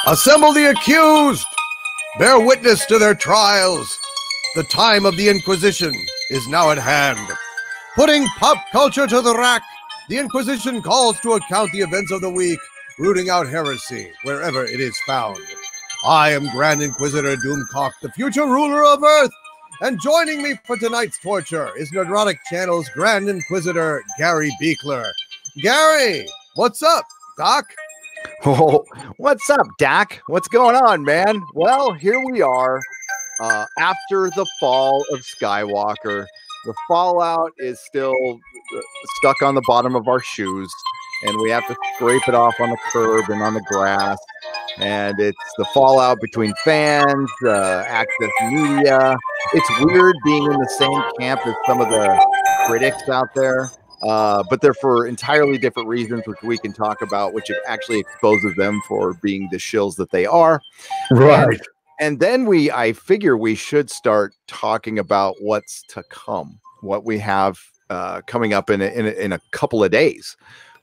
Assemble the accused! Bear witness to their trials! The time of the Inquisition is now at hand. Putting pop culture to the rack, the Inquisition calls to account the events of the week, rooting out heresy wherever it is found. I am Grand Inquisitor Doomcock, the future ruler of Earth, and joining me for tonight's torture is Nerdrotic Channel's Grand Inquisitor, Gary Beekler. Gary, what's up, Doc? Oh, what's up, Dak? What's going on, man? Well, here we are after the fall of Skywalker. The fallout is still stuck on the bottom of our shoes, and we have to scrape it off on the curb and on the grass. And it's the fallout between fans, access media. It's weird being in the same camp as some of the critics out there. But they're for entirely different reasons, which we can talk about, which it actually exposes them for being the shills that they are. Right. And then I figure we should start talking about what's to come, what we have coming up in a couple of days.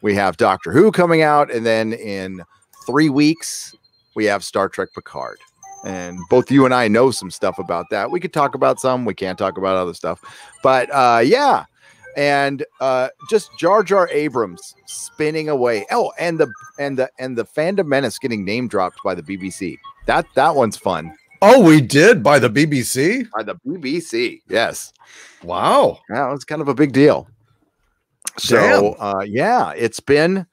We have Doctor Who coming out, and then in 3 weeks, we have Star Trek Picard. And both you and I know some stuff about that. We could talk about some, we can't talk about other stuff. But yeah. And just Jar Jar Abrams spinning away. Oh, and the Phantom Menace getting name dropped by the BBC. That one's fun. Oh, we did by the BBC? By the BBC, yes. Wow. That was kind of a big deal. So yeah, it's been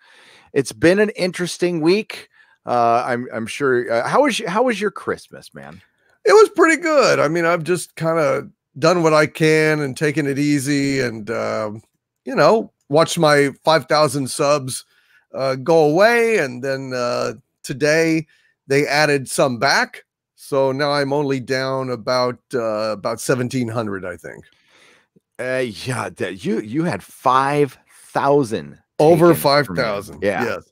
an interesting week. I'm sure. How was your Christmas, man? It was pretty good. I mean, I've just kind of done what I can and taken it easy, and watched my 5,000 subs go away, and then today they added some back, so now I'm only down about 1,700, I think. Yeah, you had 5,000 over 5,000. Yeah. Yes.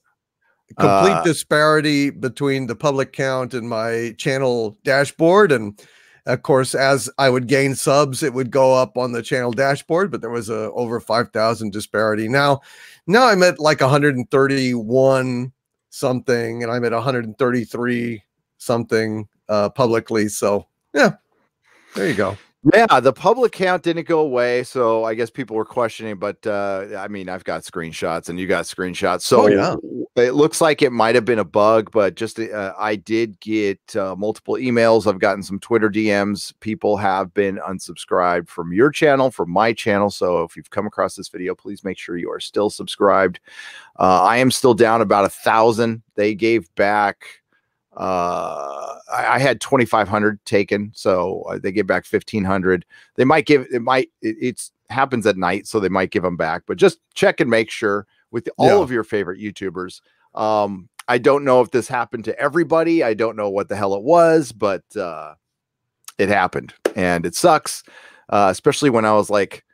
Complete disparity between the public count and my channel dashboard, and of course, as I would gain subs, it would go up on the channel dashboard, but there was a over 5,000 disparity. Now I'm at like 131 something, and I'm at 133 something publicly. So yeah, there you go. Yeah, the public count didn't go away, so I guess people were questioning, but I mean, I've got screenshots and you got screenshots. So it looks like it might have been a bug, but just I did get multiple emails. I've gotten some Twitter DMs. People have been unsubscribed from your channel, from my channel. So if you've come across this video, please make sure you are still subscribed. I am still down about 1,000. They gave back I had 2,500 taken, so they give back 1,500. They might give it happens at night, so they might give them back, but just check and make sure with all of your favorite YouTubers. I don't know if this happened to everybody. I don't know what the hell it was, but it happened, and it sucks, especially when I was like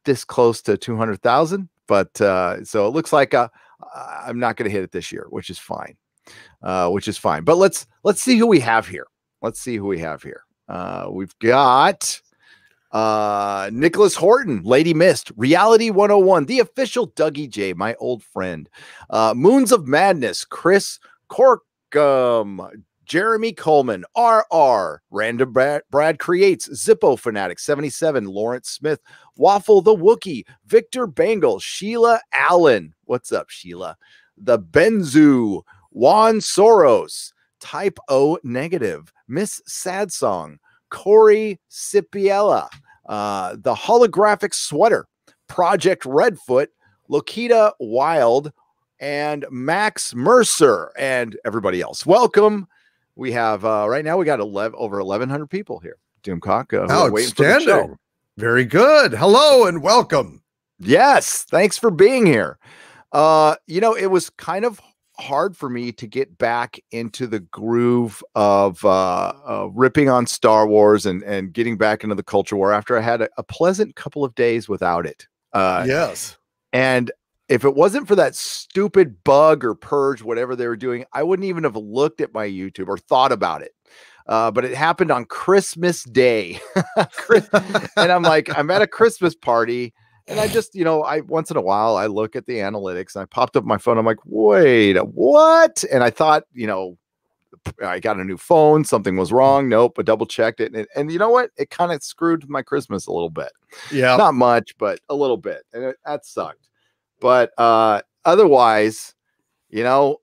this close to 200,000. But so it looks like I'm not going to hit it this year, which is fine. But let's see who we have here. We've got Nicholas Horton, Lady Mist, Reality 101, the official Dougie J, my old friend, Moons of Madness, Chris Corkum, Jeremy Coleman, RR, Random Brad Creates, Zippo Fanatic 77, Lawrence Smith, Waffle the Wookie, Victor Bangle, Sheila Allen. What's up, Sheila? The Benzu, Juan Soros, Type O Negative, Miss Sad Song, Corey Cipiella, the Holographic Sweater, Project Redfoot, Lokita Wild, and Max Mercer, and everybody else. Welcome. We have right now we got over 1,100 people here. Doomcock, outstanding. Very good. Hello and welcome. Yes, thanks for being here. It was kind of hard for me to get back into the groove of ripping on Star Wars and getting back into the culture war after I had a pleasant couple of days without it. Yes. And if it wasn't for that stupid bug or purge, whatever they were doing, I wouldn't even have looked at my YouTube or thought about it. But it happened on Christmas Day. And I'm like, I'm at a Christmas party. And I just, once in a while, I look at the analytics and I popped up my phone. I'm like, wait, what? And I thought, I got a new phone. Something was wrong. Nope. I double checked it. And you know what? It kind of screwed my Christmas a little bit. Yeah. Not much, but a little bit. And that sucked. But otherwise, you know,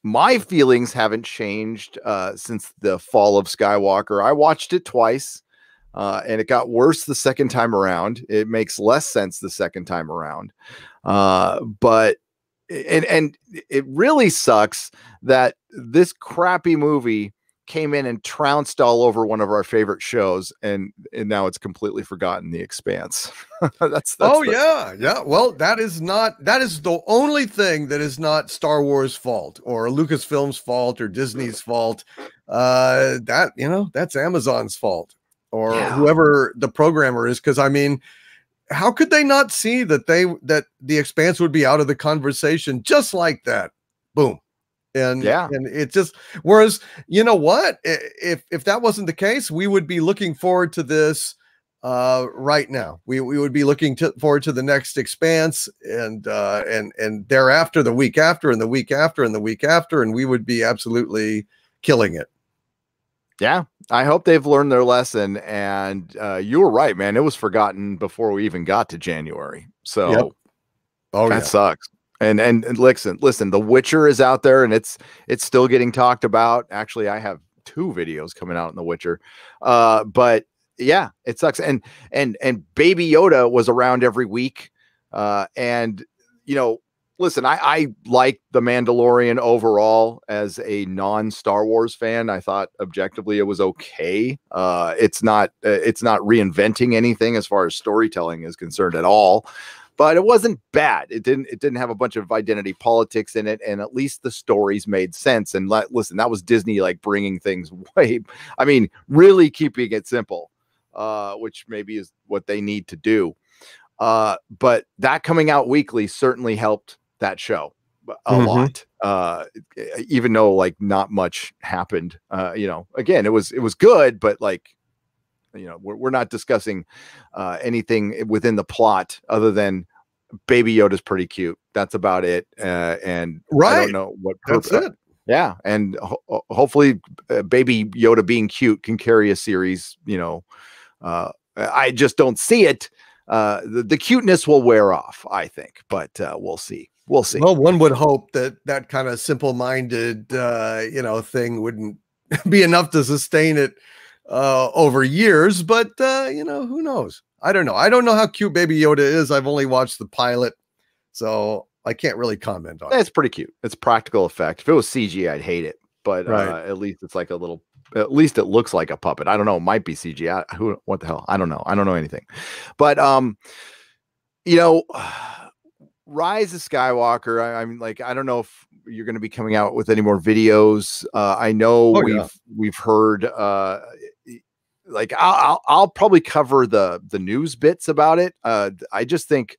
my feelings haven't changed since the fall of Skywalker. I watched it twice. And it got worse the second time around. It makes less sense the second time around. But it really sucks that this crappy movie came in and trounced all over one of our favorite shows, and now it's completely forgotten The Expanse. that's yeah. Well, that is the only thing that is not Star Wars' fault or Lucasfilm's fault or Disney's fault. That's Amazon's fault. Or whoever the programmer is, because I mean, how could they not see that The Expanse would be out of the conversation just like that? Boom. And it just, whereas, you know what, if that wasn't the case, we would be looking forward to this right now. We would be looking forward to the next Expanse, and thereafter, the week after, and the week after, and the week after, and we would be absolutely killing it. Yeah, I hope they've learned their lesson. And you were right, man. It was forgotten before we even got to January. So that sucks. And listen, The Witcher is out there, and it's still getting talked about. Actually, I have 2 videos coming out in The Witcher. But yeah, it sucks. And Baby Yoda was around every week. And you know, listen, I like The Mandalorian overall as a non-Star Wars fan. I thought objectively it was okay. It's not reinventing anything as far as storytelling is concerned at all, but it wasn't bad. It didn't have a bunch of identity politics in it, and at least the stories made sense. And listen, that was Disney like bringing things really keeping it simple, which maybe is what they need to do. But that coming out weekly certainly helped that show a lot, even though like not much happened. Again, it was good, but like, we're not discussing anything within the plot other than Baby Yoda's pretty cute. That's about it. And I don't know what that's it. Yeah, and hopefully Baby Yoda being cute can carry a series. I just don't see it. The cuteness will wear off, I think, but we'll see. We'll see. Well, one would hope that kind of simple-minded, thing wouldn't be enough to sustain it over years, but who knows? I don't know. I don't know how cute Baby Yoda is. I've only watched the pilot, so I can't really comment on it. It's pretty cute. It's practical effect. If it was CG, I'd hate it, but at least it's like at least it looks like a puppet. I don't know. It might be CG. What the hell? I don't know. I don't know anything, but Rise of Skywalker. I mean, like, I don't know if you're going to be coming out with any more videos. I know we've heard, like, I'll probably cover the news bits about it. I just think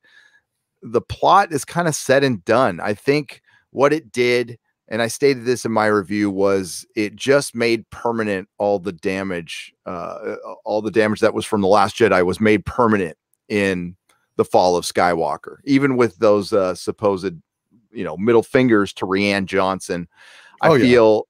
the plot is kind of said and done. I think what it did, and I stated this in my review, was it just made permanent all the damage that was from The Last Jedi was made permanent in the fall of Skywalker, even with those supposed, middle fingers to Rian Johnson. I feel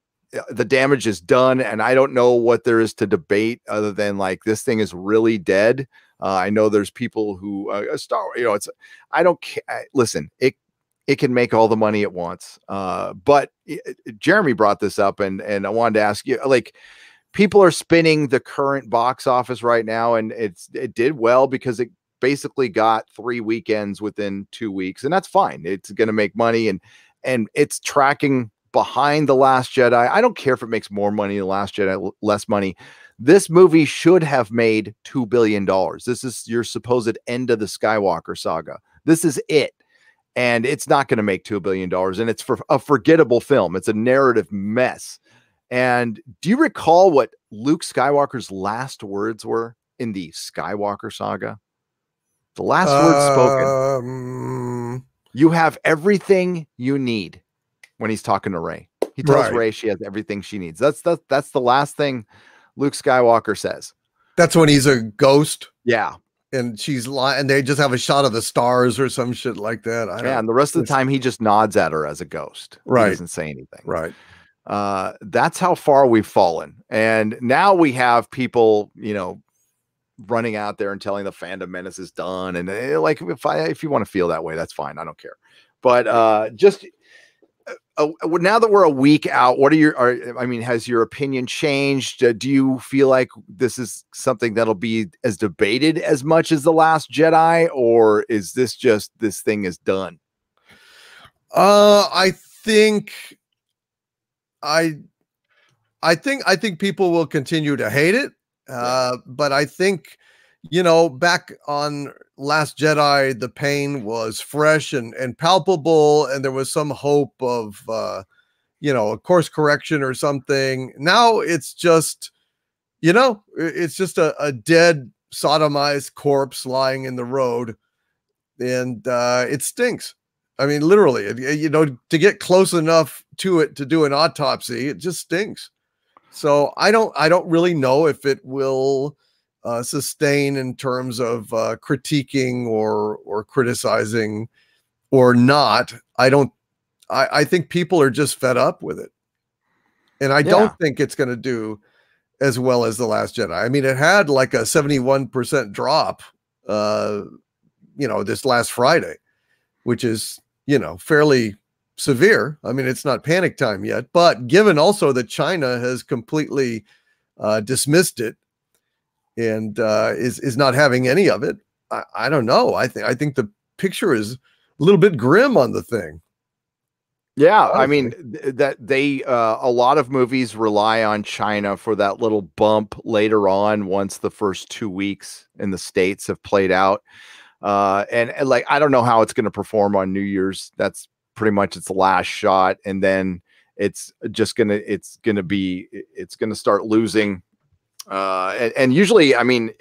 the damage is done, and I don't know what there is to debate other than like this thing is really dead. I know there's people who I don't care. Listen, it can make all the money it wants. But Jeremy brought this up, and I wanted to ask you, like, people are spinning the current box office right now, and it did well because it basically got 3 weekends within 2 weeks, and that's fine. It's going to make money, and it's tracking behind The Last Jedi. I don't care if it makes more money than The Last Jedi, less money. This movie should have made $2 billion. This is your supposed end of the Skywalker saga. This is it. And it's not going to make $2 billion. And it's for a forgettable film. It's a narrative mess. And do you recall what Luke Skywalker's last words were in the Skywalker saga? The last words spoken. You have everything you need when he's talking to Rey. He tells Rey she has everything she needs. That's the last thing Luke Skywalker says. That's when he's a ghost. Yeah. And she's lying, and they just have a shot of the stars or some shit like that. And the rest of the time he just nods at her as a ghost. Right. He doesn't say anything. Right. That's how far we've fallen. And now we have people, running out there and telling the fandom menace is done. And like, if you want to feel that way, that's fine. I don't care. But now that we're a week out, has your opinion changed? Do you feel like this is something that'll be as debated as much as The Last Jedi, or is this just this thing is done? I think people will continue to hate it. But I think, back on Last Jedi, the pain was fresh and palpable, and there was some hope of, a course correction or something. Now it's just, it's just a dead, sodomized corpse lying in the road, and it stinks. I mean, literally, to get close enough to it to do an autopsy, it just stinks. So I don't really know if it will sustain in terms of critiquing or criticizing or not. I think people are just fed up with it. And I don't think it's going to do as well as The Last Jedi. I mean, it had like a 71% drop, this last Friday, which is, fairly severe. I mean, it's not panic time yet, but given also that China has completely dismissed it and is not having any of it, I don't know. I think the picture is a little bit grim on the thing. Yeah, I mean that a lot of movies rely on China for that little bump later on once the first 2 weeks in the States have played out. And like, I don't know how it's going to perform on New Year's. That's pretty much its last shot, and then it's going to start losing. And usually, I mean,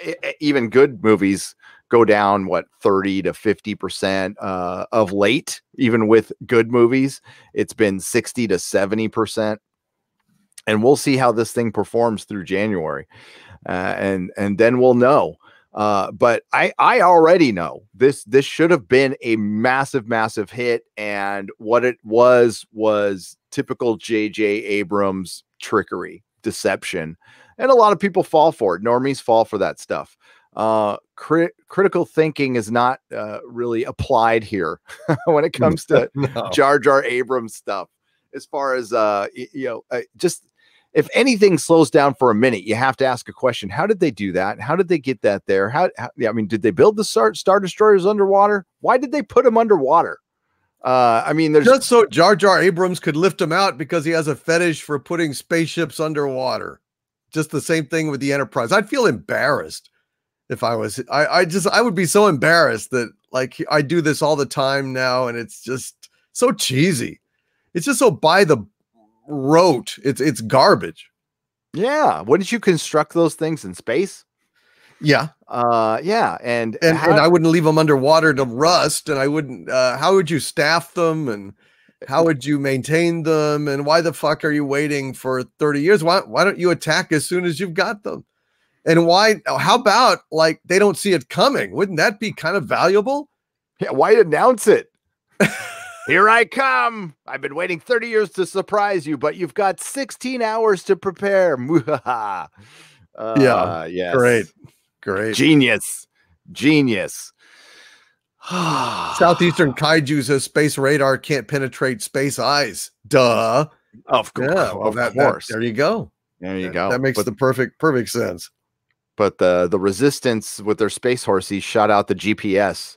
even good movies go down 30 to 50% of late. Even with good movies, it's been 60 to 70%. And we'll see how this thing performs through January, and then we'll know. But I already know this should have been a massive hit, and what it was typical J.J. Abrams trickery, deception, and a lot of people fall for it. Normies fall for that stuff. Critical thinking is not really applied here when it comes to Jar Jar Abrams stuff. As far as just. If anything slows down for a minute, you have to ask a question. How did they do that? How did they get that there? Did they build the Star Destroyers underwater? Why did they put them underwater? There's just so Jar Jar Abrams could lift them out because he has a fetish for putting spaceships underwater. Just the same thing with the Enterprise. I'd feel embarrassed if I was, I would be so embarrassed that like I do this all the time now. And it's just so cheesy. It's just so by the rote. It's garbage. Yeah. Wouldn't you construct those things in space? Yeah. Yeah. And I wouldn't leave them underwater to rust. And I wouldn't, how would you staff them? And how would you maintain them? And why the fuck are you waiting for 30 years? Why don't you attack as soon as you've got them? And how about like, they don't see it coming? Wouldn't that be kind of valuable? Yeah. Why announce it? Here I come. I've been waiting 30 years to surprise you, but you've got 16 hours to prepare. Yeah. Yes. Great. Genius. Southeastern Kaiju says space radar can't penetrate space eyes. Duh. Of course. Yeah, well, of course. There you go. That makes the perfect sense. But the Resistance with their space horses shot out the GPS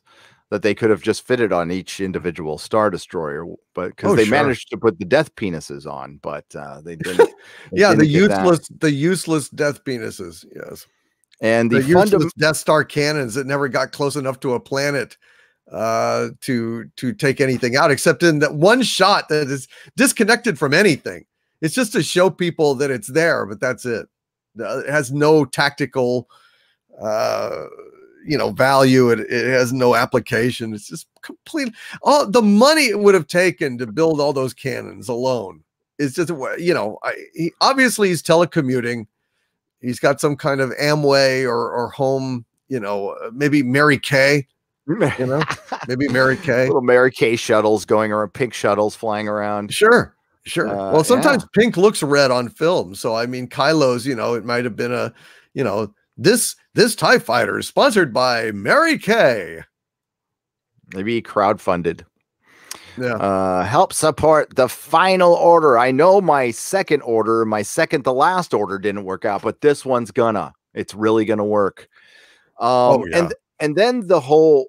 that they could have just fitted on each individual Star Destroyer, but because they managed to put the death penises on, but they didn't. The useless death penises. Yes, and the useless Death Star cannons that never got close enough to a planet to take anything out, except in that one shot that is disconnected from anything. It's just to show people that it's there, but that's it. It has no tactical value. It has no application. It's just complete. All the money it would have taken to build all those cannons alone is just, obviously he's telecommuting. He's got some kind of Amway or home, maybe Mary Kay, maybe Mary Kay. Little Mary Kay shuttles going around, pink shuttles flying around. Sure. Sure. Well, sometimes Yeah. pink looks red on film. So I mean, Kylo's, it might have been this TIE fighter is sponsored by Mary Kay. Maybe crowdfunded. Yeah. Help support the final order. I know my second to last order didn't work out, but this one's it's really gonna work. Oh yeah. And then the whole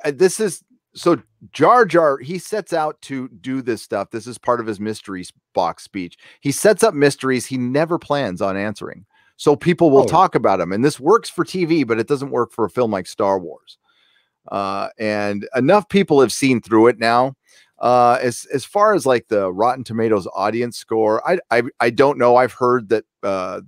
this is so Jar Jar, he sets out to do this stuff. This is part of his mystery box speech. He sets up mysteries he never plans on answering. So people will talk about him. And this works for TV, but it doesn't work for a film like Star Wars. And enough people have seen through it now. As far as like the Rotten Tomatoes audience score, I don't know. I've heard that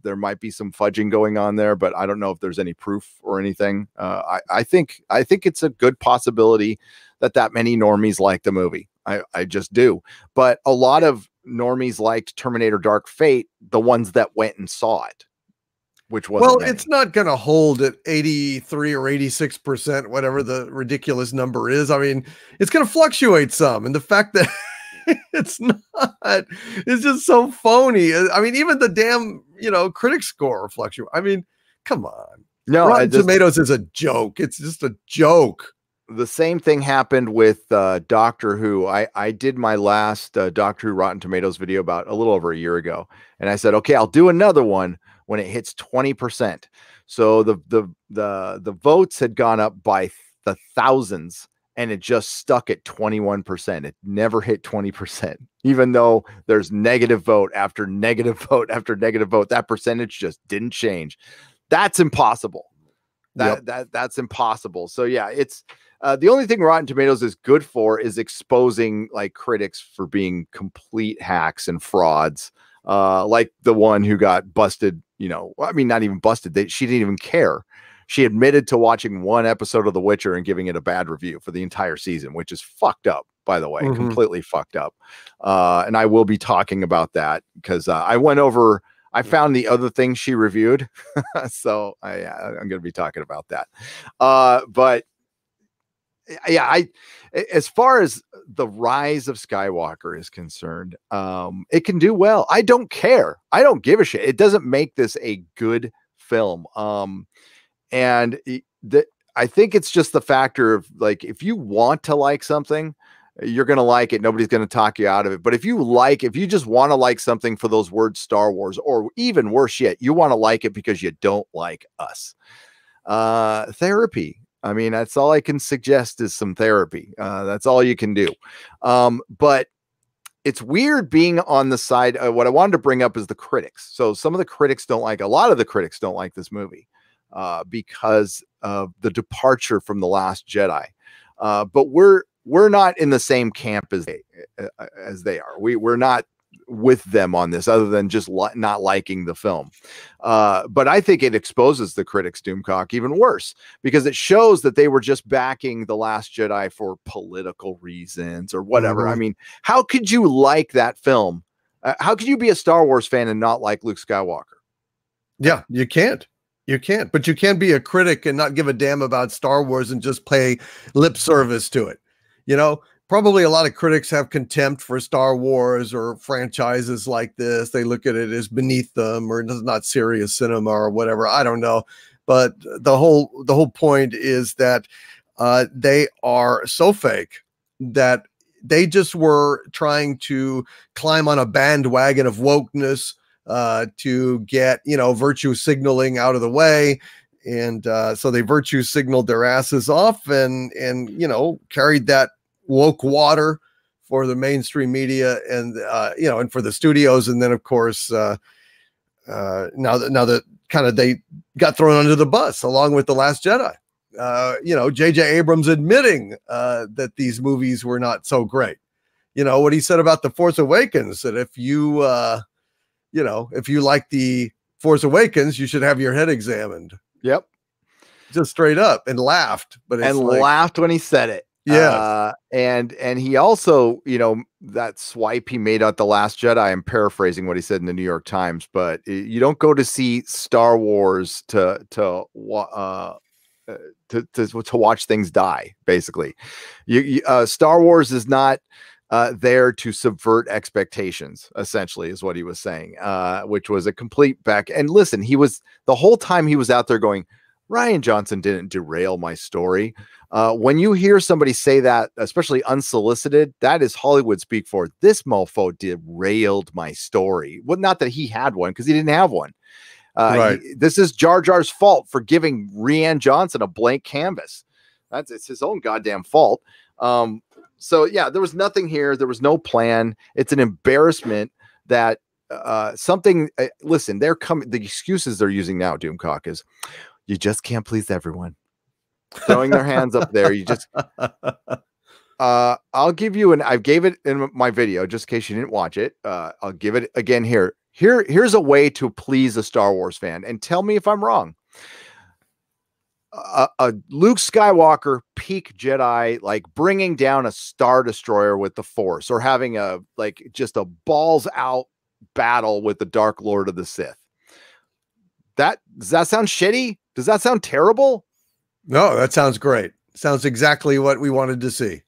there might be some fudging going on there, but I don't know if there's any proof or anything. I think it's a good possibility that many normies like the movie. I just do. But a lot of normies liked Terminator Dark Fate, the ones that went and saw it. Which wasn't it's not going to hold at 83 or 86%, whatever the ridiculous number is. I mean, it's going to fluctuate some. And the fact that it's just so phony. I mean, even the damn, critic score fluctuate. I mean, come on. No, Rotten Tomatoes is a joke. It's just a joke. The same thing happened with Doctor Who. I did my last Doctor Who Rotten Tomatoes video about a little over a year ago. And I said, okay, I'll do another one when it hits 20%. So the votes had gone up by the thousands and it just stuck at 21%. It never hit 20%, even though there's negative vote after negative vote after negative vote. That percentage just didn't change. That's impossible. That's impossible. So yeah, it's the only thing Rotten Tomatoes is good for is exposing like critics for being complete hacks and frauds. Like the one who got busted, I mean, not even busted. She didn't even care. She admitted to watching one episode of The Witcher and giving it a bad review for the entire season, which is fucked up, by the way, completely fucked up. And I will be talking about that because I found the other things she reviewed. So I'm going to be talking about that. But yeah, as far as the Rise of Skywalker is concerned, it can do well. I don't care. I don't give a shit. It doesn't make this a good film. And I think it's just the factor of like, if you want to like something, you're going to like it. Nobody's going to talk you out of it. But if you just want to like something for those words, Star Wars, or even worse yet, you want to like it because you don't like us. Therapy. I mean, that's all I can suggest is some therapy. That's all you can do. But it's weird being on the side. What I wanted to bring up is the critics. So a lot of the critics don't like this movie because of the departure from The Last Jedi. But we're not in the same camp as they are. We're not with them on this other than just not liking the film. But I think it exposes the critics, Doomcock, even worse because it shows that they were just backing The Last Jedi for political reasons or whatever. I mean, how could you like that film? How could you be a Star Wars fan and not like Luke Skywalker? Yeah, you can't. But you can be a critic and not give a damn about Star Wars and just pay lip service to it. Probably a lot of critics have contempt for Star Wars or franchises like this. They look at it as beneath them or not serious cinema or whatever. I don't know. But the whole point is that they are so fake that they just were trying to climb on a bandwagon of wokeness to get, virtue signaling out of the way. And so they virtue signaled their asses off and carried that woke water for the mainstream media and and for the studios. And then of course now that kind of they got thrown under the bus along with The Last Jedi. JJ Abrams admitting that these movies were not so great. What he said about The Force Awakens, that if you like The Force Awakens, you should have your head examined. Yep. Just straight up, and laughed. Laughed when he said it. Yeah. And he also, that swipe he made at The Last Jedi, I'm paraphrasing what he said in the New York Times, but you don't go to see Star Wars to watch things die. Basically, Star Wars is not there to subvert expectations, essentially, is what he was saying, which was a complete back. And listen, he was the whole time he was out there going, Rian Johnson didn't derail my story. When you hear somebody say that, especially unsolicited, that is Hollywood speak for this mofo derailed my story. Well, not that he had one, because he didn't have one. Right. This is Jar Jar's fault for giving Rian Johnson a blank canvas. It's his own goddamn fault. So yeah, there was nothing here. There was no plan. It's an embarrassment that listen, they're coming. The excuses they're using now, Doomcock, is you just can't please everyone. Throwing their hands up there. You just, I'll give you I gave it in my video, just in case you didn't watch it. I'll give it again here. Here's a way to please a Star Wars fan, and tell me if I'm wrong. A Luke Skywalker peak Jedi, like bringing down a Star Destroyer with the Force, or having just a balls out battle with the Dark Lord of the Sith. Does that sound shitty? Does that sound terrible? No, that sounds great. Sounds exactly what we wanted to see.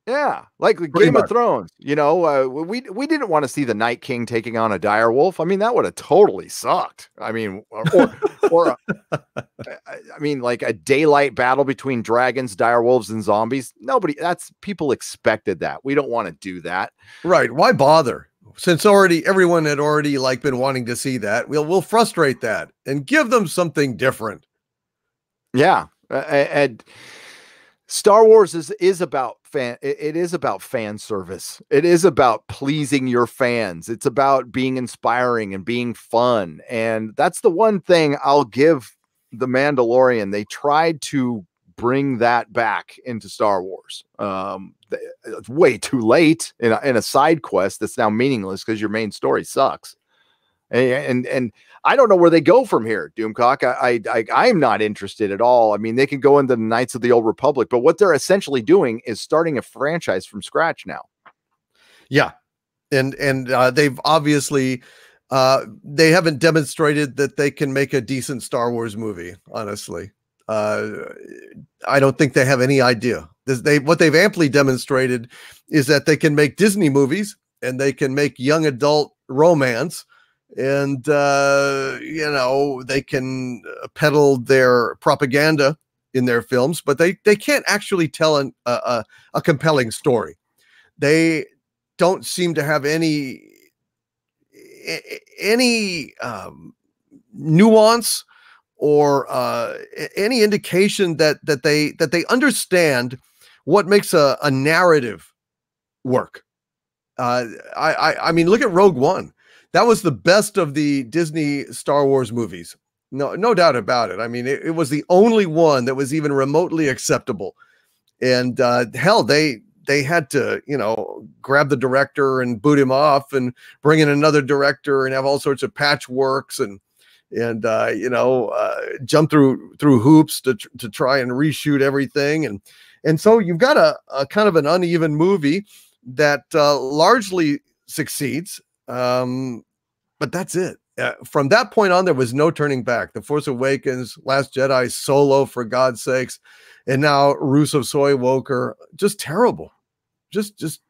Yeah, like Game of Thrones. You know, we didn't want to see the Night King taking on a dire wolf. I mean, that would have totally sucked. I mean, or I mean, like a daylight battle between dragons, dire wolves, and zombies. People expected that. We don't want to do that. Right. Why bother? Since everyone had already been wanting to see that, we'll frustrate that and give them something different. Yeah. And Star Wars is about it is about fan service. It is about pleasing your fans. It's about being inspiring and being fun. And that's the one thing I'll give The Mandalorian. They tried to bring that back into Star Wars. It's way too late in a side quest that's now meaningless because your main story sucks. And I don't know where they go from here, Doomcock. I'm not interested at all. I mean, they can go into the Knights of the Old Republic, but what they're essentially doing is starting a franchise from scratch now. Yeah, and they've obviously they haven't demonstrated that they can make a decent Star Wars movie. Honestly, I don't think they have any idea. What they've amply demonstrated is that they can make Disney movies and they can make young adult romance. And, they can peddle their propaganda in their films, but they can't actually tell a compelling story. They don't seem to have any nuance or any indication that they understand what makes a narrative work. I mean, look at Rogue One. That was the best of the Disney Star Wars movies. No doubt about it. I mean, it was the only one that was even remotely acceptable. And hell, they had to, grab the director and boot him off and bring in another director and have all sorts of patchworks and jump through hoops to try and reshoot everything. And so you've got a kind of an uneven movie that largely succeeds. But that's it. From that point on, there was no turning back. The Force Awakens, Last Jedi, Solo, for God's sakes, and now Russo Soy Woker, just terrible, just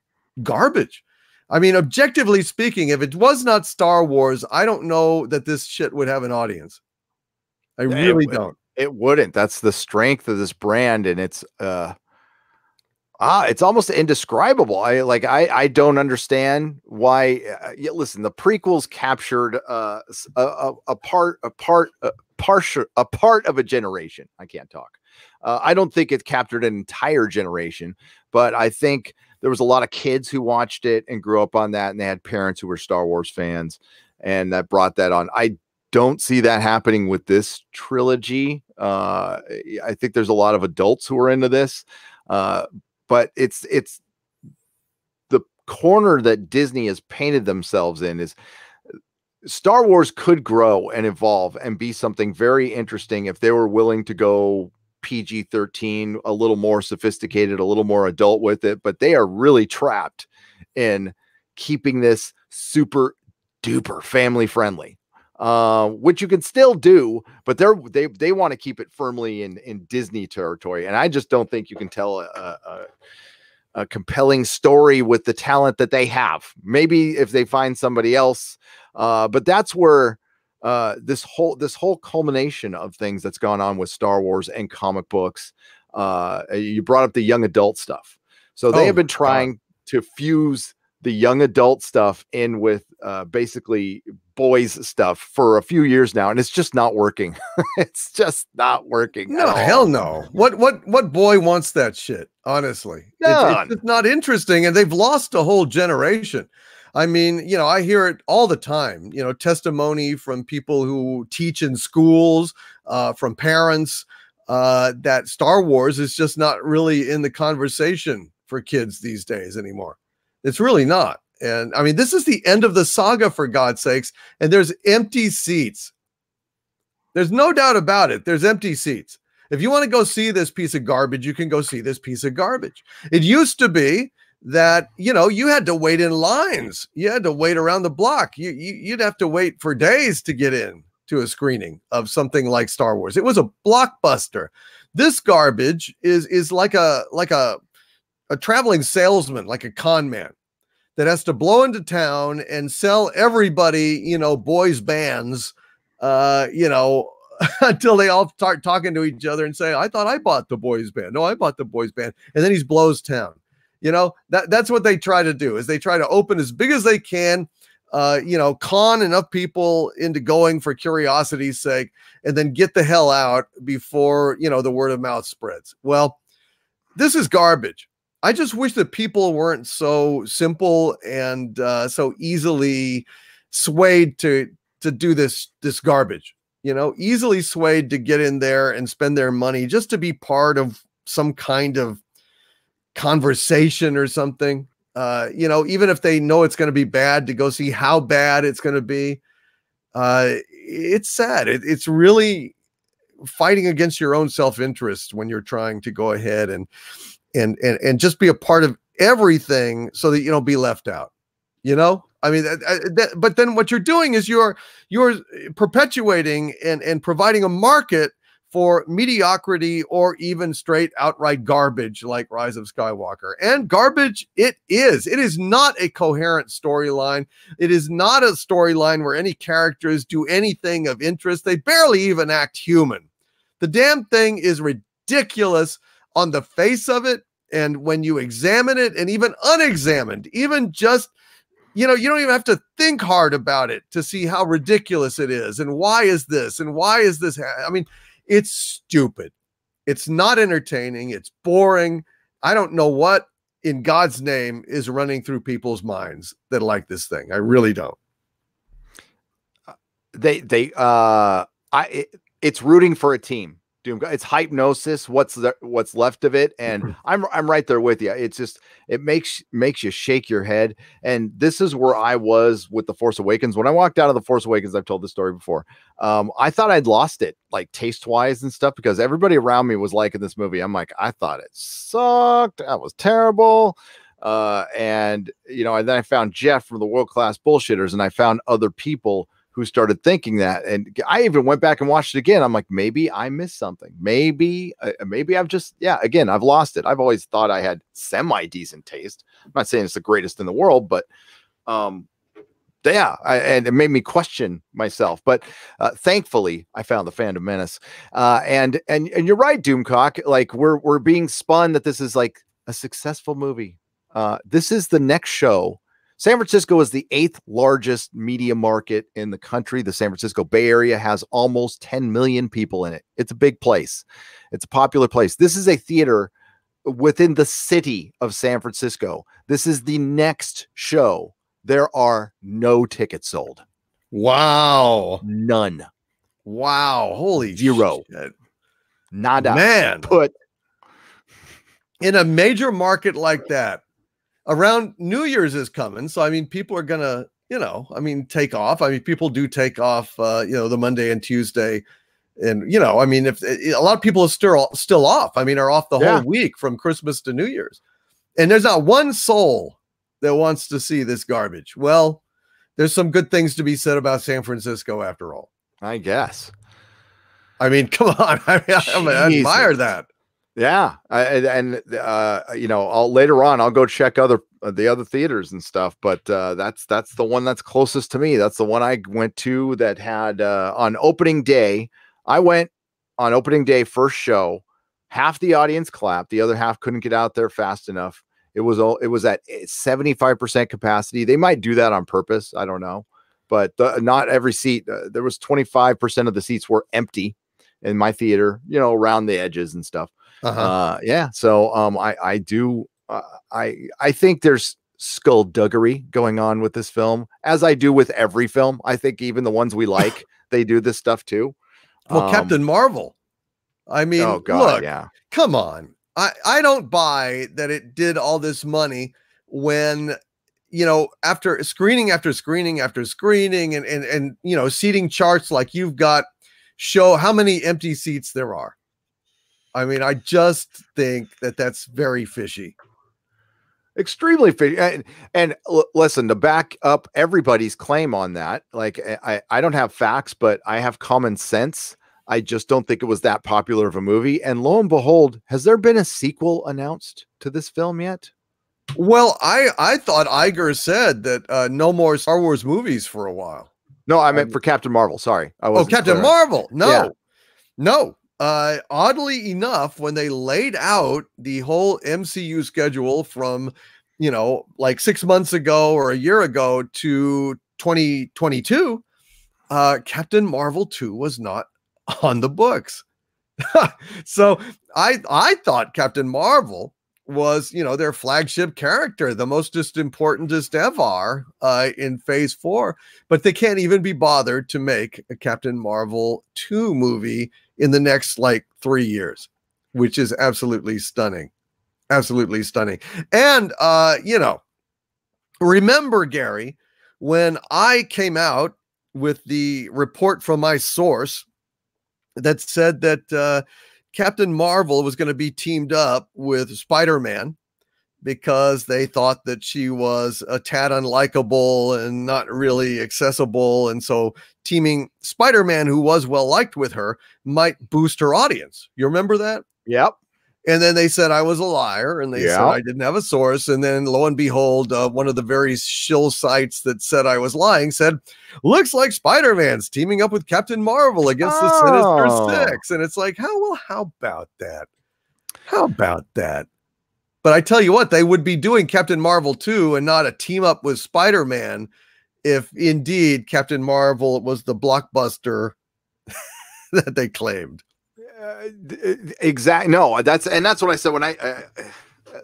garbage. I mean, objectively speaking, if it was not Star Wars, I don't know that this shit would have an audience. I really don't. It wouldn't. That's the strength of this brand, and it's almost indescribable. I don't understand why. Listen, the prequels captured a part of a generation. I can't talk. I don't think it captured an entire generation, but I think there was a lot of kids who watched it and grew up on that, and they had parents who were Star Wars fans, and that brought that on. I don't see that happening with this trilogy. I think there's a lot of adults who are into this. But it's the corner that Disney has painted themselves in. Is Star Wars could grow and evolve and be something very interesting if they were willing to go PG-13, a little more sophisticated, a little more adult with it. But they are really trapped in keeping this super duper family friendly, which you can still do, but they want to keep it firmly in Disney territory. And I just don't think you can tell a compelling story with the talent that they have. Maybe if they find somebody else, but that's where this whole culmination of things that's gone on with Star Wars and comic books. You brought up the young adult stuff, so they have been trying to fuse the young adult stuff in with basically boys stuff for a few years now, and it's just not working. It's just not working. No, hell no. What boy wants that shit? Honestly, it's just not interesting, and they've lost a whole generation. I mean, you know, I hear it all the time, you know, testimony from people who teach in schools, from parents, that Star Wars is just not really in the conversation for kids these days anymore. It's really not. And I mean, this is the end of the saga, for God's sakes, and there's empty seats. There's no doubt about it. There's empty seats. If you want to go see this piece of garbage, you can go see this piece of garbage. It used to be that, you know, you had to wait in lines. You had to wait around the block. You'd have to wait for days to get in to a screening of something like Star Wars. It was a blockbuster. This garbage is like a traveling salesman, like a con man that has to blow into town and sell everybody, you know, boys bands, you know, until they all start talking to each other and say, I thought I bought the boys band. No, I bought the boys band. And then he blows town. You know, that's what they try to do, is they try to open as big as they can, you know, con enough people into going for curiosity's sake, and then get the hell out before, you know, the word of mouth spreads. Well, this is garbage. I just wish that people weren't so simple and so easily swayed to do this garbage, you know, easily swayed to get in there and spend their money just to be part of some kind of conversation or something, you know, even if they know it's going to be bad, to go see how bad it's going to be. It's sad. It's really fighting against your own self-interest when you're trying to go ahead and just be a part of everything so that you don't be left out, you know? I mean, but then what you're doing is you're perpetuating and providing a market for mediocrity or even straight outright garbage like Rise of Skywalker. And garbage it is. It is not a coherent storyline. It is not a storyline where any characters do anything of interest. They barely even act human. The damn thing is ridiculous on the face of it. And when you examine it, and even unexamined, even just, you know, you don't even have to think hard about it to see how ridiculous it is. And why is this? And why is this? I mean, it's stupid. It's not entertaining. It's boring. I don't know what in God's name is running through people's minds that like this thing. I really don't. It's rooting for a team. It's hypnosis. What's left of it, and I'm right there with you. It's just, it makes you shake your head. And this is where I was with The Force Awakens. When I walked out of The Force Awakens, I've told this story before. I thought I'd lost it, like taste wise and stuff, because everybody around me was liking this movie. I'm like, I thought it sucked. That was terrible. And you know, and then I found Jeff from the World Class Bullshitters, and I found other people who started thinking that. And I even went back and watched it again. I'm like, maybe I missed something. Maybe I've just, again, I've lost it. I've always thought I had semi-decent taste. I'm not saying it's the greatest in the world, but and it made me question myself. But thankfully, I found the Phantom Menace. And you're right, Doomcock. Like, we're being spun that this is like a successful movie. This is the next show. San Francisco is the 8th largest media market in the country. The San Francisco Bay Area has almost 10 million people in it. It's a big place. It's a popular place. This is a theater within the city of San Francisco. This is the next show. There are no tickets sold. Wow. None. Wow. Holy zero. Shit. Nada. Man. Put in a major market like that. Around New Year's is coming. So, I mean, people are going to, you know, I mean, take off. I mean, people do take off, you know, the Monday and Tuesday. And, you know, I mean, if a lot of people are still off, I mean, are off the whole week from Christmas to New Year's. And there's not one soul that wants to see this garbage. Well, there's some good things to be said about San Francisco after all. I guess. I mean, come on. I admire that. Yeah, and you know, later on I'll go check the other theaters and stuff, but that's the one that's closest to me. That's the one I went to that had on opening day. I went on opening day, first show. Half the audience clapped, the other half couldn't get out there fast enough. It was at 75% capacity. They might do that on purpose, I don't know, but not every seat. There was 25% of the seats were empty in my theater, you know, around the edges and stuff. Yeah. So I do I think there's skullduggery going on with this film, as I do with every film. I think even the ones we like, they do this stuff too. Well, Captain Marvel. I mean, oh God, look, yeah. Come on. I don't buy that it did all this money when, you know, after screening after screening after screening and you know, seating charts like you've got show how many empty seats there are. I mean, I just think that that's very fishy. Extremely fishy. And listen, to back up everybody's claim on that, like I don't have facts, but I have common sense. I just don't think it was that popular of a movie. And lo and behold, has there been a sequel announced to this film yet? Well, I thought Iger said that no more Star Wars movies for a while. No, I meant for Captain Marvel. Sorry. Captain Marvel. No. Oddly enough, when they laid out the whole MCU schedule from, you know, like 6 months ago or a year ago to 2022, Captain Marvel 2 was not on the books. So I thought Captain Marvel was, you know, their flagship character, the most importantest ever in phase 4, but they can't even be bothered to make a Captain Marvel 2 movie in the next like 3 years, which is absolutely stunning. Absolutely stunning. And you know, remember, Gary, when I came out with the report from my source that said that Captain Marvel was going to be teamed up with Spider-Man because they thought that she was a tad unlikable and not really accessible. And so teaming Spider-Man, who was well liked with her, might boost her audience. You remember that? Yep. And then they said I was a liar, and they said I didn't have a source. And then lo and behold, one of the very shill sites that said I was lying said, looks like Spider-Man's teaming up with Captain Marvel against the Sinister Six. And it's like, how about that? How about that? But I tell you what, they would be doing Captain Marvel 2 and not a team up with Spider-Man if indeed Captain Marvel was the blockbuster that they claimed. Exactly. No, that's what I said when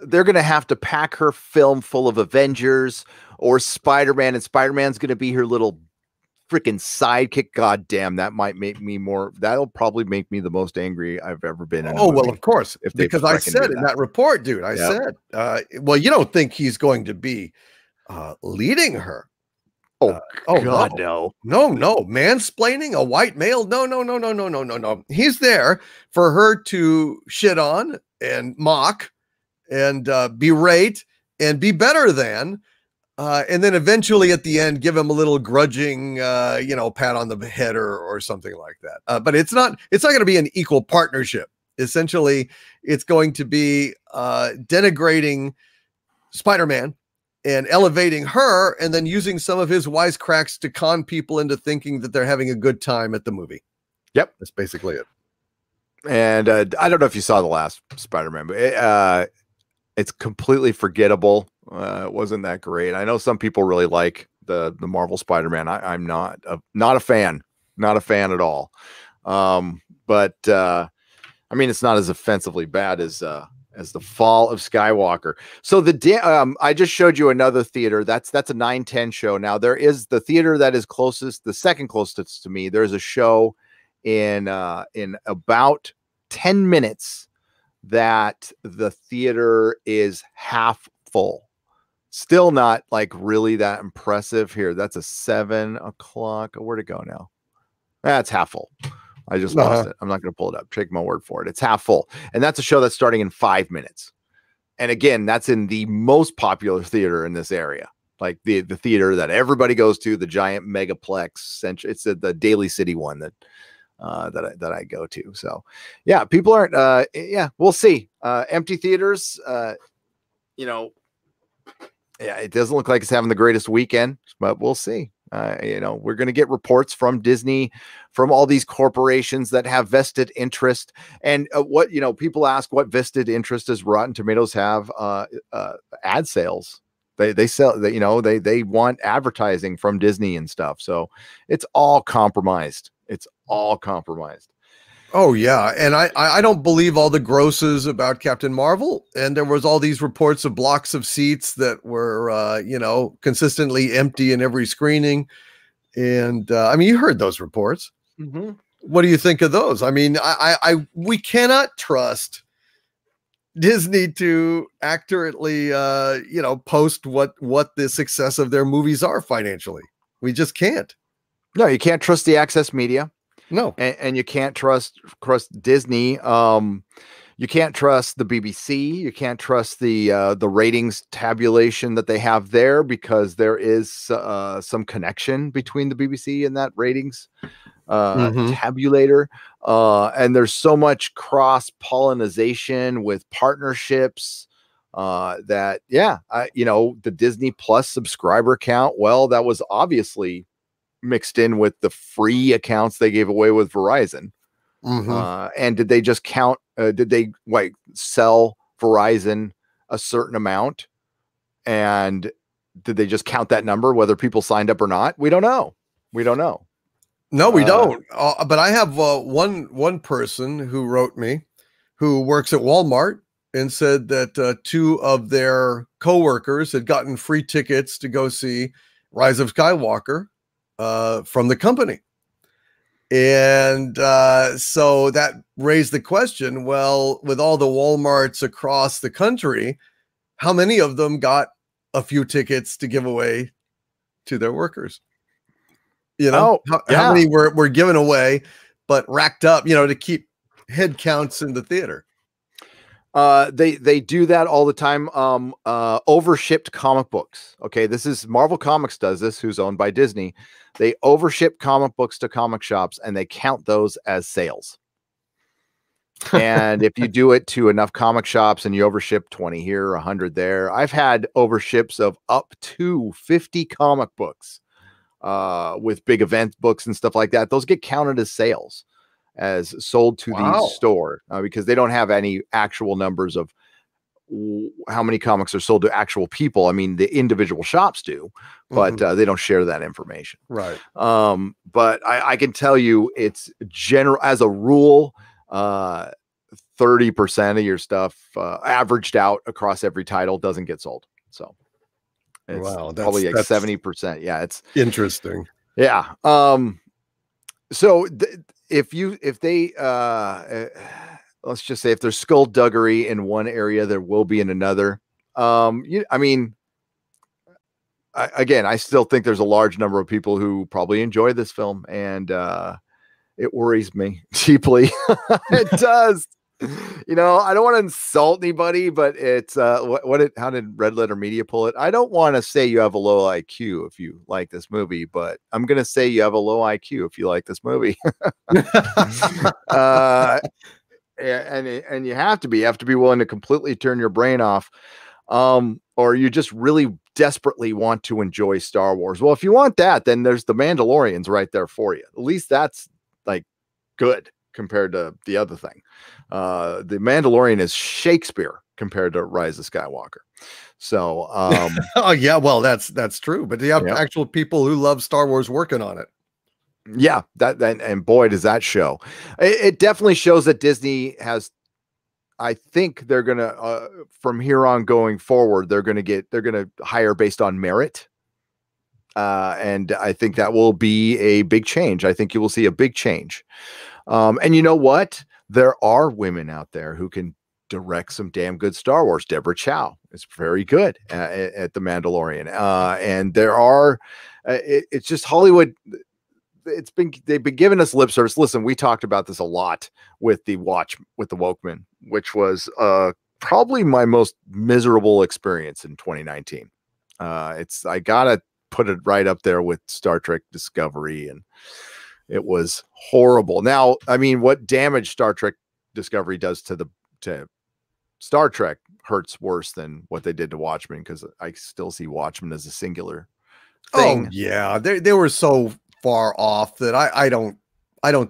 they're going to have to pack her film full of Avengers or Spider-Man, and Spider-Man's going to be her little freaking sidekick. God damn, that'll probably make me the most angry I've ever been in. Well, of course, because I said in that report, dude, I said, well, you don't think he's going to be leading her. God, no. Mansplaining a white male. No. He's there for her to shit on and mock and berate and be better than. And then eventually at the end, give him a little grudging, you know, pat on the head or something like that. But it's not going to be an equal partnership. Essentially, it's going to be denigrating Spider-Man and elevating her, and then using some of his wisecracks to con people into thinking that they're having a good time at the movie. Yep. That's basically it. And I don't know if you saw the last Spider-Man, but it's completely forgettable. It wasn't that great. I know some people really like the Marvel Spider-Man. I'm not a fan at all. But I mean, it's not as offensively bad as the Fall of Skywalker. So I just showed you another theater. That's a 9:10 show. Now there is the theater that is closest, the second closest to me. There's a show in about 10 minutes that the theater is half full. Still not like really that impressive here. That's a 7 o'clock. Where'd it go now? That's half full. I just lost it. I'm not going to pull it up. Take my word for it. It's half full. And that's a show that's starting in 5 minutes. And again, that's in the most popular theater in this area. Like the theater that everybody goes to, the giant megaplex. It's the Daly City one that that I go to. So yeah, people aren't, yeah, we'll see. Empty theaters, you know, yeah, it doesn't look like it's having the greatest weekend, but we'll see. You know, we're going to get reports from Disney, from all these corporations that have vested interest. And what, you know, people ask, what vested interest does Rotten Tomatoes have? Ad sales. They sell, you know, they want advertising from Disney and stuff. So it's all compromised. It's all compromised. Oh yeah, and I don't believe all the grosses about Captain Marvel. And there was all these reports of blocks of seats that were you know, consistently empty in every screening. And I mean, you heard those reports. Mm-hmm. What do you think of those? I mean, we cannot trust Disney to accurately you know, post what the success of their movies are financially. We just can't. No, you can't trust the access media. No. And you can't trust Disney. You can't trust the BBC. You can't trust the ratings tabulation that they have there, because there is some connection between the BBC and that ratings tabulator. And there's so much cross pollination with partnerships that, yeah, you know, the Disney Plus subscriber count, well, that was obviously mixed in with the free accounts they gave away with Verizon. And did they just count? Did they like sell Verizon a certain amount? And did they just count that number, whether people signed up or not? We don't know. We don't know. No, we don't. But I have one person who wrote me, who works at Walmart, and said that two of their coworkers had gotten free tickets to go see Rise of Skywalker from the company. And so that raised the question, well, with all the Walmarts across the country, how many of them got a few tickets to give away to their workers? You know, how many were given away, but racked up, you know, to keep head counts in the theater? They do that all the time. Overshipped comic books. Okay, this is Marvel Comics does this, who's owned by Disney. They overship comic books to comic shops, and they count those as sales. And if you do it to enough comic shops and you overship 20 here, 100 there, I've had overships of up to 50 comic books with big event books and stuff like that. Those get counted as sales, as sold to the store, because they don't have any actual numbers of how many comics are sold to actual people. I mean, the individual shops do, but they don't share that information. Right. But I can tell you, it's general as a rule, 30% of your stuff averaged out across every title doesn't get sold. So it's probably like 70%. Yeah, it's interesting. Yeah. So if they let's just say if there's skullduggery in one area, there will be in another. I mean, I still think there's a large number of people who probably enjoy this film, and it worries me deeply. It does. You know, I don't want to insult anybody, but it's how did Red Letter Media pull it? I don't want to say you have a low IQ if you like this movie, but I'm going to say you have a low IQ if you like this movie. And you have to be willing to completely turn your brain off, or you just really desperately want to enjoy Star Wars. Well, if you want that, then there's the Mandalorians right there for you. At least that's like good compared to the other thing. The Mandalorian is Shakespeare compared to Rise of Skywalker. So oh yeah, well that's true, but you have actual people who love Star Wars working on it. Yeah, and boy, does that show. It definitely shows that Disney has, I think they're going to, from here on going forward, they're going to hire based on merit. And I think that will be a big change. I think you will see a big change. And you know what? There are women out there who can direct some damn good Star Wars. Deborah Chow is very good at The Mandalorian. And there are, it's just Hollywood. They've been giving us lip service. Listen, we talked about this a lot with the Wokeman, which was probably my most miserable experience in 2019. I gotta put it right up there with Star Trek Discovery, and It was horrible. Now, I mean, what damage Star Trek Discovery does to Star Trek hurts worse than what they did to Watchmen, because I still see Watchmen as a singular thing. Oh yeah, they were so far off that I don't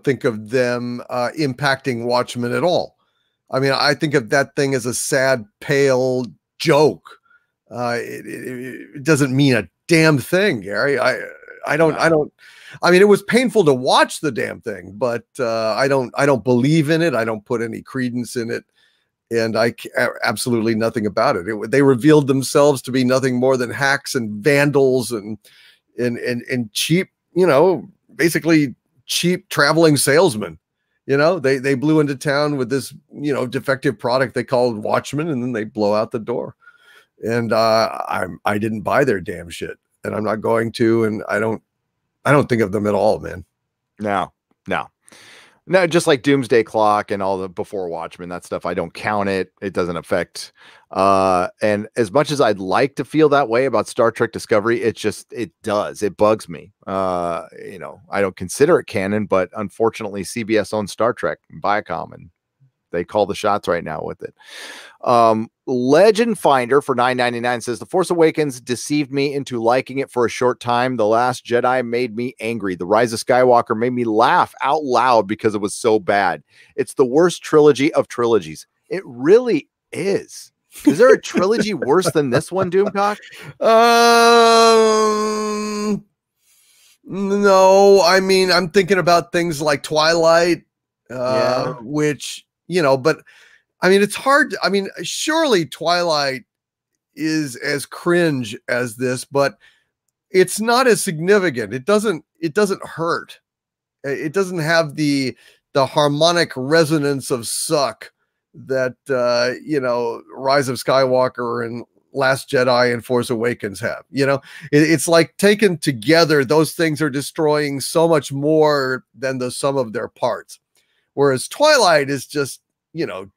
think of them impacting Watchmen at all. I mean, I think of that thing as a sad, pale joke. It doesn't mean a damn thing, Gary. I mean, it was painful to watch the damn thing, but I don't believe in it. I don't put any credence in it, and absolutely nothing about it. They revealed themselves to be nothing more than hacks and vandals and cheap, basically cheap traveling salesmen. They blew into town with this, defective product they called Watchmen, and then they blow out the door. And I didn't buy their damn shit, and I'm not going to, and I don't think of them at all, man. No, just like Doomsday Clock and all the before Watchmen, that stuff, I don't count it. It doesn't affect. And as much as I'd like to feel that way about Star Trek Discovery, it bugs me. I don't consider it canon, but unfortunately CBS owns Star Trek and Viacom, and they call the shots right now with it. Legend Finder for $9.99 says, The Force Awakens deceived me into liking it for a short time. The Last Jedi made me angry. The Rise of Skywalker made me laugh out loud because it was so bad. It's the worst trilogy of trilogies. It really is. Is there a trilogy worse than this one, Doomcock? No, I mean, I'm thinking about things like Twilight, which, but I mean, it's hard. I mean, surely Twilight is as cringe as this, but it's not as significant. It doesn't hurt. It doesn't have the harmonic resonance of suck that, Rise of Skywalker and Last Jedi and Force Awakens have. It's like taken together, those things are destroying so much more than the sum of their parts. Whereas Twilight is just,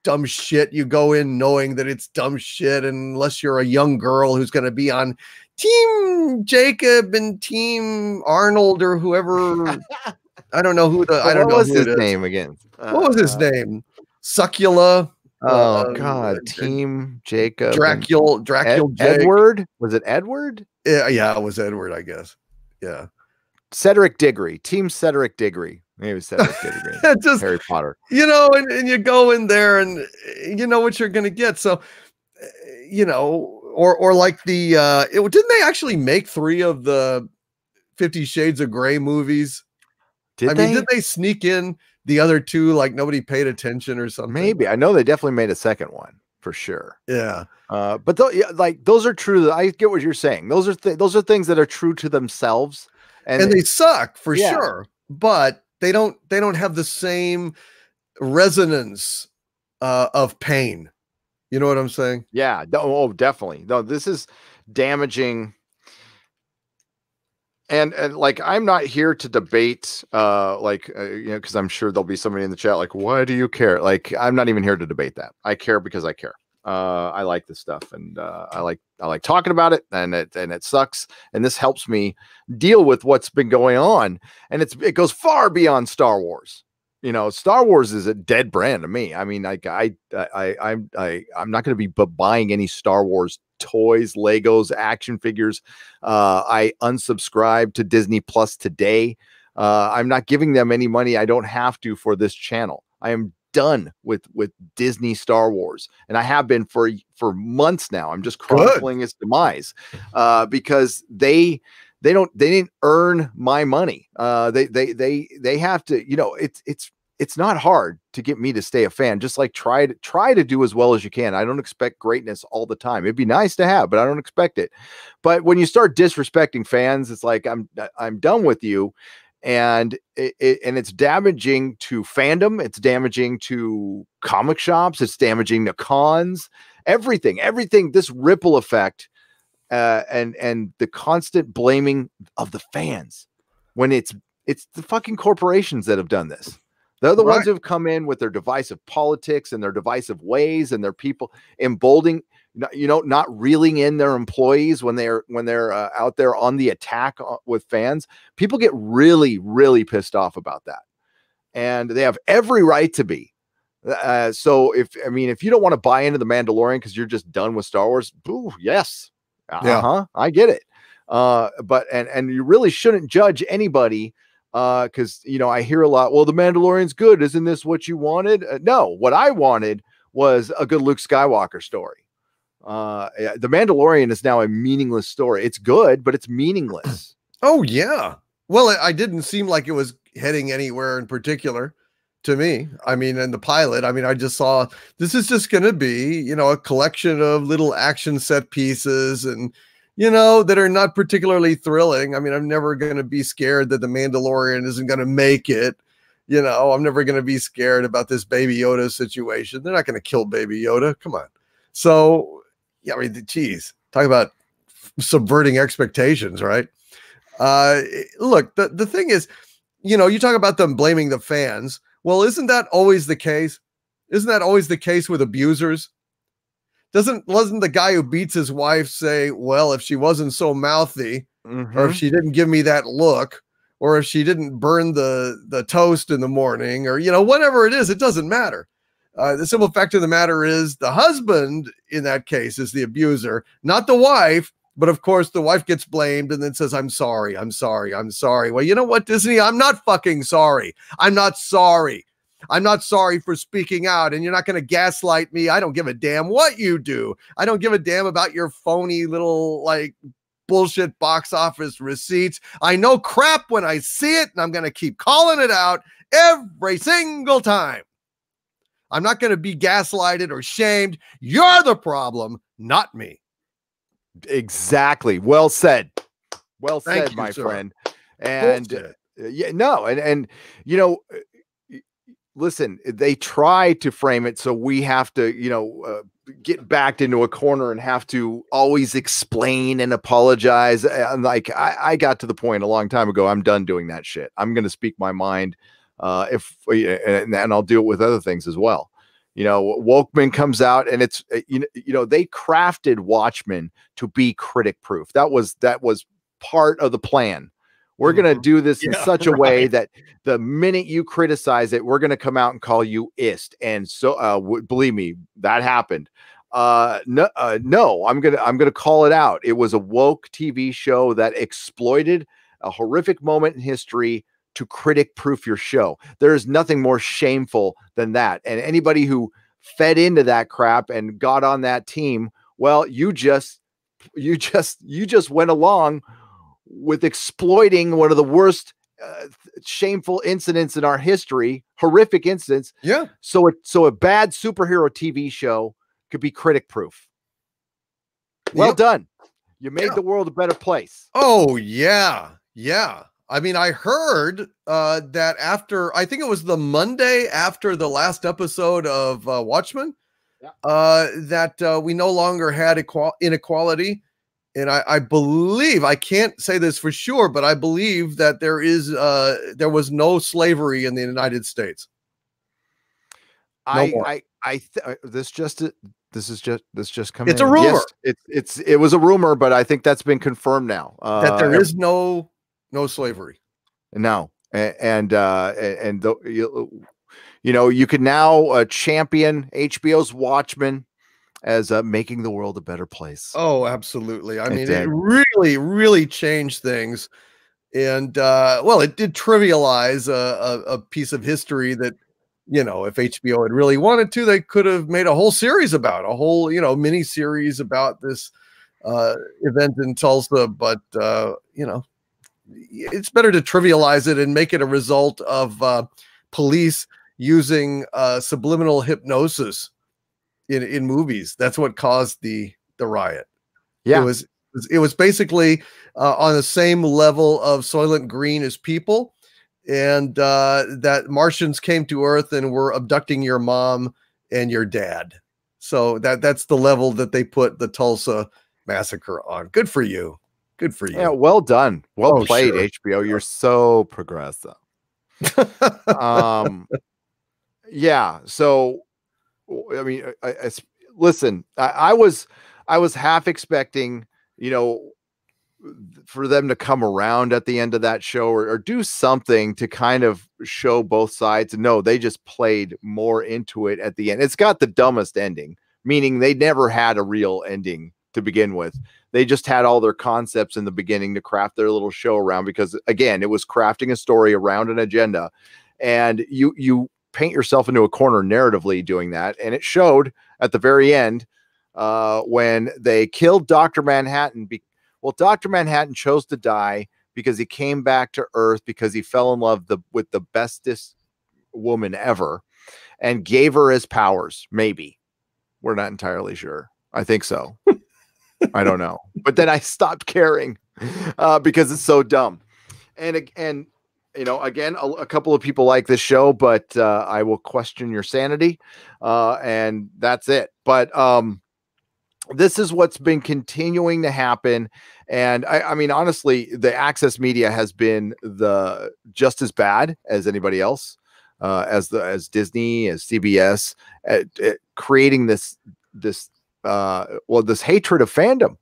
dumb shit. You go in knowing that it's dumb shit, unless you're a young girl who's going to be on Team Jacob and Team Arnold or whoever. I don't know who what was his name again? What was his name? Succula. Oh God, Team Jacob. Dracula. Edward. Was it Edward? Yeah, it was Edward, I guess. Yeah. Cedric Diggory. Team Cedric Diggory. Maybe it was Cedric Diggory. Just Harry Potter. And you go in there and you know what you're gonna get. So or like didn't they actually make 3 of the 50 Shades of Grey movies? Did they sneak in the other 2 like nobody paid attention or something? Maybe. I know they definitely made a second one for sure. Yeah. But those are true. I get what you're saying. Those are things that are true to themselves, and they suck for sure. But they don't have the same resonance of pain. You know what I'm saying? Yeah. Oh, definitely. No, this is damaging. And like, I'm not here to debate, because I'm sure there'll be somebody in the chat like, why do you care? Like, I'm not even here to debate that. I care because I care. I like this stuff, and I like talking about it, and it sucks. And this helps me deal with what's been going on. And it goes far beyond Star Wars. Star Wars is a dead brand to me. I mean, I'm not going to be buying any Star Wars toys, Legos, action figures. I unsubscribed to Disney Plus today. I'm not giving them any money. I don't have to for this channel. I am done with Disney Star Wars, and I have been for months now. I'm just chronicling its demise because they didn't earn my money. They have to, it's not hard to get me to stay a fan. Just like try to do as well as you can. I don't expect greatness all the time. It'd be nice to have, but I don't expect it. But when you start disrespecting fans, it's like, I'm done with you. And it's damaging to fandom. It's damaging to comic shops. It's damaging to cons, everything, this ripple effect. And the constant blaming of the fans when it's the fucking corporations that have done this. They're the ones who have come in with their divisive politics and their divisive ways and their people emboldening. not reeling in their employees when they're out there on the attack with fans. People get really, really pissed off about that, and they have every right to be. So if you don't want to buy into the Mandalorian because you're just done with Star Wars, boo, yes, I get it. But you really shouldn't judge anybody because I hear a lot. Well, the Mandalorian's good. Isn't this what you wanted? No, what I wanted was a good Luke Skywalker story. The Mandalorian is now a meaningless story. It's good, but it's meaningless. Oh yeah. Well, I didn't seem like it was heading anywhere in particular to me. I mean, in the pilot, I just saw this is just going to be, a collection of little action set pieces and, that are not particularly thrilling. I'm never going to be scared that the Mandalorian isn't going to make it. I'm never going to be scared about this Baby Yoda situation. They're not going to kill Baby Yoda. Come on. So, yeah, geez, talk about subverting expectations, right? Look, the thing is, you talk about them blaming the fans. Well, isn't that always the case? Isn't that always the case with abusers? Wasn't the guy who beats his wife say, well, if she wasn't so mouthy, or if she didn't give me that look, or if she didn't burn the toast in the morning, or, whatever it is, it doesn't matter. The simple fact of the matter is the husband in that case is the abuser, not the wife. But of course, the wife gets blamed and then says, I'm sorry. Well, you know what, Disney? I'm not fucking sorry. I'm not sorry. I'm not sorry for speaking out, and you're not going to gaslight me. I don't give a damn what you do. I don't give a damn about your phony little, bullshit box office receipts. I know crap when I see it, and I'm going to keep calling it out every single time. I'm not going to be gaslighted or shamed. You're the problem, not me. Exactly. Well said. Well said, you, my sir. friend. And listen, they try to frame it so we have to, get backed into a corner and have to always explain and apologize. And I got to the point a long time ago. I'm done doing that shit. I'm going to speak my mind. And I'll do it with other things as well. Wokeman comes out and it's, they crafted Watchmen to be critic proof. That was part of the plan. We're going to do this in such a way that the minute you criticize it, we're going to come out and call you ist. And so, believe me, that happened. No, I'm going to call it out. It was a woke TV show that exploited a horrific moment in history to critic proof your show. There is nothing more shameful than that. And anybody who fed into that crap and got on that team, well, you just went along with exploiting one of the worst shameful incidents in our history, horrific incidents. Yeah. So a bad superhero TV show could be critic proof. Well done. You made the world a better place. Oh yeah. Yeah. I heard that after, I think it was the Monday after the last episode of Watchmen, that we no longer had inequality. And I believe, I can't say this for sure, but I believe that there was no slavery in the United States. This just coming. It's a rumor. Yes, it was a rumor, but I think that's been confirmed now. That there is no slavery. No. You can now champion HBO's Watchmen as making the world a better place. Oh, absolutely. It really, really changed things. And it did trivialize a piece of history that, if HBO had really wanted to, they could have made a whole series about, a whole, mini series about this event in Tulsa. But, it's better to trivialize it and make it a result of police using subliminal hypnosis in movies. That's what caused the riot. Yeah, it was basically on the same level of Soylent Green as people, and that Martians came to Earth and were abducting your mom and your dad. So that's the level that they put the Tulsa massacre on. Good for you. Good for you. Yeah, well done. Well played, sure. HBO. You're so progressive. Yeah. So, listen, I was half expecting, for them to come around at the end of that show or do something to kind of show both sides. No, they just played more into it at the end. It's got the dumbest ending, meaning they never had a real ending to begin with. They just had all their concepts in the beginning to craft their little show around, because again, it was crafting a story around an agenda, and you paint yourself into a corner narratively doing that. And it showed at the very end when they killed Dr. Manhattan. Well, Dr. Manhattan chose to die because he came back to Earth because he fell in love with the bestest woman ever and gave her his powers. Maybe. We're not entirely sure. I think so. I don't know. But then I stopped caring because it's so dumb. And again, a couple of people like this show, but I will question your sanity. And that's it. But this is what's been continuing to happen. And I mean, honestly, the Access Media has been just as bad as anybody else, as Disney, as CBS, at creating this hatred of fandom,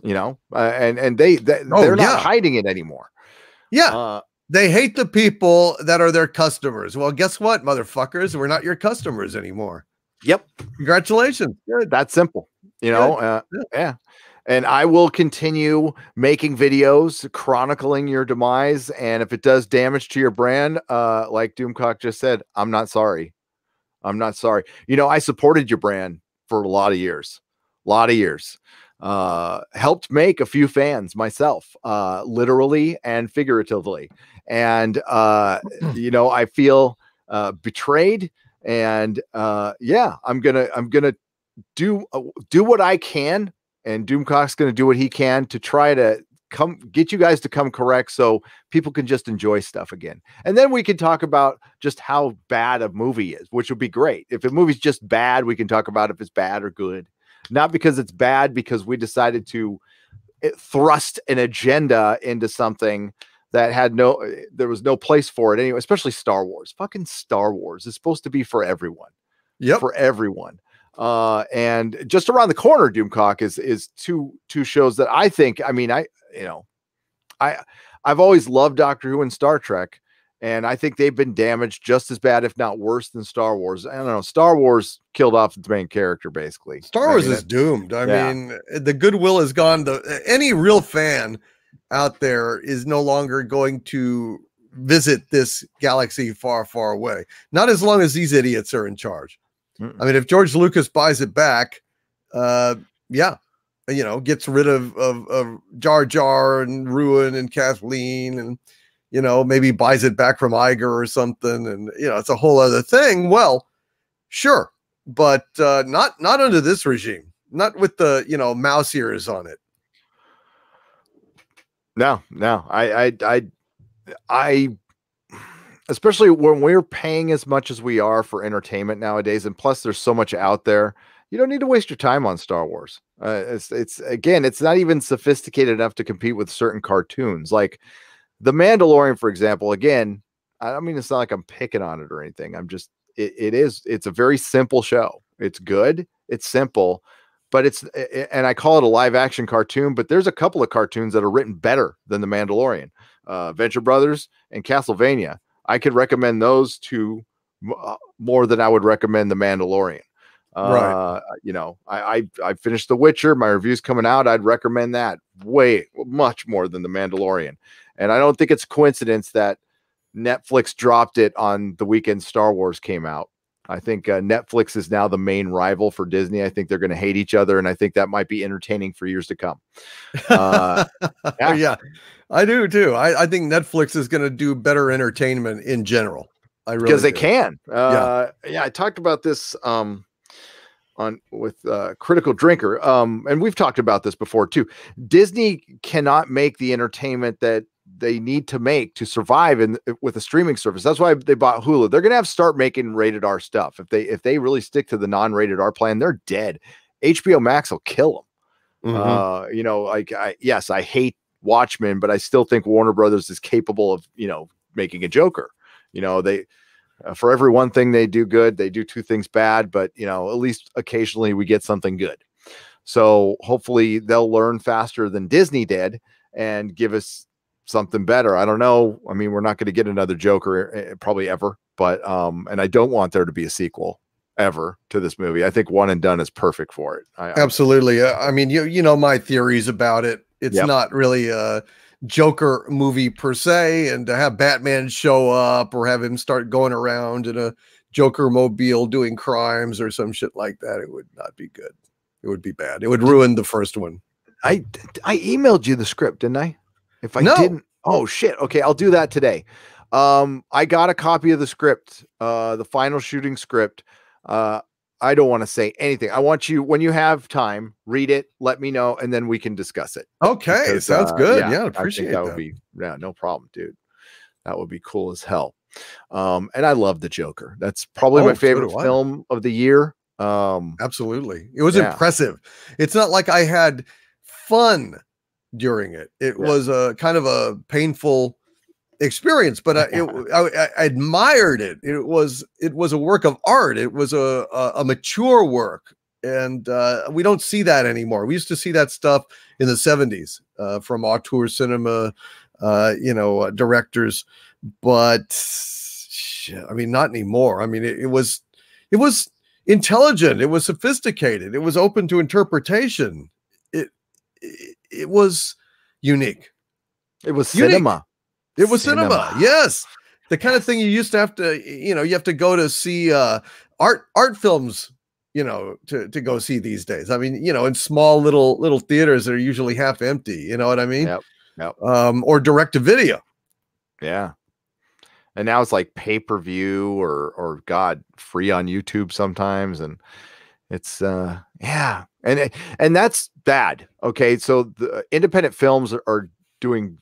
and they're not hiding it anymore. Yeah. They hate the people that are their customers. Well, guess what, motherfuckers? We're not your customers anymore. Yep. Congratulations. Good. That's simple. Yeah. And I will continue making videos chronicling your demise. And if it does damage to your brand, like Doomcock just said, I'm not sorry. I supported your brand for a lot of years. Helped make a few fans myself, literally and figuratively. And, I feel betrayed. And I'm gonna do what I can, and Doomcock's gonna do what he can to try to get you guys to come correct, so people can just enjoy stuff again. And then we can talk about just how bad a movie is, which would be great. If a movie's just bad, we can talk about if it's bad or good. Not because it's bad, because we decided to thrust an agenda into something that there was no place for it anyway, especially Star Wars. Fucking Star Wars is supposed to be for everyone. Yep. For everyone. And just around the corner, Doomcock is two shows that I think, I've always loved Doctor Who and Star Trek, and I think they've been damaged just as bad, if not worse, than Star Wars. I don't know. Star Wars killed off its main character, basically. Star Wars is doomed. I mean, the goodwill is gone. Any real fan out there is no longer going to visit this galaxy far, far away. Not as long as these idiots are in charge. Mm-mm. I mean, if George Lucas buys it back, gets rid of Jar Jar and Ruin and Kathleen, and maybe buys it back from Iger or something, and it's a whole other thing. Well, sure, but not under this regime. Not with the mouse ears on it. No, I especially when we're paying as much as we are for entertainment nowadays, and plus there's so much out there. You don't need to waste your time on Star Wars. It's not even sophisticated enough to compete with certain cartoons like The Mandalorian, for example. Again, I don't mean, it's not like I'm picking on it or anything. It's a very simple show. It's good. It's simple, but and I call it a live action cartoon, but there's a couple of cartoons that are written better than The Mandalorian, Venture Brothers and Castlevania. I could recommend those two more than I would recommend The Mandalorian. Right. I finished The Witcher. My review's coming out. I'd recommend that much more than The Mandalorian. And I don't think it's a coincidence that Netflix dropped it on the weekend Star Wars came out. I think Netflix is now the main rival for Disney. I think they're going to hate each other, and I think that might be entertaining for years to come. Yeah, I do too. I think Netflix is going to do better entertainment in general. Because they can. I talked about this with Critical Drinker, and we've talked about this before too. Disney cannot make the entertainment that they need to make to survive with a streaming service. That's why they bought Hulu. They're gonna have to start making rated R stuff. If they really stick to the non-rated R plan, they're dead. HBO Max will kill them. Mm-hmm. I hate Watchmen, but I still think Warner Brothers is capable of making a Joker. For every one thing they do good, they do two things bad, but you know, at least occasionally we get something good. So hopefully they'll learn faster than Disney did and give us something better. I don't know. I mean, we're not going to get another Joker probably ever, but and I don't want there to be a sequel ever to this movie. I think one and done is perfect for it. Absolutely. I mean, you know my theories about it. It's not really a Joker movie per se, and to have Batman show up or have him start going around in a Joker mobile doing crimes or some shit like that, it would not be good. It would be bad. It would ruin the first one. I emailed you the script, didn't I? If I didn't, oh shit. Okay, I'll do that today. I got a copy of the script, the final shooting script. I don't want to say anything. I want you, when you have time, read it, let me know, and then we can discuss it. Okay, because, sounds good. Yeah, appreciate that. Would be no problem, dude. That would be cool as hell. And I love the Joker. That's probably my favorite film of the year. Absolutely, it was impressive. It's not like I had fun during it. It was a kind of a painful experience, but I admired it. It was a work of art. It was a mature work, and we don't see that anymore. We used to see that stuff in the 70s from auteur cinema, directors, but I mean, not anymore. I mean, it was intelligent. It was sophisticated. It was open to interpretation. It was unique. It was cinema. It was cinema. Yes. The kind of thing you used to have to, you have to go to see art films, to go see these days. I mean, in small little theaters that are usually half empty. You know what I mean? Yep. Or direct to video. Yeah. And now it's like pay-per-view or God, free on YouTube sometimes. And it's and that's bad. Okay. So the independent films are doing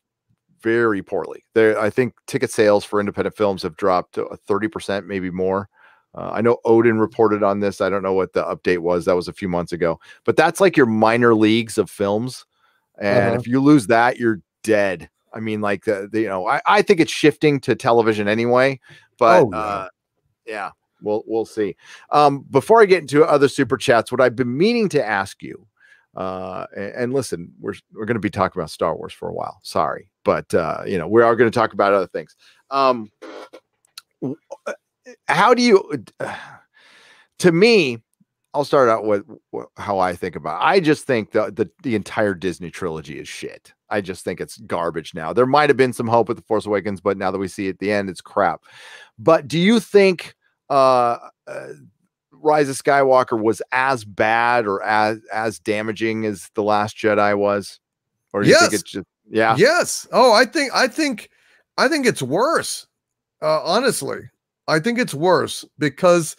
very poorly. I think ticket sales for independent films have dropped to 30%, maybe more. I know Odin reported on this. I don't know what the update was. That was a few months ago, but that's like your minor leagues of films. And if you lose that, you're dead. I mean, like I think it's shifting to television anyway, but we'll see. Before I get into other super chats, what I've been meaning to ask you, and listen, we're going to be talking about Star Wars for a while. Sorry, but we are going to talk about other things. How do you? To me, I'll start out with how I think about it. I just think the entire Disney trilogy is shit. I just think it's garbage now. There might have been some hope with The Force Awakens, but now that we see at the end, it's crap. But do you think Rise of Skywalker was as bad or as damaging as The Last Jedi was? Or do you think it's just Yes. Oh, I think it's worse. Honestly, I think it's worse because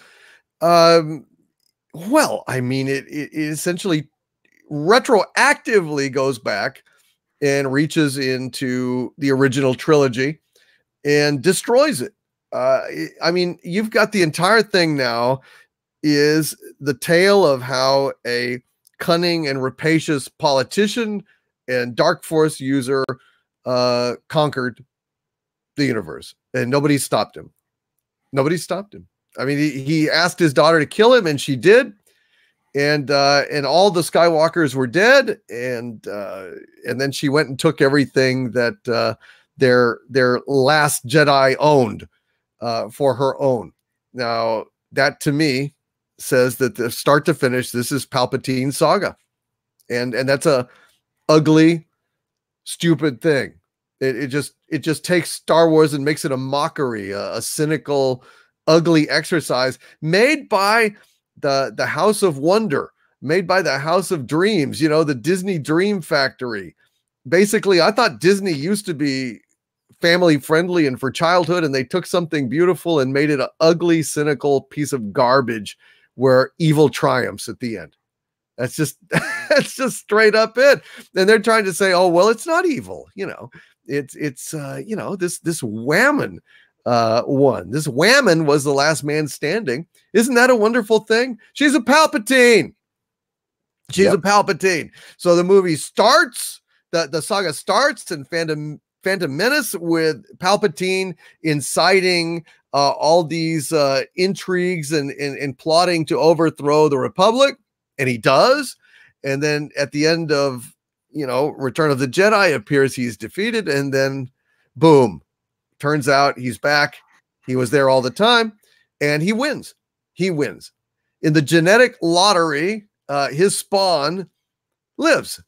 well, I mean, it essentially retroactively goes back and reaches into the original trilogy and destroys it. I mean, you've got the entire thing now is the tale of how a cunning and rapacious politician and dark force user conquered the universe, and nobody stopped him. Nobody stopped him. I mean, he asked his daughter to kill him, and she did. And all the Skywalkers were dead, and then she went and took everything that their last Jedi owned for her own. Now, that to me says that the start to finish, this is Palpatine's saga, and that's a ugly, stupid thing. It just takes Star Wars and makes it a mockery, a cynical, ugly exercise made by the House of Wonder, made by the House of Dreams, the Disney Dream Factory. Basically, I thought Disney used to be family friendly and for childhood, and they took something beautiful and made it an ugly, cynical piece of garbage where evil triumphs at the end. That's just that's just straight up it. And they're trying to say, oh, well, it's not evil. It's this Whammon one. This Whammon was the last man standing. Isn't that a wonderful thing? She's a Palpatine. She's a Palpatine. So the movie starts, the saga starts in Phantom Menace with Palpatine inciting all these intrigues and plotting to overthrow the Republic, and he does. And then at the end of, Return of the Jedi appears he's defeated, and then boom, turns out he's back. He was there all the time, and he wins. He wins. In the genetic lottery, his spawn lives.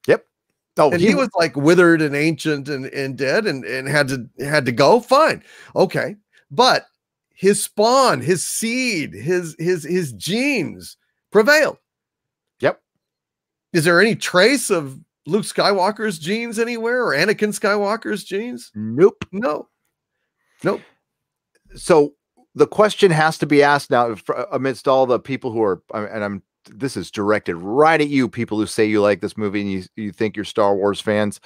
Yep. Oh, and he was like withered and ancient and dead and had to go. Fine. Okay. But his spawn, his seed, his genes prevailed. Yep. Is there any trace of Luke Skywalker's genes anywhere, or Anakin Skywalker's genes? Nope. Nope. So the question has to be asked now amidst all the people who are, this is directed right at you, people who say you like this movie and you think you're Star Wars fans.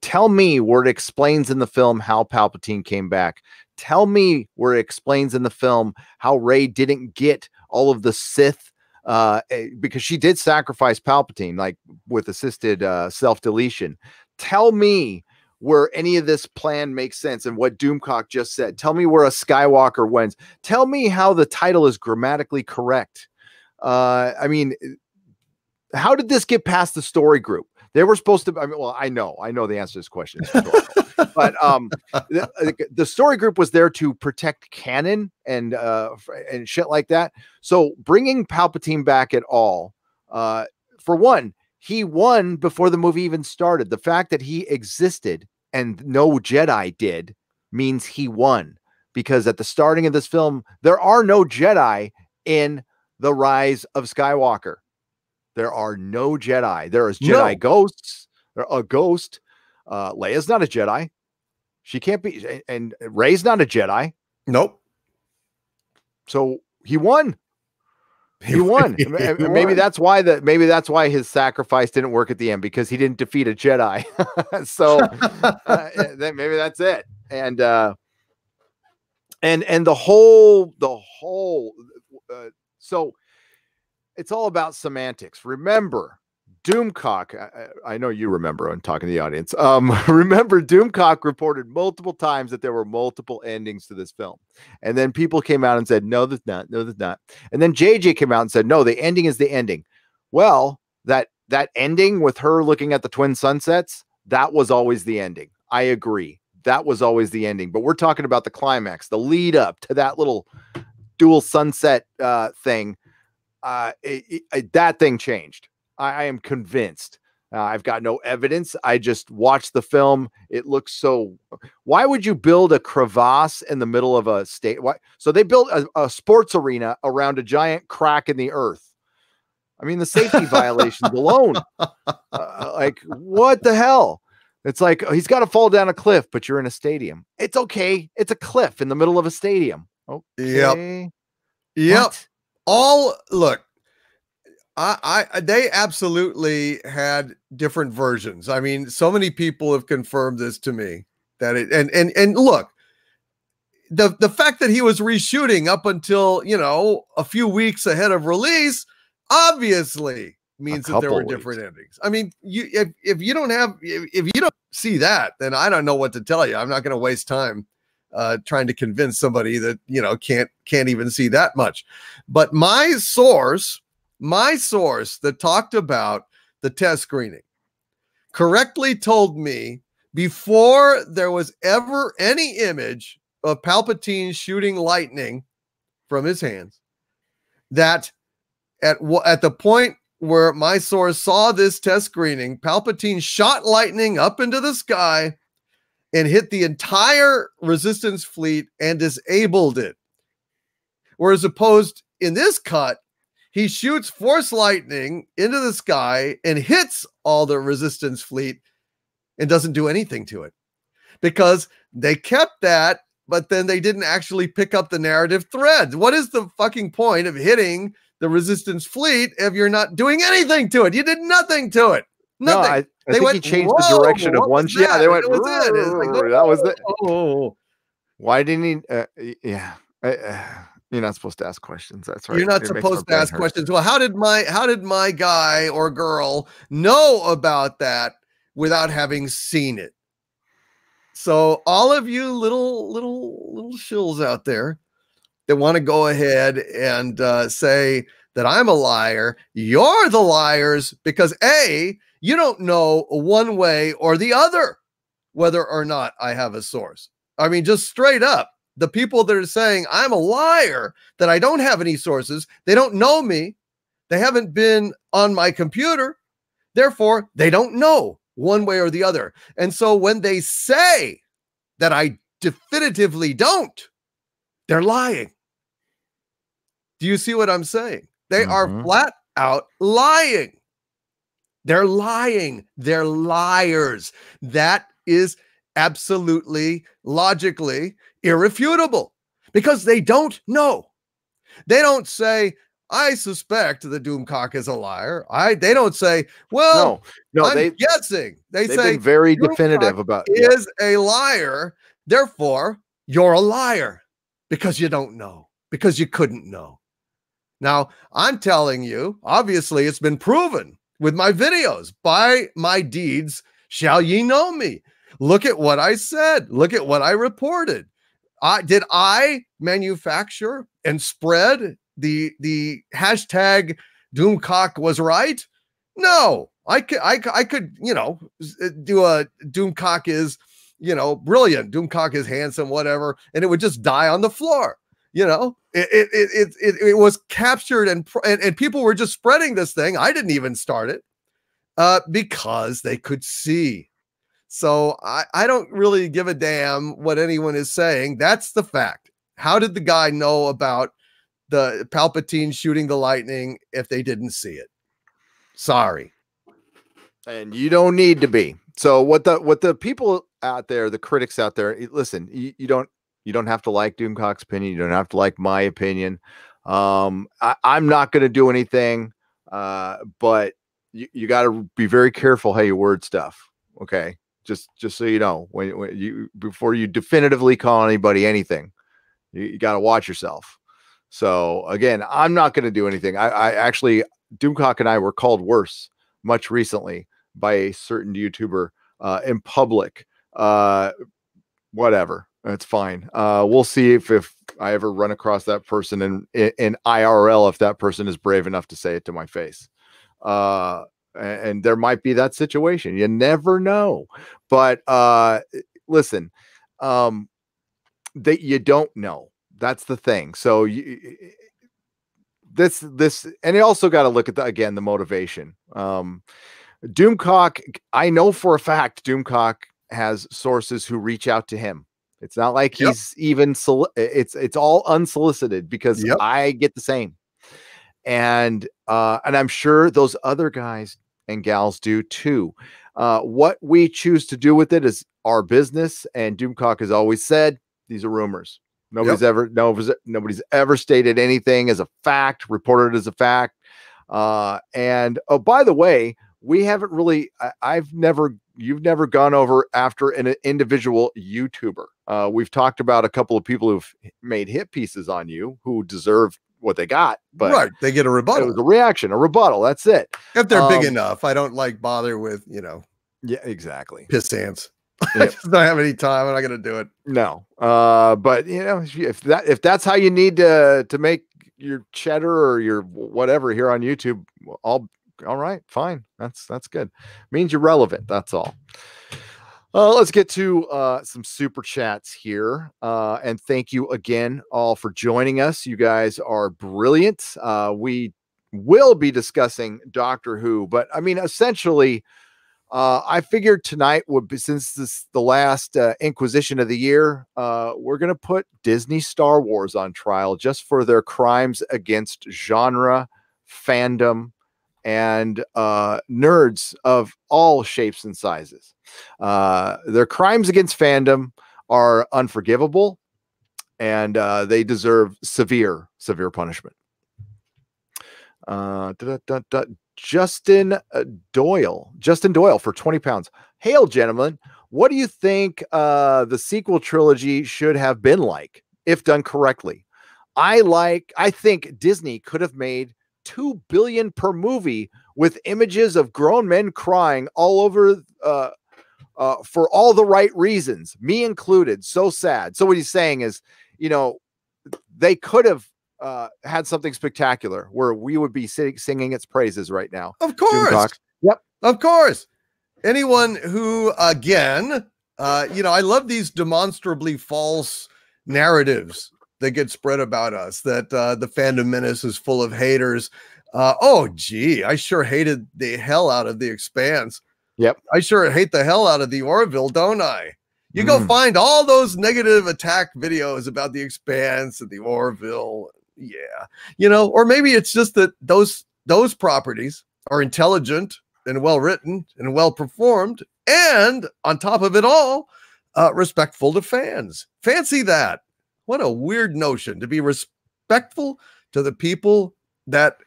Tell me where it explains in the film how Palpatine came back. Tell me where it explains in the film how Rey didn't get all of the Sith, because she did sacrifice Palpatine, like with assisted self-deletion. Tell me where any of this plan makes sense and what Doomcock just said. Tell me where a Skywalker wins. Tell me how the title is grammatically correct. How did this get past the story group? They were supposed to, I know the answer to this question is but the story group was there to protect canon and shit like that. So bringing Palpatine back at all, for one, he won before the movie even started. The fact that he existed and no Jedi did means he won, because at the starting of this film, there are no Jedi in The Rise of Skywalker. There are no Jedi. There is Jedi ghosts. A ghost. Leia's not a Jedi. She can't be. And Rey's not a Jedi. Nope. So he won. He won. Maybe that's why his sacrifice didn't work at the end, because he didn't defeat a Jedi. So maybe that's it. And the whole. So it's all about semantics. Remember, Doomcock, I know you remember, I'm talking to the audience. Remember, Doomcock reported multiple times that there were multiple endings to this film. And then people came out and said, no, there's not. No, there's not. And then JJ came out and said, no, the ending is the ending. Well, that ending with her looking at the twin sunsets, that was always the ending. I agree. That was always the ending. But we're talking about the climax, the lead up to that little dual sunset thing. That thing changed. I am convinced. I've got no evidence. I just watched the film. It looks so. Why would you build a crevasse in the middle of a state? Why? So they built a sports arena around a giant crack in the earth. I mean, the safety violations alone. Like, what the hell? It's like, he's got to fall down a cliff, but you're in a stadium. It's okay. It's a cliff in the middle of a stadium. Okay. Yep. Look. They absolutely had different versions. I mean, so many people have confirmed this to me that and look, the fact that he was reshooting up until, a few weeks ahead of release, obviously means that there were different endings. I mean, if you don't see that, then I don't know what to tell you. I'm not going to waste time trying to convince somebody that, can't even see that much. But my source that talked about the test screening correctly told me, before there was ever any image of Palpatine shooting lightning from his hands, that at the point where my source saw this test screening, Palpatine shot lightning up into the sky and hit the entire Resistance fleet and disabled it. Whereas opposed in this cut, he shoots Force lightning into the sky and hits all the Resistance fleet and doesn't do anything to it, because they kept that, but then they didn't actually pick up the narrative thread. What is the fucking point of hitting the Resistance fleet if you're not doing anything to it? You did nothing to it. Nothing. No, I think he changed the direction of one. Yeah, they went. That was it. Oh, why didn't he? Yeah. You're not supposed to ask questions. That's right. You're not supposed to ask questions. Well, how did my guy or girl know about that without having seen it? So all of you little shills out there that want to go ahead and say that I'm a liar, you're the liars because A, you don't know one way or the other whether or not I have a source. I mean, just straight up, the people that are saying I'm a liar, that I don't have any sources, they don't know me, they haven't been on my computer, therefore they don't know one way or the other. And so when they say that I definitively don't, they're lying. Do you see what I'm saying? They are flat out lying. They're lying. They're liars. That is absolutely logically irrefutable because they don't know. They don't say, I suspect the Doomcock is a liar. They don't say, well, no, I'm guessing. They've say been very definitive about is a liar. Therefore, you're a liar because you don't know, because you couldn't know. Now, I'm telling you, obviously, it's been proven with my videos. By my deeds shall ye know me. Look at what I said. Look at what I reported. Did I manufacture and spread the hashtag Doomcock was right? No, I could, you know, do a Doomcock is, you know, brilliant. Doomcock is handsome, whatever, and it would just die on the floor. You know, it was captured and people were just spreading this thing. I didn't even start it because they could see. So I don't really give a damn what anyone is saying. That's the fact. How did the guy know about the Palpatine shooting the lightning if they didn't see it? Sorry. And you don't need to be. So what the people out there, the critics out there, listen, you don't have to like Doomcock's opinion. You don't have to like my opinion. I'm not going to do anything, but you got to be very careful how you word stuff. Okay. Just so you know, before you definitively call anybody anything, you got to watch yourself. So again, I'm not going to do anything. I actually, Doomcock and I were called worse much recently by a certain YouTuber in public. Whatever. That's fine. We'll see if I ever run across that person in IRL, if that person is brave enough to say it to my face. And there might be that situation. You never know. But listen, that you don't know. That's the thing. So this, and you also got to look at the motivation. Doomcock, I know for a fact Doomcock has sources who reach out to him. It's not like he's even it's all unsolicited because I get the same. And I'm sure those other guys and gals do too. What we choose to do with it is our business. And Doomcock has always said, these are rumors. Nobody's ever stated anything as a fact, reported as a fact. And oh, by the way, we haven't really, you've never gone over after an individual YouTuber. We've talked about a couple of people who've made hit pieces on you who deserve what they got, but they get a rebuttal. It was a reaction, a rebuttal. That's it. If they're big enough, I don't bother with, yeah, exactly. Piss ants. I just don't have any time. I'm not going to do it. No. But if that's how you need to make your cheddar or your whatever here on YouTube, all right, fine. That's good. Means you're relevant. That's all. Let's get to some super chats here. And thank you again all for joining us. You guys are brilliant. We will be discussing Doctor Who, but I mean, essentially, I figured tonight would be, since this is the last Inquisition of the year, we're going to put Disney Star Wars on trial just for their crimes against genre, fandom, and nerds of all shapes and sizes. Their crimes against fandom are unforgivable, and they deserve severe punishment. Justin Doyle for 20 pounds. Hail, gentlemen. What do you think the sequel trilogy should have been like if done correctly? I think Disney could have made $2 billion per movie with images of grown men crying all over for all the right reasons, me included. So sad. So what he's saying is, you know, they could have had something spectacular where we would be singing its praises right now. Of course. Yep. Of course. Anyone who, again, you know, I love these demonstrably false narratives that get spread about us, that the Fandom Menace is full of haters. Oh, gee, I sure hated the hell out of The Expanse. Yep. I sure hate the hell out of the Orville, don't I? You go find all those negative attack videos about The Expanse and the Orville. Yeah. You know, or maybe it's just that those properties are intelligent and well written and well performed, and on top of it all, respectful to fans. Fancy that. What a weird notion, to be respectful to the people that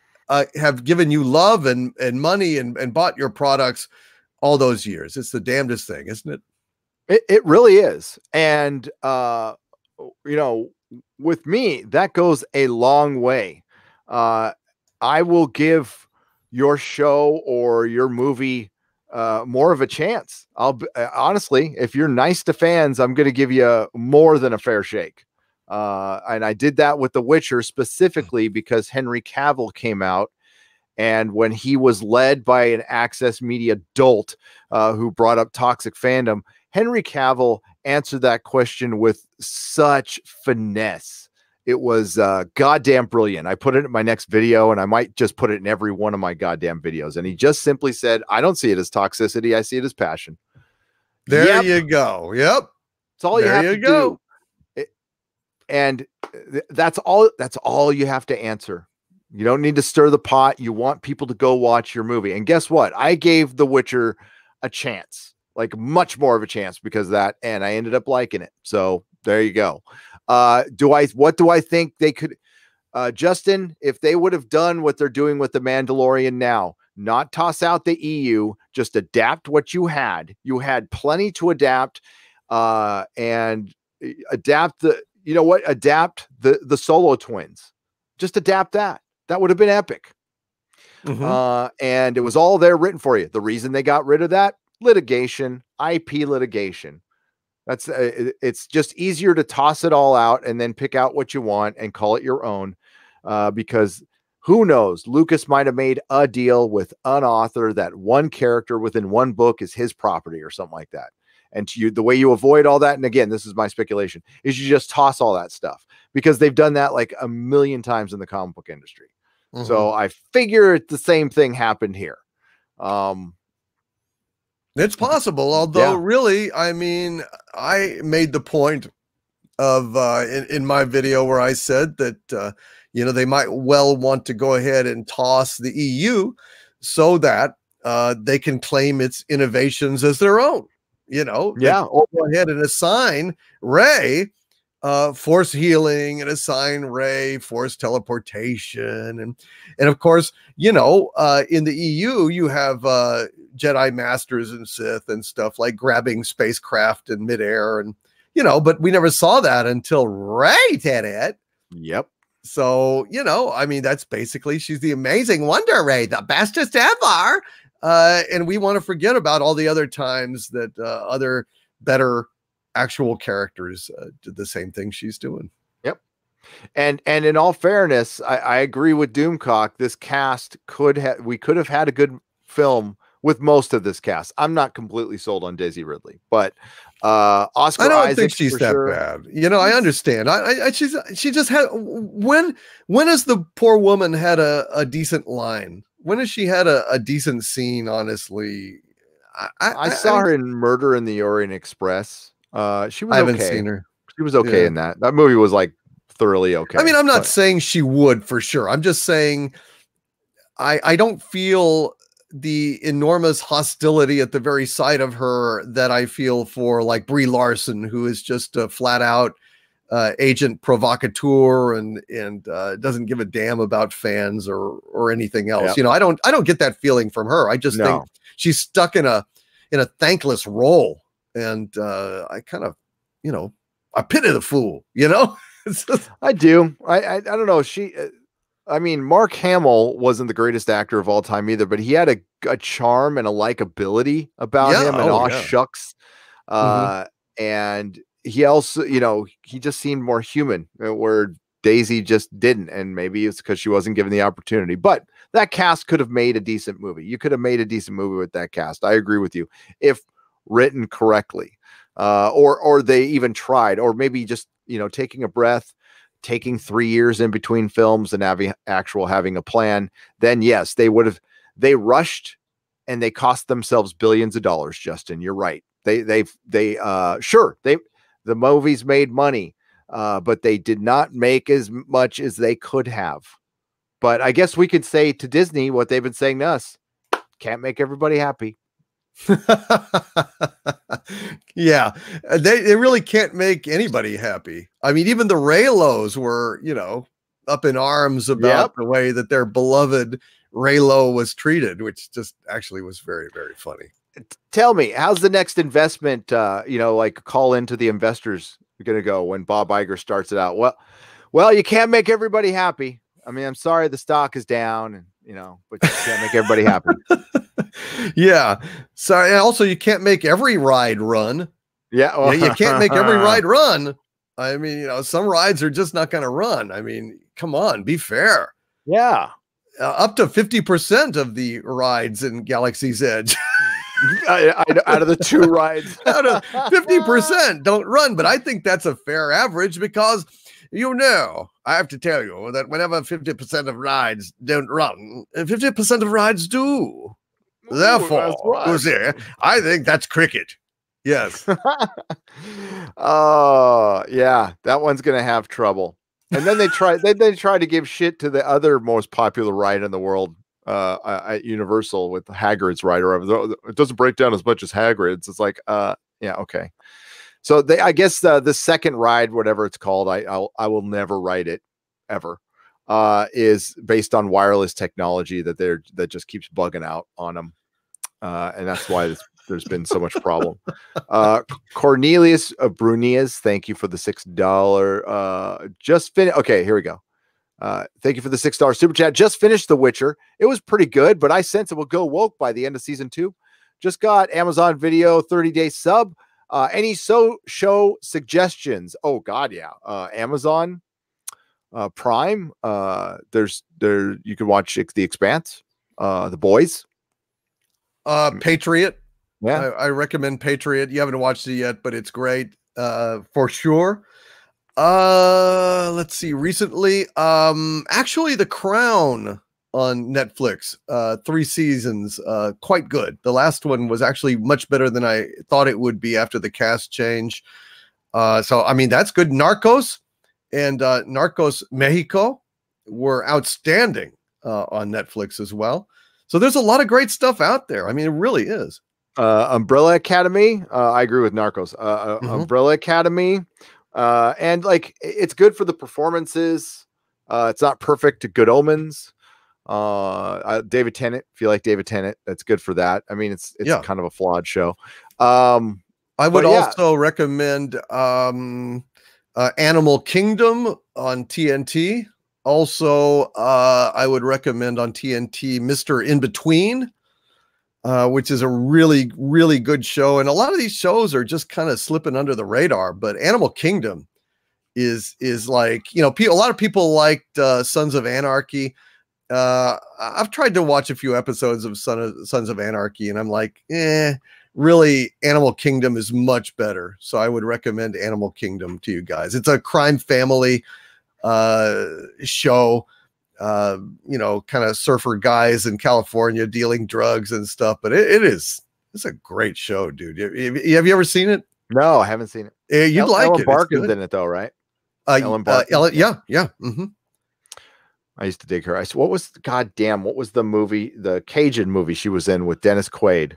have given you love and money and bought your products all those years. It's the damnedest thing, isn't it? It really is. And you know, with me, that goes a long way. I will give your show or your movie more of a chance. Honestly, if you're nice to fans, I'm going to give you more than a fair shake. And I did that with The Witcher specifically because Henry Cavill came out, and when he was led by an Access Media dolt who brought up toxic fandom, Henry Cavill answered that question with such finesse. It was goddamn brilliant. I put it in my next video, and I might just put it in every one of my goddamn videos. And he just simply said, I don't see it as toxicity. I see it as passion. There you go. Yep. That's all you have to do. And that's all you have to answer. You don't need to stir the pot. You want people to go watch your movie. And guess what? I gave The Witcher a chance, like much more of a chance because of that. And I ended up liking it. So there you go. What do I think they could, Justin, if they would have done what they're doing with The Mandalorian now, not toss out the EU, just adapt what you had plenty to adapt, and adapt adapt the Solo twins, just adapt that would have been epic. And it was all there written for you. The reason they got rid of that, litigation, IP litigation. That's it's just easier to toss it all out and then pick out what you want and call it your own, because who knows, Lucas might have made a deal with an author that one character within one book is his property or something like that. And the way you avoid all that, and again, this is my speculation, is you just toss all that stuff, because they've done that like a million times in the comic book industry. So I figure the same thing happened here. It's possible, although really, I mean, I made the point of in my video where I said that you know, they might well want to go ahead and toss the EU so that they can claim its innovations as their own. You know, or go ahead and assign Rey force healing and assign Rey force teleportation, and of course, you know, in the EU you have Jedi Masters and Sith and stuff like grabbing spacecraft in midair, and you know, but we never saw that until Rey did it. Yep. So, you know, I mean, that's basically, she's the amazing Wonder Rey, the bestest ever. And we want to forget about all the other times that other better actual characters did the same thing she's doing. Yep. And in all fairness, I agree with Doomcock. This cast we could have had a good film with most of this cast. I'm not completely sold on Daisy Ridley, but Oscar I don't Isaac, think she's that bad. You know, I understand. She just had, when has the poor woman had a decent line? When has she had a decent scene? Honestly, I saw her in Murder in the Orient Express. She was I haven't okay. seen her. She was okay in that. That movie was like thoroughly okay. I mean, I'm not saying she would for sure. I'm just saying I don't feel the enormous hostility at the very sight of her that I feel for like Brie Larson, who is just a flat out agent provocateur and doesn't give a damn about fans or anything else. Yep. You know, I don't get that feeling from her. I just think she's stuck in a thankless role, and I kind of, you know, I pity the fool. You know, I do. I don't know. She I mean, Mark Hamill wasn't the greatest actor of all time either, but he had a charm and a likability about him, and aw shucks. And he also, he just seemed more human, where Daisy just didn't. And maybe it's because she wasn't given the opportunity. But that cast could have made a decent movie. You could have made a decent movie with that cast. I agree with you, if written correctly, or they even tried, or maybe just taking a breath, taking 3 years in between films and having a plan. Then yes, they rushed and they cost themselves billions of dollars. Justin, you're right. The movies made money, but they did not make as much as they could have. But I guess we could say to Disney what they've been saying to us: can't make everybody happy. Yeah, they really can't make anybody happy. I mean, even the Reylos were, up in arms about the way that their beloved Reylo was treated, which just actually was very, very funny. Tell me, how's the next investment, like call into the investors going to go when Bob Iger starts it out? Well, you can't make everybody happy. I mean, I'm sorry the stock is down, and but you can't make everybody happy. Yeah. Sorry. And also, you can't make every ride run. Yeah. Well, you can't make every ride run. I mean, some rides are just not going to run. I mean, come on, be fair. Yeah. Up to 50% of the rides in Galaxy's Edge. Out of the 2 rides, out of 50% don't run. But I think that's a fair average, because I have to tell you that whenever 50% of rides don't run, 50% of rides do. Therefore, I think that's cricket. Yes. Oh, yeah. That one's going to have trouble. And then they try to give shit to the other most popular ride in the world, at Universal, with Hagrid's ride, or it doesn't break down as much as Hagrid's. It's like, yeah, okay. So I guess the second ride, whatever it's called, I will never ride it ever, is based on wireless technology that just keeps bugging out on them. And that's why there's been so much problem. Cornelius Brunias, thank you for the $6. Okay, here we go. Thank you for the $6 super chat. Just finished The Witcher. It was pretty good, but I sense it will go woke by the end of season 2. Just got Amazon Video 30-day sub. Any show suggestions? Oh God, yeah. Amazon Prime. You can watch The Expanse, The Boys, Patriot. Yeah, I recommend Patriot. You haven't watched it yet, but it's great, for sure. Let's see. Recently, actually, The Crown on Netflix, 3 seasons, quite good. The last one was actually much better than I thought it would be after the cast change. So I mean, that's good. Narcos and Narcos Mexico were outstanding on Netflix as well. So there's a lot of great stuff out there. I mean, it really is. Umbrella Academy. I agree with Narcos. Umbrella Academy. And like, it's good for the performances. It's not perfect to Good Omens. David Tennant, if you like David Tennant, that's good for that. I mean, it's kind of a flawed show. I would also recommend Animal Kingdom on TNT. Also, I would recommend on TNT Mr. In Between, which is a really, really good show. And a lot of these shows are just kind of slipping under the radar, but Animal Kingdom is like, a lot of people liked Sons of Anarchy. I've tried to watch a few episodes of Sons of Anarchy, and I'm like, really, Animal Kingdom is much better. So I would recommend Animal Kingdom to you guys. It's a crime family show, kind of surfer guys in California dealing drugs and stuff. But it's a great show, dude. Have you ever seen it? No, I haven't seen it. You'd like Ellen it. Barkin's in it though, right? Ellen Barkin. Yeah. Mm-hmm. I used to dig her. What was the movie, the Cajun movie she was in with Dennis Quaid?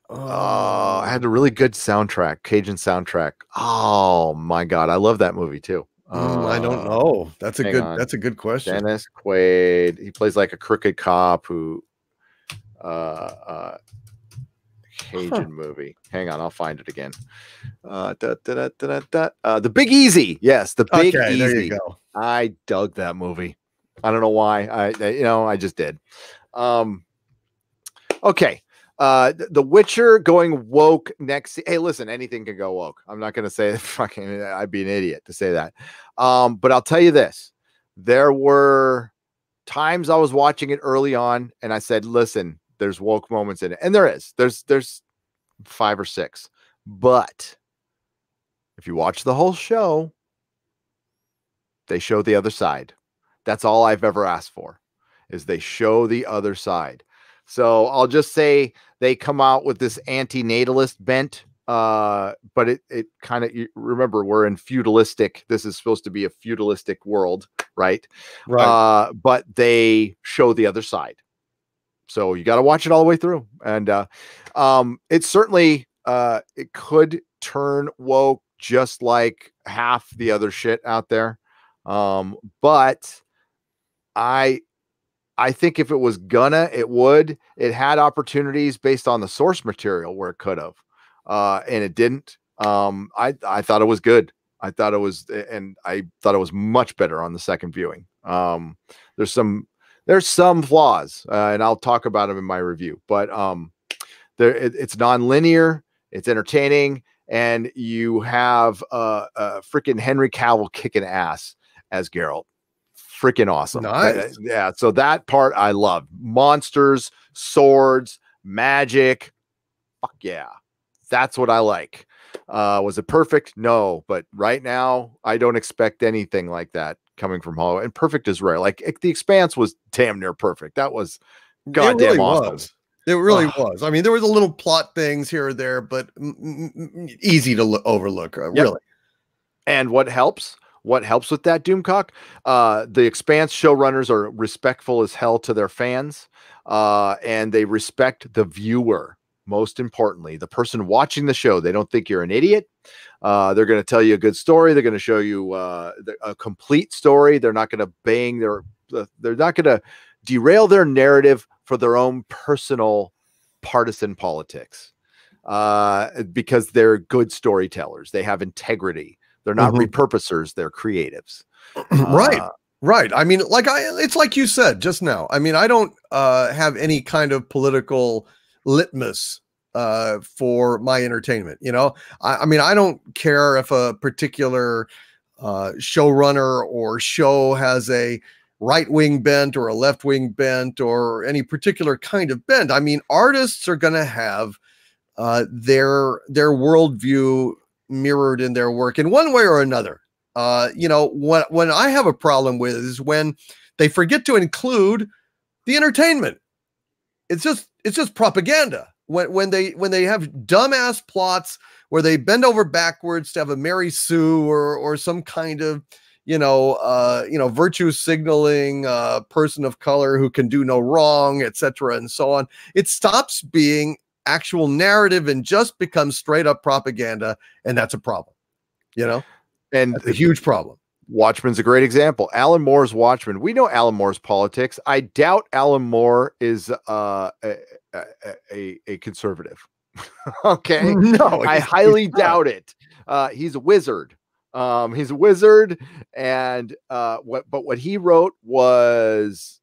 I had a really good soundtrack, Cajun soundtrack. Oh my God. I love that movie too. I don't know. That's a good question. Dennis Quaid. He plays like a crooked cop who, Cajun movie. Hang on, I'll find it again. The Big Easy. Yes, The Big Easy. There you go. I dug that movie. I don't know why. I just did. Okay. The Witcher going woke next. Hey, listen, anything can go woke. I'm not going to say fucking, I'd be an idiot to say that. But I'll tell you this. There were times I was watching it early on and I said, listen, there's woke moments in it. And there's 5 or 6, but if you watch the whole show, they show the other side. That's all I've ever asked for, is they show the other side. So I'll just say they come out with this anti-natalist bent, but it kind of, remember, we're in feudalistic. This is supposed to be a feudalistic world, right? Right. But they show the other side. So you got to watch it all the way through. And it certainly, it could turn woke just like half the other shit out there. But I think if it was gonna, it would. It had opportunities based on the source material where it could have, and it didn't. I thought it was good. I thought it was much better on the second viewing. There's some flaws, and I'll talk about them in my review. But it's non-linear, it's entertaining, and you have freaking Henry Cavill kicking ass as Geralt. Freaking awesome. Nice. Yeah. So that part I love. Monsters, swords, magic. Fuck yeah. That's what I like. Was it perfect? No. But right now, I don't expect anything like that coming from Hollywood. And perfect is rare. Like The Expanse was damn near perfect. That was goddamn awesome. It really was. I mean, there was a little plot things here or there, but easy to overlook. Really. And what helps with that, Doomcock, the Expanse showrunners are respectful as hell to their fans, and they respect the viewer. Most importantly, the person watching the show, they don't think you're an idiot. They're going to tell you a good story. They're going to show you a complete story. They're not going to they're not going to derail their narrative for their own personal partisan politics, because they're good storytellers. They have integrity. They're not repurposers, they're creatives. Right. I mean, it's like you said just now. I mean, I don't have any kind of political litmus for my entertainment. I mean, I don't care if a particular showrunner or show has a right-wing bent or a left-wing bent or any particular kind of bent. I mean, artists are going to have their worldview mirrored in their work in one way or another. When I have a problem with is when they forget to include the entertainment. It's just propaganda. When they have dumbass plots where they bend over backwards to have a Mary Sue or some kind of virtue signaling person of color who can do no wrong, etc., and so on. It stops being actual narrative and just becomes straight up propaganda, and that's a problem. And that's a huge problem. Watchmen's a great example. Alan Moore's Watchmen. We know Alan Moore's politics. I doubt Alan Moore is a conservative. Okay, no, I highly doubt it. He's a wizard. He's a wizard, and what he wrote was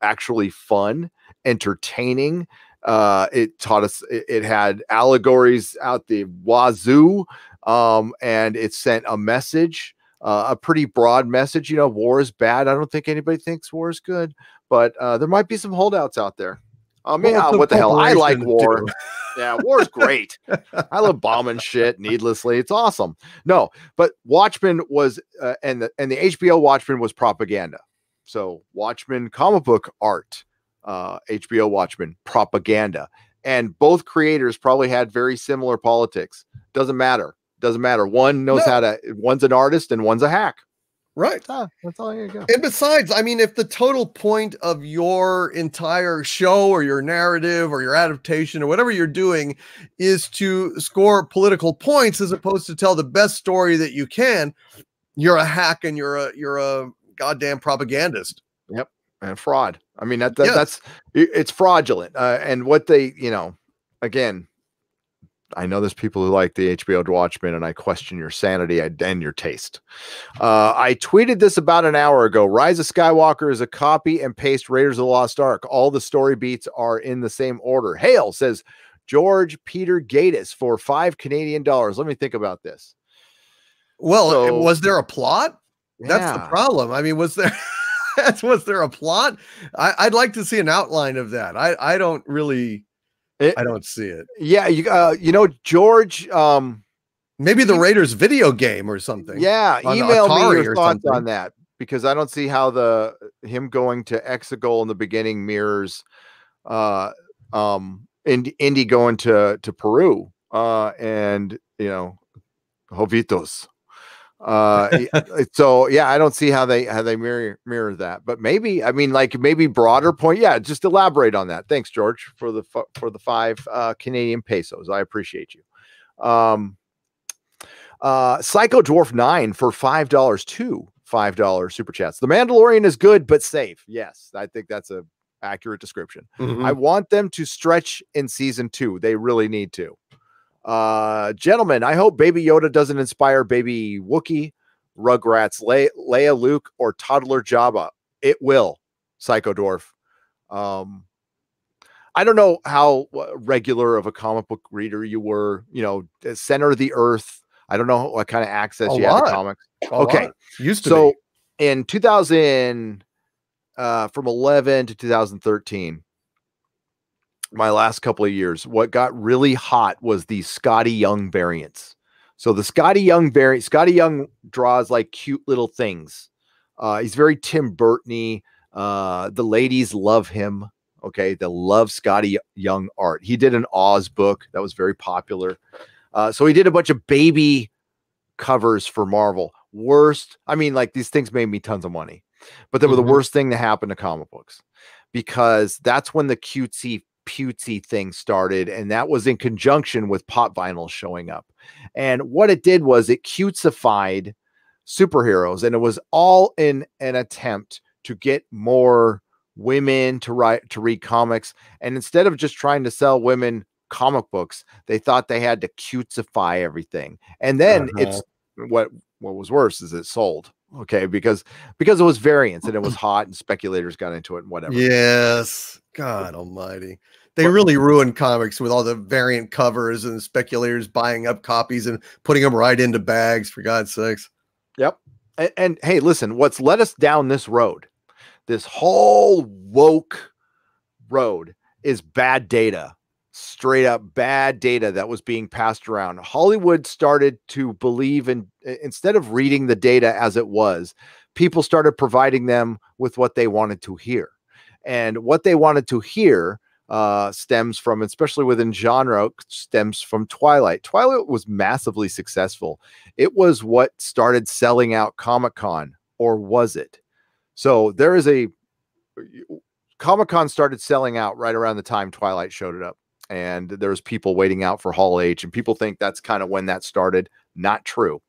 actually fun, entertaining. It taught us, it had allegories out the wazoo, and it sent a message, a pretty broad message. War is bad. I don't think anybody thinks war is good, but there might be some holdouts out there. What the hell? I like war. Yeah, war is great. I love bombing shit needlessly. It's awesome. No, but Watchmen was, and the HBO Watchmen was propaganda. So Watchmen comic book art, HBO Watchmen propaganda, and both creators probably had very similar politics. Doesn't matter. One knows how to. One's an artist and one's a hack. Right. That's all you go. And besides, I mean, if the total point of your entire show or your narrative or your adaptation or whatever you're doing is to score political points as opposed to tell the best story that you can, you're a hack and you're a goddamn propagandist. Yep. And fraud. I mean, that's it's fraudulent. And what they, again, I know there's people who like the HBO Watchmen, and I question your sanity and your taste. I tweeted this about an hour ago. Rise of Skywalker is a copy and paste Raiders of the Lost Ark. All the story beats are in the same order. Hail, says George Peter Gatiss for $5 Canadian. Let me think about this. Well, was there a plot? That's the Yeah. problem. I mean, was there a plot? I'd like to see an outline of that. I don't really I don't see it. Yeah, you know, George, maybe the Raiders video game or something. Yeah, on email Atari me your or thoughts something. on that, because I don't see how him going to Exegol in the beginning mirrors Indy going to Peru and you know, Jovitos. So yeah, I don't see how they mirror that, but maybe, I mean, like maybe broader point. Yeah, just elaborate on that. Thanks, George, for the 5 Canadian pesos. I appreciate you. Psycho Dwarf 9 for $5, two $5 super chats. The Mandalorian is good but safe. Yes, I think that's a accurate description. I want them to stretch in season 2. They really need to. Gentlemen, I hope Baby Yoda doesn't inspire Baby Wookiee, Rugrats, Leia, Luke, or Toddler Jabba. It will. Psycho Dwarf. I don't know how regular of a comic book reader you were. You know, Center of the Earth. I don't know what kind of access you had to comics. Okay, used to be. In 2000, from 11 to 2013. My last couple of years, what got really hot was the Scotty Young variants. So the Scotty Young variant, Scotty Young draws like cute little things. He's very Tim Burton-y. The ladies love him. Okay, they love Scotty Young art. He did an Oz book that was very popular. So he did a bunch of baby covers for Marvel. Worst, I mean, like these things made me tons of money, but they were the worst thing to happen to comic books, because that's when the cutesy thing started, and that was in conjunction with pop vinyl showing up. And what it did was it cutesified superheroes, and it was all in an attempt to get more women to read comics. And instead of just trying to sell women comic books, they thought they had to cutesify everything. And then it's what was worse is it sold. Okay, because it was variants and it was hot and speculators got into it and whatever. Yes, God Almighty, they really ruined comics with all the variant covers and speculators buying up copies and putting them right into bags. For God's sakes. Yep. And hey, listen, what's led us down this road, this whole woke road, is bad data. Straight up bad data that was being passed around. Hollywood started to believe in, instead of reading the data as it was, people started providing them with what they wanted to hear. And what they wanted to hear stems from, especially within genre, stems from Twilight. Twilight was massively successful. It was what started selling out Comic-Con, or was it? So there is Comic-Con started selling out right around the time Twilight showed it up. And there's people waiting out for Hall H, and people think that's kind of when that started. Not true.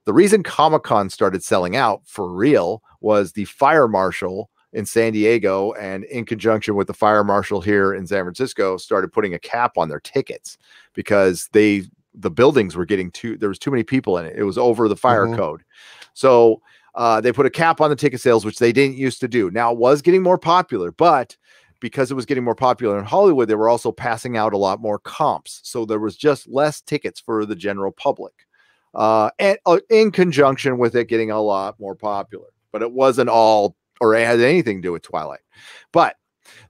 The reason Comic-Con started selling out for real was the fire marshal in San Diego, and in conjunction with the fire marshal here in San Francisco, started putting a cap on their tickets because the buildings were getting there was too many people in it. It was over the fire code. So they put a cap on the ticket sales, which they didn't used to do. Now it was getting more popular, but because it was getting more popular in Hollywood, they were also passing out a lot more comps. So there was just less tickets for the general public, and in conjunction with it getting a lot more popular. But it wasn't all, or it had anything to do with Twilight. But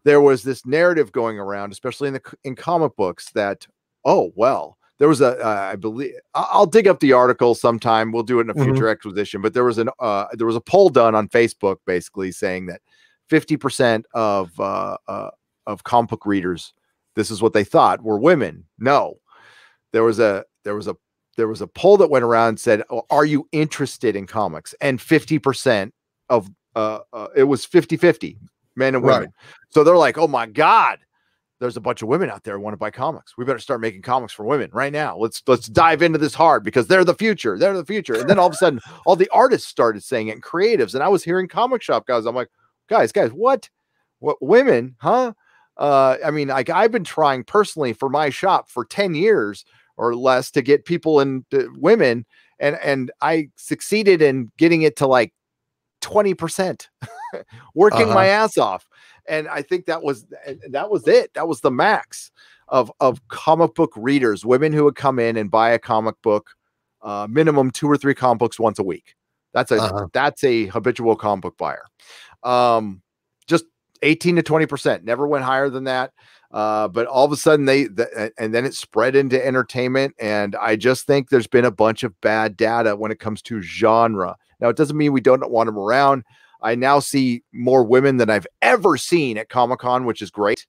there was this narrative going around, especially in comic books, that, oh, well, there was I believe, I'll dig up the article sometime. We'll do it in a future exposition. But there was a poll done on Facebook basically saying that 50% of comic book readers, this is what they thought, were women. No, there was a poll that went around and said, oh, are you interested in comics? And 50% of it was 50-50, men and women. Right. So they're like, oh my God, there's a bunch of women out there who want to buy comics. We better start making comics for women right now. Let's dive into this hard, because they're the future. They're the future. And then all of a sudden, all the artists started saying it, and creatives. And I was hearing comic shop guys. I'm like, guys, what women, huh? I mean, like, I've been trying personally for my shop for 10 years, or less to get people and women. And I succeeded in getting it to like 20%, working my ass off. And I think that was it. That was the max of comic book readers, women who would come in and buy a comic book, minimum 2 or 3 comic books once a week. That's a habitual comic book buyer. Just 18 to 20%, never went higher than that. But all of a sudden and then it spread into entertainment. And I just think there's been a bunch of bad data when it comes to genre. Now, it doesn't mean we don't want them around. I now see more women than I've ever seen at Comic-Con, which is great.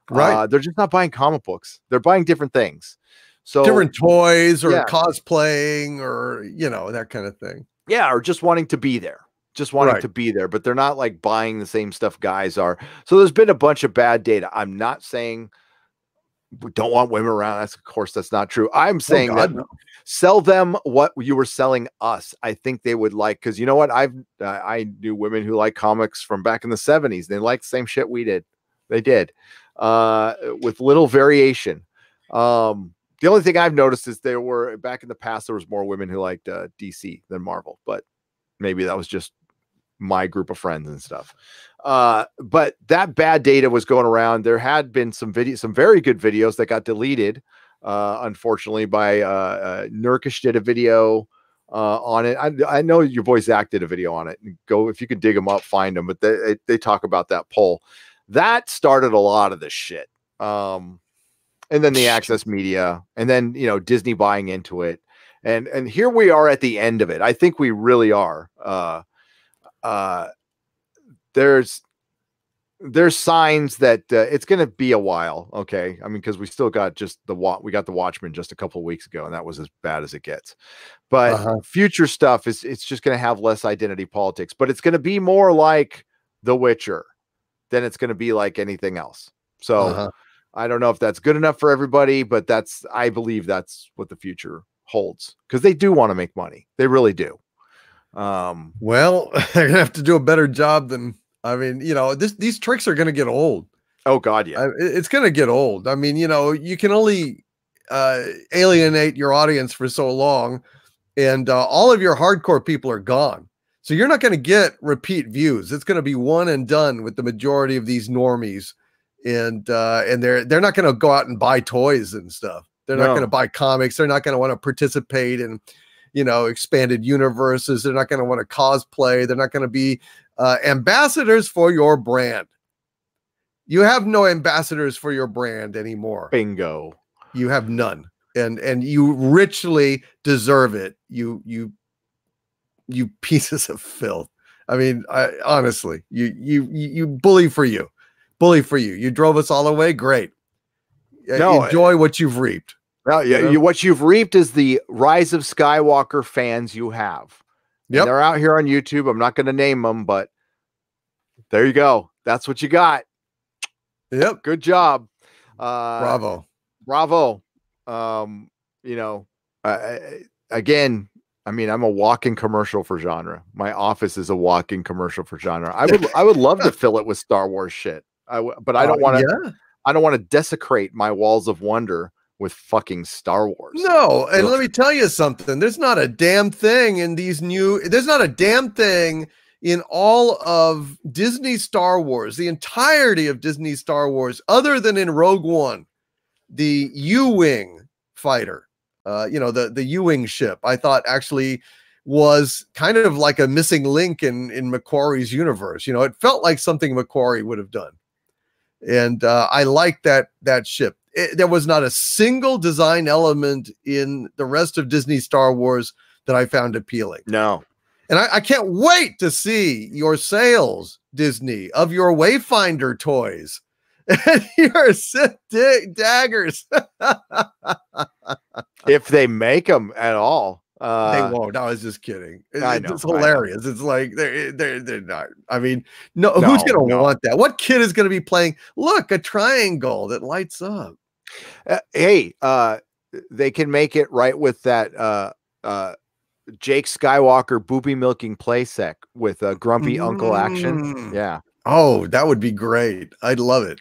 Right. They're just not buying comic books. They're buying different things. So different toys or cosplaying or, that kind of thing. Yeah. Or just wanting to be there. To be there, but they're not like buying the same stuff guys are. So there's been a bunch of bad data. I'm not saying we don't want women around. Of course, that's not true. I'm saying sell them what you were selling us. I think they would like, because you know what? I knew women who like comics from back in the 70s. They liked the same shit we did. They did, with little variation. The only thing I've noticed is back in the past, there was more women who liked DC than Marvel, but maybe that was just my group of friends and stuff. But that bad data was going around. There had been some very good videos that got deleted, unfortunately, by Nurkish did a video on it. I know your boy Zach did a video on it. Go, if you can dig them up, find them. But they talk about that poll that started a lot of this shit. And then the Access Media, and then Disney buying into it, and here we are at the end of it. I think we really are. There's signs that it's going to be a while. Okay. I mean, cause we still got we got the Watchmen just a couple of weeks ago, and that was as bad as it gets, but future stuff it's just going to have less identity politics, but it's going to be more like The Witcher than it's going to be like anything else. So I don't know if that's good enough for everybody, but I believe that's what the future holds, because they do want to make money. They really do. Well, they're gonna have to do a better job than, these tricks are gonna get old. Oh God, yeah. It's gonna get old. I mean, you can only alienate your audience for so long, and all of your hardcore people are gone. So you're not going to get repeat views. It's going to be one and done with the majority of these normies, and they're not going to go out and buy toys and stuff. They're not going to buy comics. They're not going to want to participate in expanded universes. They're not going to want to cosplay. They're not going to be ambassadors for your brand. You have no ambassadors for your brand anymore. Bingo. You have none, and you richly deserve it. You pieces of filth. I mean, honestly, you bully for you. You drove us all away. Great. Enjoy what you've reaped. Well, yeah, what you've reaped is the Rise of Skywalker fans you have. Yep. They're out here on YouTube. I'm not going to name them, but there you go. That's what you got. Yep. Good job. Bravo. Again, I mean, I'm a walking commercial for genre. My office is a walking commercial for genre. I would love to fill it with Star Wars shit. But I don't want to. Yeah. I don't want to desecrate my walls of wonder with fucking Star Wars. No, and let me tell you something. There's not a damn thing in there's not a damn thing in all of Disney Star Wars, the entirety of Disney Star Wars, other than in Rogue One, the U-Wing fighter, the U-Wing ship, I thought actually was kind of like a missing link in McQuarrie's universe. It felt like something McQuarrie would have done. And I liked that ship. There was not a single design element in the rest of Disney Star Wars that I found appealing. No. And I can't wait to see your sales, Disney, of your Wayfinder toys and your Sith daggers. If they make them at all. They won't. I was just kidding. It's hilarious. It's like they're not. I mean, who's going to want that? What kid is going to be playing? Look, a triangle that lights up. Hey, they can make it right with that Jake Skywalker booby milking playset with a grumpy uncle action. Yeah. Oh, that would be great. I'd love it.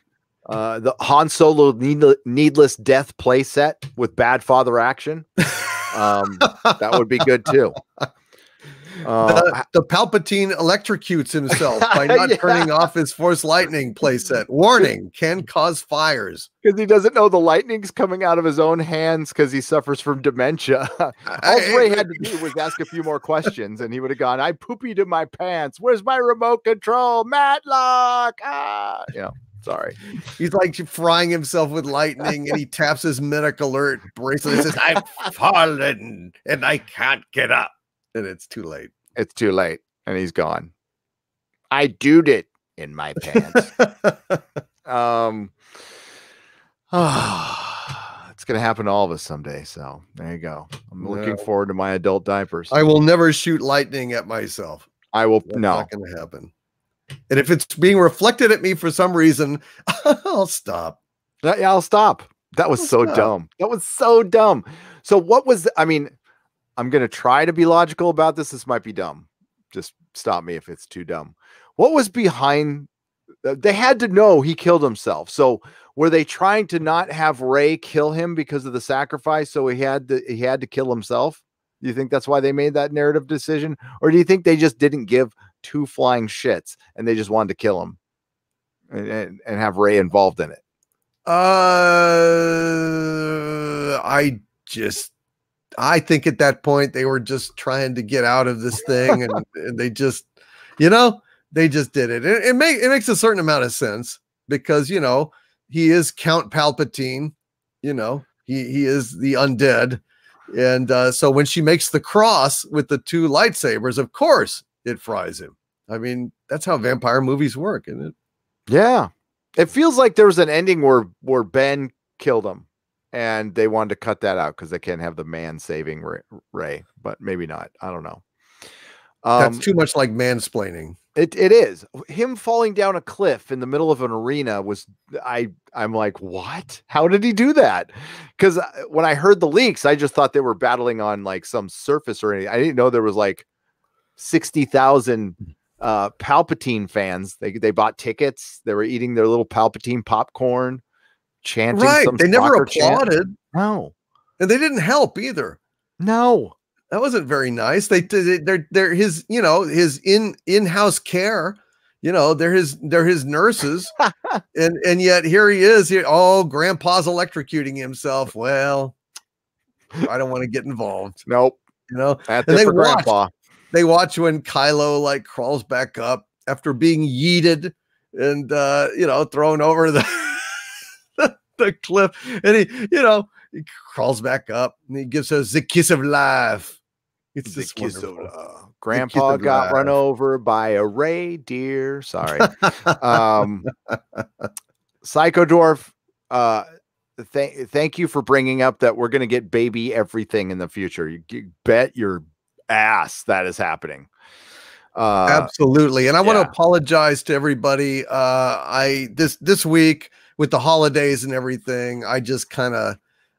The Han Solo needless death playset with bad father action. That would be good too. The Palpatine electrocutes himself by not turning off his Force Lightning playset. Warning, can cause fires. Because he doesn't know the lightning's coming out of his own hands because he suffers from dementia. All Ray had to do was ask a few more questions and he would have gone, I pooped in my pants. Where's my remote control? Matlock! Sorry. He's like frying himself with lightning and he taps his medic alert bracelet and says, I've fallen and I can't get up. And it's too late. It's too late. And he's gone. I doed it in my pants. It's going to happen to all of us someday. So there you go. I'm looking forward to my adult diapers. I will never shoot lightning at myself. I will. That's not going to happen. And if it's being reflected at me for some reason, I'll stop. Yeah, I'll stop. That was so dumb. That was so dumb. So what was, I'm going to try to be logical about this. This might be dumb. Just stop me if it's too dumb. What was behind? They had to know he killed himself. So were they trying to not have Rey kill him because of the sacrifice? So he had to kill himself. Do you think that's why they made that narrative decision? Or do you think they just didn't give two flying shits and they just wanted to kill him and have Rey involved in it? I think at that point they were just trying to get out of this thing and they just, they just did it. It makes a certain amount of sense because, he is Count Palpatine, he is the undead. And so when she makes the cross with the two lightsabers, of course it fries him. That's how vampire movies work, isn't it? Yeah. It feels like there was an ending where Ben killed him. And they wanted to cut that out because they can't have the man saving Rey, but maybe not. I don't know. That's too much like mansplaining. It is. Him falling down a cliff in the middle of an arena was, I'm like, what? How did he do that? Because when I heard the leaks, I just thought they were battling on like some surface or anything. I didn't know there was like 60,000 Palpatine fans. They bought tickets. They were eating their little Palpatine popcorn. Chanting, right? They never applauded. Chant. No, and they didn't help either. No, that wasn't very nice. They're his, his in-house care. They're his nurses, and yet here he is. Grandpa's electrocuting himself. Well, I don't want to get involved. Nope. And they watch when Kylo like crawls back up after being yeeted and thrown over the cliff, and he crawls back up and he gives us the kiss of life. It's the kiss of love. Grandpa got run over by a Rey deer. Sorry. Psycho Dwarf, thank you for bringing up that we're going to get baby everything in the future. You bet your ass that is happening. Absolutely. And I want to apologize to everybody. This week with the holidays and everything, I just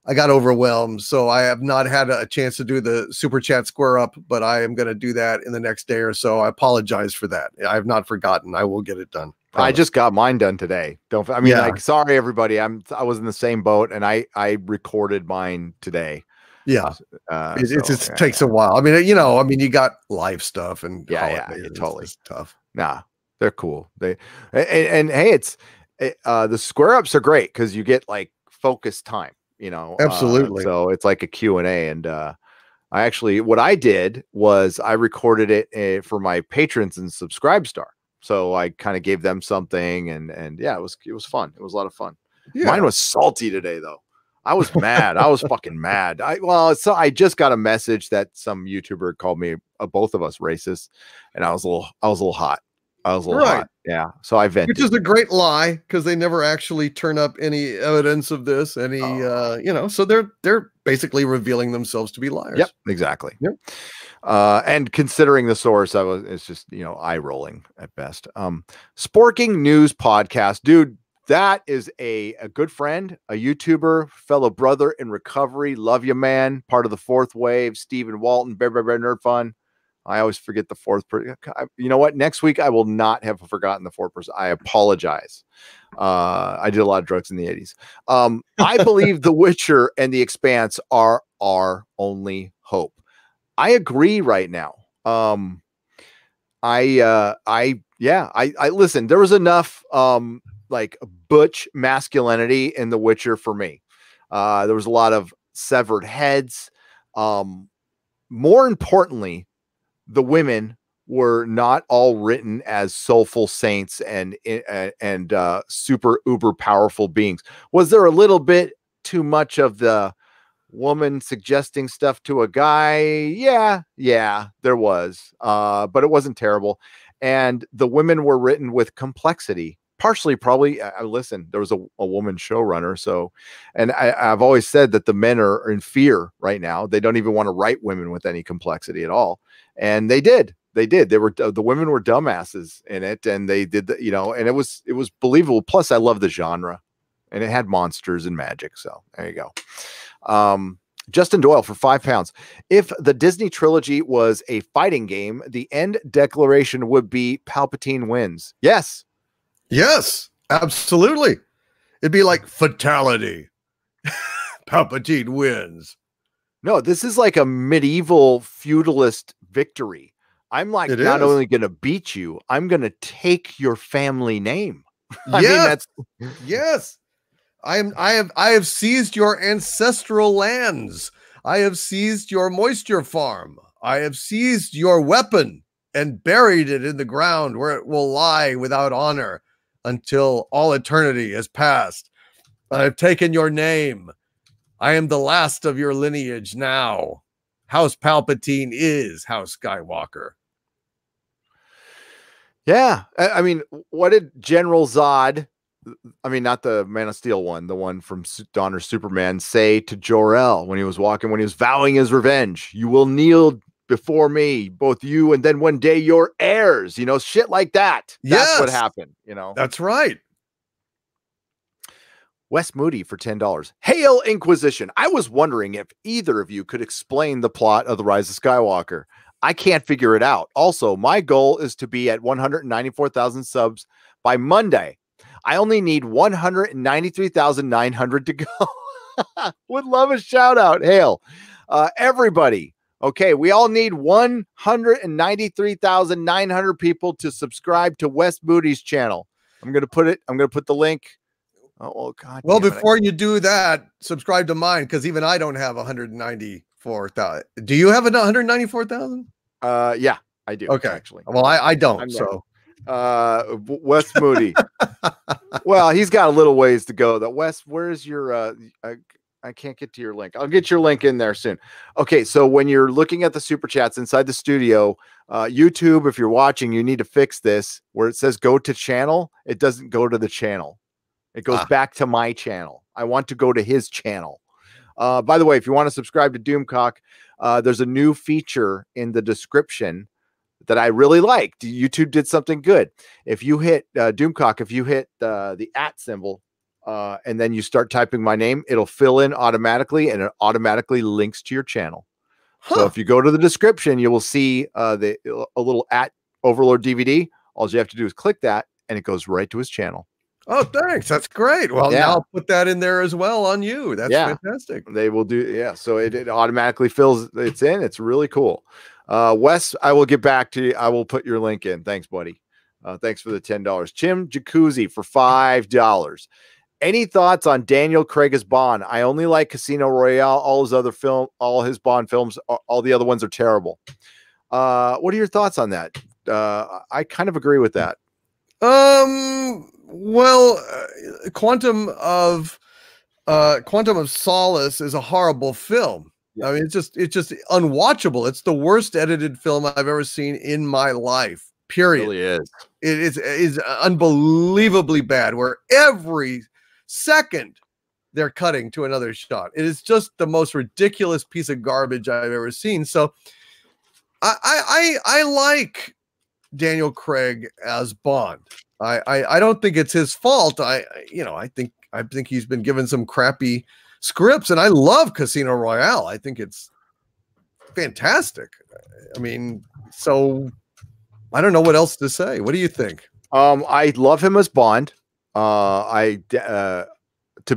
I got overwhelmed. So I have not had a chance to do the super chat square up, but I am going to do that in the next day or so. I apologize for that. I have not forgotten. I will get it done. I just got mine done today. Sorry everybody. I was in the same boat and I recorded mine today. Yeah. It takes a while. You got live stuff and totally it's tough. Nah, they're cool. Hey, it's the square ups are great because you get like focused time, Absolutely. So it's like a Q&A. And what I did was I recorded it for my patrons and Subscribestar. So I kind of gave them something and it was fun. It was a lot of fun. Yeah. Mine was salty today though. I was mad. I was fucking mad. I just got a message that some YouTuber called me, both of us racist, and I was a little hot. I was a little hot. Yeah. So I vented. Which is a great lie because they never actually turn up any evidence of this. So they're basically revealing themselves to be liars. Yep. Exactly. Yep. And considering the source, it's just, eye rolling at best. Sporking News Podcast, dude. That is a good friend, a YouTuber, fellow brother in recovery. Love you, man. Part of the Fourth Wave, Stephen Walton, Bear Nerd Fun. I always forget the fourth person. You know what? Next week I will not have forgotten the fourth person. I apologize. I did a lot of drugs in the 80s. I believe The Witcher and The Expanse are our only hope. I agree right now. I listen, there was enough like butch masculinity in The Witcher for me. There was a lot of severed heads. More importantly, the women were not all written as soulful saints and super uber powerful beings. Was there a little bit too much of the woman suggesting stuff to a guy? Yeah, there was. But it wasn't terrible. And the women were written with complexity. Partially, probably, listen, there was a woman showrunner. So, and I've always said that the men are in fear right now. They don't even want to write women with any complexity at all. And they did. They were, the women were dumbasses in it. And they did, and it was believable. Plus, I love the genre, and it had monsters and magic. So there you go. Justin Doyle for £5. If the Disney trilogy was a fighting game, the end declaration would be Palpatine wins. Yes. Yes, absolutely. It'd be like fatality. Palpatine wins. No, this is like a medieval feudalist victory. I'm like, not only going to beat you, I'm going to take your family name. Yes. I have seized your ancestral lands. I have seized your moisture farm. I have seized your weapon and buried it in the ground where it will lie without honor until all eternity has passed. I have taken your name. I am the last of your lineage now. House Palpatine is House Skywalker. Yeah. I mean, what did General Zod, I mean, not the Man of Steel one, the one from Donner Superman, say to Jor-El when he was vowing his revenge? You will kneel before me, both you and then one day your heirs, shit like that. That's what happened, That's right. Wes Moody for $10. Hail Inquisition. I was wondering if either of you could explain the plot of The Rise of Skywalker. I can't figure it out. Also, my goal is to be at 194,000 subs by Monday. I only need 193,900 to go. Would love a shout out. Hail. Everybody. Okay, we all need 193,900 people to subscribe to Wes Moody's channel. I'm going to put the link. Oh God. Well, before you do that, subscribe to mine, because even I don't have 194,000. Do you have 194,000? Yeah, I do. Okay. Actually. Well, I don't. So Wes Moody. Well, he's got a little ways to go. Wes, where's your I can't get to your link. I'll get your link in there soon. Okay, so when you're looking at the super chats inside the studio, YouTube, if you're watching, you need to fix this. Where it says go to channel, it doesn't go to the channel. It goes back to my channel. I want to go to his channel. By the way, if you want to subscribe to Doomcock, there's a new feature in the description that I really liked. YouTube did something good. If you hit Doomcock, if you hit the @ symbol, and then you start typing my name, it'll fill in automatically, and it automatically links to your channel. So if you go to the description, you will see a little @Overlord DVD. All you have to do is click that, and it goes right to his channel. Oh, thanks. That's great. Well, now I'll put that in there as well on you. That's fantastic. They will do. Yeah. So it automatically fills it's in. It's really cool. Wes, I will get back to you. I will put your link in. Thanks, buddy. Thanks for the $10. Chim Jacuzzi for $5. Any thoughts on Daniel Craig as Bond? I only like Casino Royale. All his Bond films, all the other ones are terrible. What are your thoughts on that? I kind of agree with that. Well, Quantum of Solace is a horrible film. Yeah. I mean, it's just unwatchable. It's the worst edited film I've ever seen in my life. Period. It really is. It is unbelievably bad. Where every second they're cutting to another shot. It is just the most ridiculous piece of garbage I've ever seen. So, I like Daniel Craig as Bond. I don't think it's his fault. I think he's been given some crappy scripts, and I love Casino Royale. I think it's fantastic. I mean, So I don't know what else to say. What do you think? I love him as Bond. To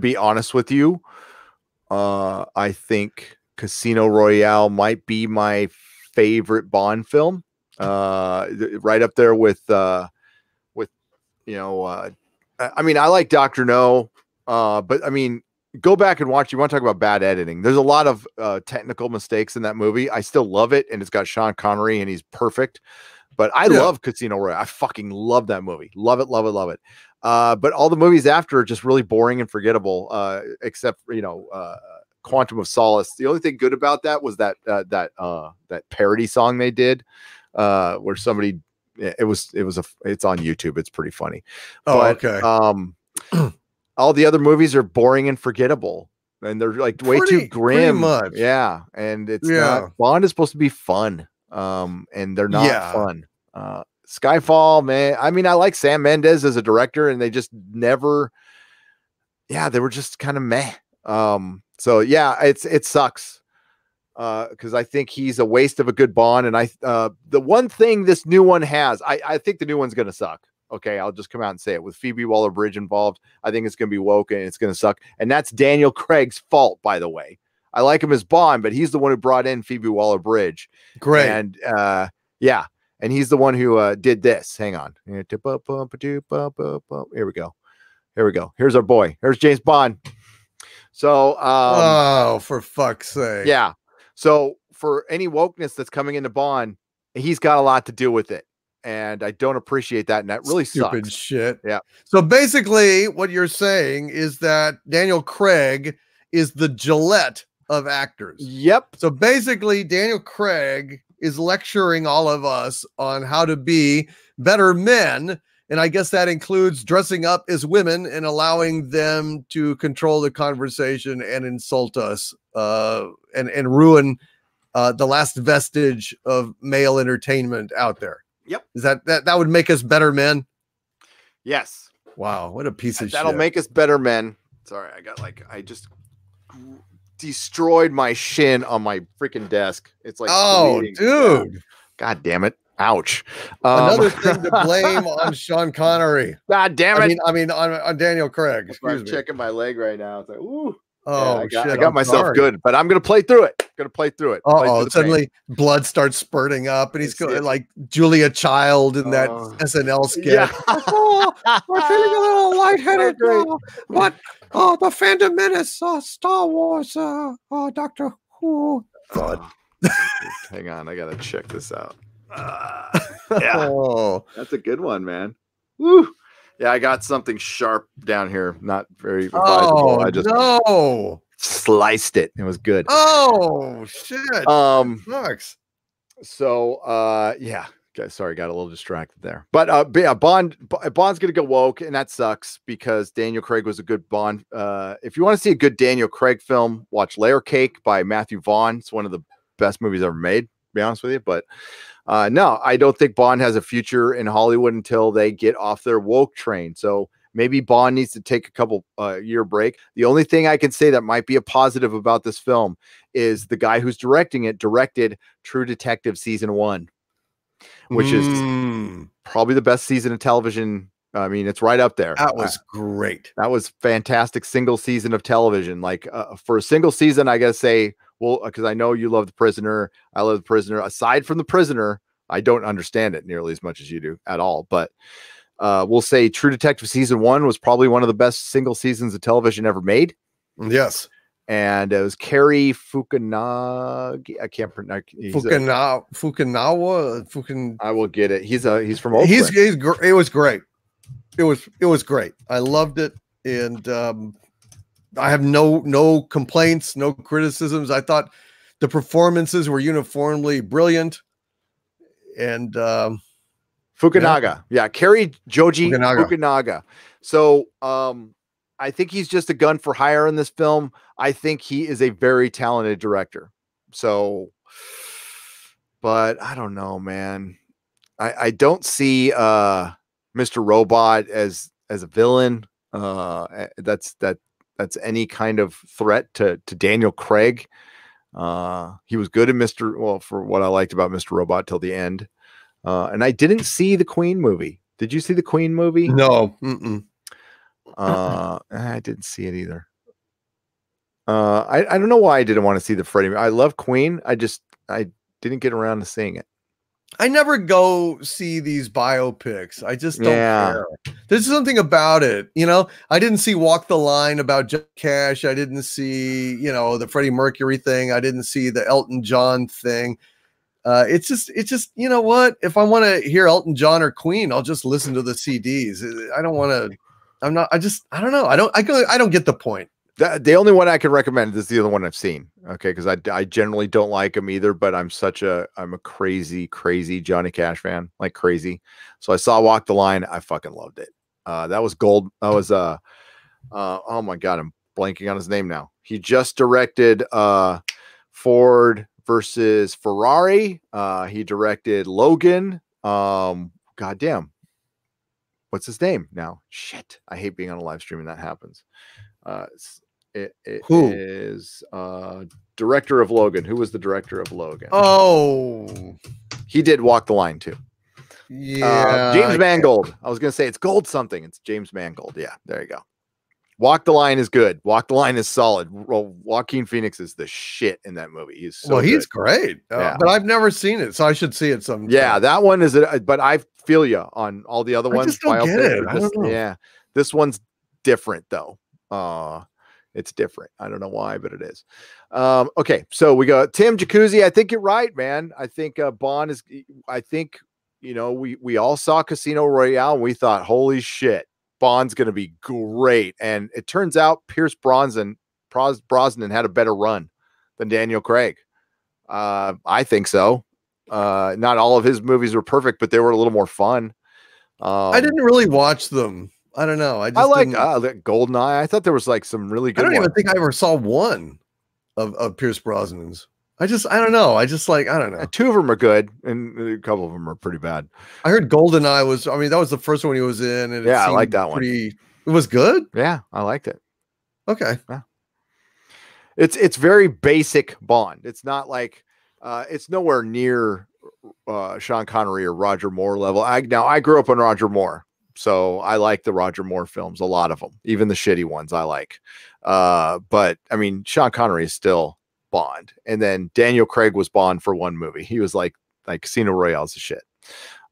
be honest with you, I think Casino Royale might be my favorite Bond film. Right up there with I mean, I like Dr. No, but I mean, go back and watch. You want to talk about bad editing? There's a lot of technical mistakes in that movie. I still love it, and it's got Sean Connery, and he's perfect. But I love Casino Royale. I fucking love that movie. Love it, love it, love it. But all the movies after are just really boring and forgettable, except Quantum of Solace. The only thing good about that was that parody song they did, where somebody. It's on YouTube. It's pretty funny. Okay. All the other movies are boring and forgettable, and they're like way too grim. Much. Yeah, and it's not. Bond is supposed to be fun, and they're not fun. Skyfall, man. I mean, I like Sam Mendes as a director, and they just never. Yeah, they were just kind of meh. So yeah, it sucks. Because I think he's a waste of a good Bond, and the one thing this new one has, I think the new one's gonna suck. Okay, I'll just come out and say it. With Phoebe Waller-Bridge involved, I think it's gonna be woke and it's gonna suck. And that's Daniel Craig's fault, by the way. I like him as Bond, but he's the one who brought in Phoebe Waller-Bridge. Great. And and he's the one who did this. Hang on. Here we go. Here's our boy. Here's James Bond. So for fuck's sake. Yeah. So for any wokeness that's coming into Bond, he's got a lot to do with it. And I don't appreciate that. And that really Stupid sucks. Shit. Yeah. So basically what you're saying is that Daniel Craig is the Gillette of actors. Yep. So basically Daniel Craig is lecturing all of us on how to be better men. And I guess that includes dressing up as women and allowing them to control the conversation and insult us and ruin the last vestige of male entertainment out there. Yep. Is that would make us better men? Yes. Wow. What a piece of shit. That'll make us better men. Sorry. I just destroyed my shin on my freaking desk. It's like, bleeding. Dude. God damn it. Ouch. Another thing to blame on Sean Connery. God damn it. I mean on Daniel Craig. I'm checking my leg right now. It's like, ooh. Oh, yeah, shit. I got myself good, but I'm going to play through it. Suddenly blood starts spurting up and he's going like Julia Child in that SNL skit. Yeah. We're feeling a little lightheaded now. But the Phantom Menace, Star Wars, Doctor Who. God. Hang on. I got to check this out. Yeah. That's a good one, man. Woo. Yeah, I got something sharp down here. Not very advisable. I just sliced it. It was good. Oh shit. Sucks. So yeah. Okay, sorry, got a little distracted there. But yeah, Bond's gonna go woke, and that sucks because Daniel Craig was a good Bond. If you want to see a good Daniel Craig film, watch Layer Cake by Matthew Vaughn. It's one of the best movies ever made, to be honest with you. But no, I don't think Bond has a future in Hollywood until they get off their woke train. So maybe Bond needs to take a couple year break. The only thing I can say that might be a positive about this film is the guy who's directing it directed True Detective season 1, which is probably the best season of television. I mean, it's right up there. That was great. That was fantastic single season of television. Like for a single season, I gotta say, well, because I know you love The Prisoner. I love The Prisoner. Aside from The Prisoner, I don't understand it nearly as much as you do at all. But we'll say True Detective season 1 was probably one of the best single seasons of television ever made. Yes. And it was Cary Fukunaga. I can't pronounce Fukunawa. I will get it. He's from Oakland. It was great. It was great. I loved it, and I have no complaints, no criticisms. I thought the performances were uniformly brilliant, and Fukunaga, Cary Joji Fukunaga. So I think he's just a gun for hire in this film. I think he is a very talented director. So, but I don't know, man. I don't see Mr. Robot as a villain. That's any kind of threat to Daniel Craig. He was good in for what I liked about Mr. Robot till the end. And I didn't see the Queen movie. Did you see the Queen movie? No. I didn't see it either. I don't know why I didn't want to see the Freddie. I love Queen. I didn't get around to seeing it. I never go see these biopics. I just don't care. There's something about it, you know. I didn't see Walk the Line about Johnny Cash. I didn't see, you know, the Freddie Mercury thing. I didn't see the Elton John thing. It's just, you know what? If I want to hear Elton John or Queen, I'll just listen to the CDs. I don't want to. I don't know. I don't get the point. The only one I can recommend is the other one I've seen. Okay, because I generally don't like him either, but I'm a crazy Johnny Cash fan, like crazy. So I saw Walk the Line. I fucking loved it. That was gold. That was oh my God, I'm blanking on his name now. He just directed Ford versus Ferrari. He directed Logan. Goddamn. What's his name now? Shit. I hate being on a live stream and that happens. Who is director of Logan? Who was the director of Logan? Oh, he did Walk the Line too. Yeah, James Mangold. I was gonna say it's Gold something. It's James Mangold. Yeah, there you go. Walk the Line is good. Walk the Line is solid. Joaquin Phoenix is the shit in that movie. He's so he's great. But I've never seen it, so I should see it sometime. Yeah, that one is it. But I feel you on all the other ones. I just don't get it. I don't know. Yeah, this one's different though. It's different. I don't know why, but it is. Okay, so we got Tim Jacuzzi. I think you're right, man. I think Bond is. I think, you know, we all saw Casino Royale and we thought, holy shit, Bond's going to be great. And it turns out Pierce Brosnan had a better run than Daniel Craig. I think so. Not all of his movies were perfect, but they were a little more fun. I didn't really watch them. I don't know. I like GoldenEye. I thought there was like some really good. I don't even think I ever saw one of Pierce Brosnan's. I don't know. I don't know. Two of them are good, and a couple of them are pretty bad. I heard GoldenEye was. I mean, that was the first one he was in, and I like that one. It was good. Yeah, I liked it. Okay. Yeah. It's very basic Bond. It's not like it's nowhere near Sean Connery or Roger Moore level. I grew up on Roger Moore. So I like the Roger Moore films, a lot of them, even the shitty ones I like. But I mean, Sean Connery is still Bond. And then Daniel Craig was Bond for one movie. He was like Casino Royale's a shit.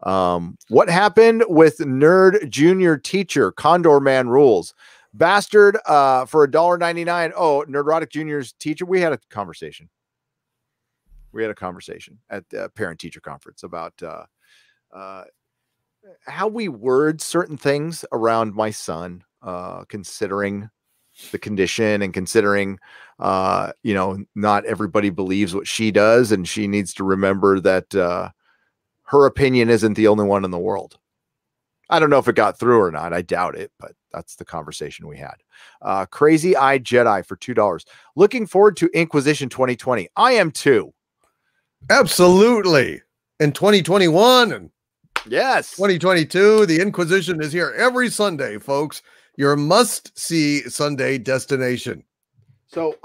What happened with Nerd Junior Teacher? Condor Man rules. Bastard for $1.99. Oh, Nerdrotic Junior's teacher. We had a conversation. At the parent teacher conference about how we word certain things around my son, considering the condition and considering, you know, not everybody believes what she does. And she needs to remember that her opinion isn't the only one in the world. I don't know if it got through or not. I doubt it, but that's the conversation we had. Crazy Eyed Jedi for $2. Looking forward to Inquisition 2020. I am too. Absolutely. In 2021 and yes, 2022, the Inquisition is here every Sunday, folks. Your must-see Sunday destination. So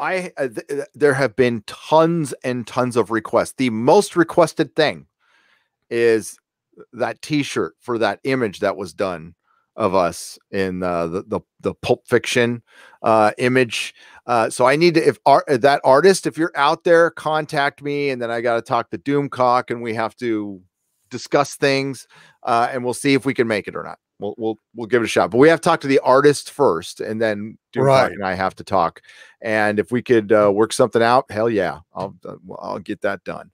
there have been tons and tons of requests. The most requested thing is that T-shirt for that image that was done of us in the Pulp Fiction image. So I need to, that artist, if you're out there, contact me, and then I got to talk to Doomcock, and we have to discuss things, and we'll see if we can make it or not. We'll give it a shot, but we have to talk to the artist first, and then Doomcock and I have to talk. And if we could work something out, hell yeah, I'll get that done.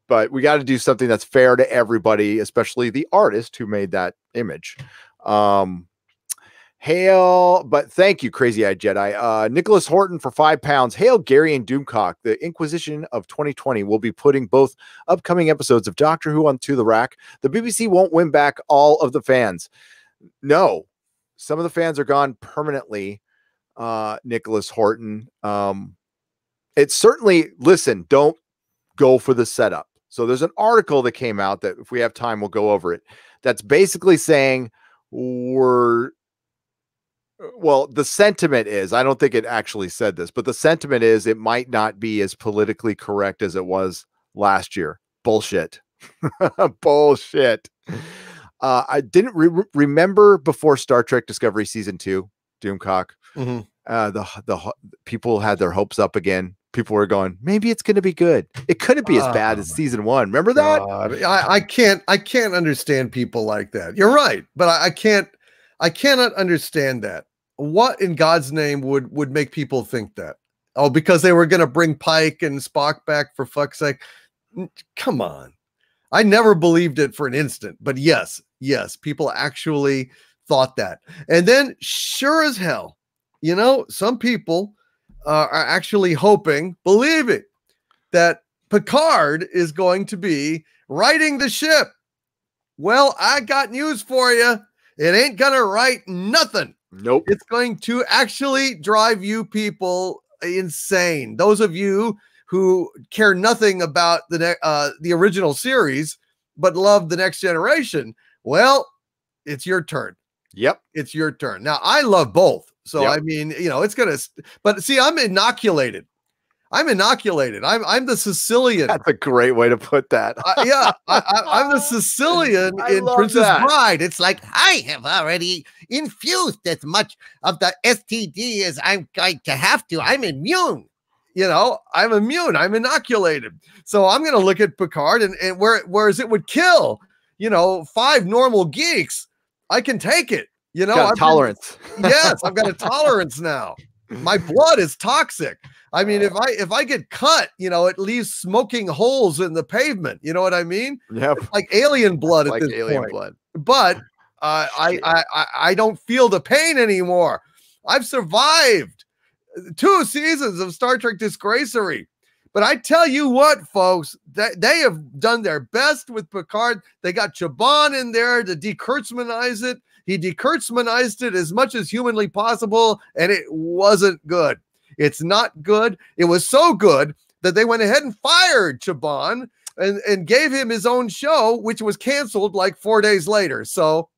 But we got to do something that's fair to everybody, especially the artist who made that image. Hail, but thank you, Crazy Eyed Jedi. Nicholas Horton for £5. Hail, Gary and Doomcock. The Inquisition of 2020 will be putting both upcoming episodes of Doctor Who onto the rack. The BBC won't win back all of the fans. No, some of the fans are gone permanently. Nicholas Horton. It's certainly, listen, don't go for the setup. So there's an article that came out that if we have time, we'll go over it. That's basically saying we're Well, the sentiment is, I don't think it actually said this, but the sentiment is it might not be as politically correct as it was last year. Bullshit. Bullshit. I didn't remember before Star Trek Discovery Season 2, Doomcock. Mm-hmm. The people had their hopes up again. People were going, maybe it's going to be good. It couldn't be as bad as Season 1. Remember that? I can't understand people like that. You're right, but I cannot understand that. What in God's name would make people think that? Oh, because they were going to bring Pike and Spock back, for fuck's sake. Come on. I never believed it for an instant, but yes, people actually thought that. And then sure as hell, some people are actually believing that Picard is going to be riding the ship. Well, I got news for you. It ain't gonna right nothing. Nope. It's going to actually drive you people insane. Those of you who care nothing about the original series, but love the Next Generation. Well, it's your turn. Yep. It's your turn. Now, I love both. So, yep. I mean, it's going to, but see, I'm inoculated. I'm the Sicilian. That's a great way to put that. I'm the Sicilian in Princess Bride. It's like, I have already infused as much of the STD as I'm going to have to. I'm immune. I'm immune. I'm inoculated. So I'm going to look at Picard and whereas it would kill, 5 normal geeks, I can take it. Got tolerance. Yes, I've got a tolerance now. My blood is toxic. I mean, if I get cut, it leaves smoking holes in the pavement. You know what I mean? Yep. It's like alien blood at this point. Blood. But I don't feel the pain anymore. I've survived 2 seasons of Star Trek Disgracery. But I tell you what, folks, they have done their best with Picard. They got Chabon in there to de-Kurtzmanize it. He de-Kurtzmanized it as much as humanly possible, and it wasn't good. It's not good. It was so good that they went ahead and fired Chabon and gave him his own show, which was canceled like 4 days later. So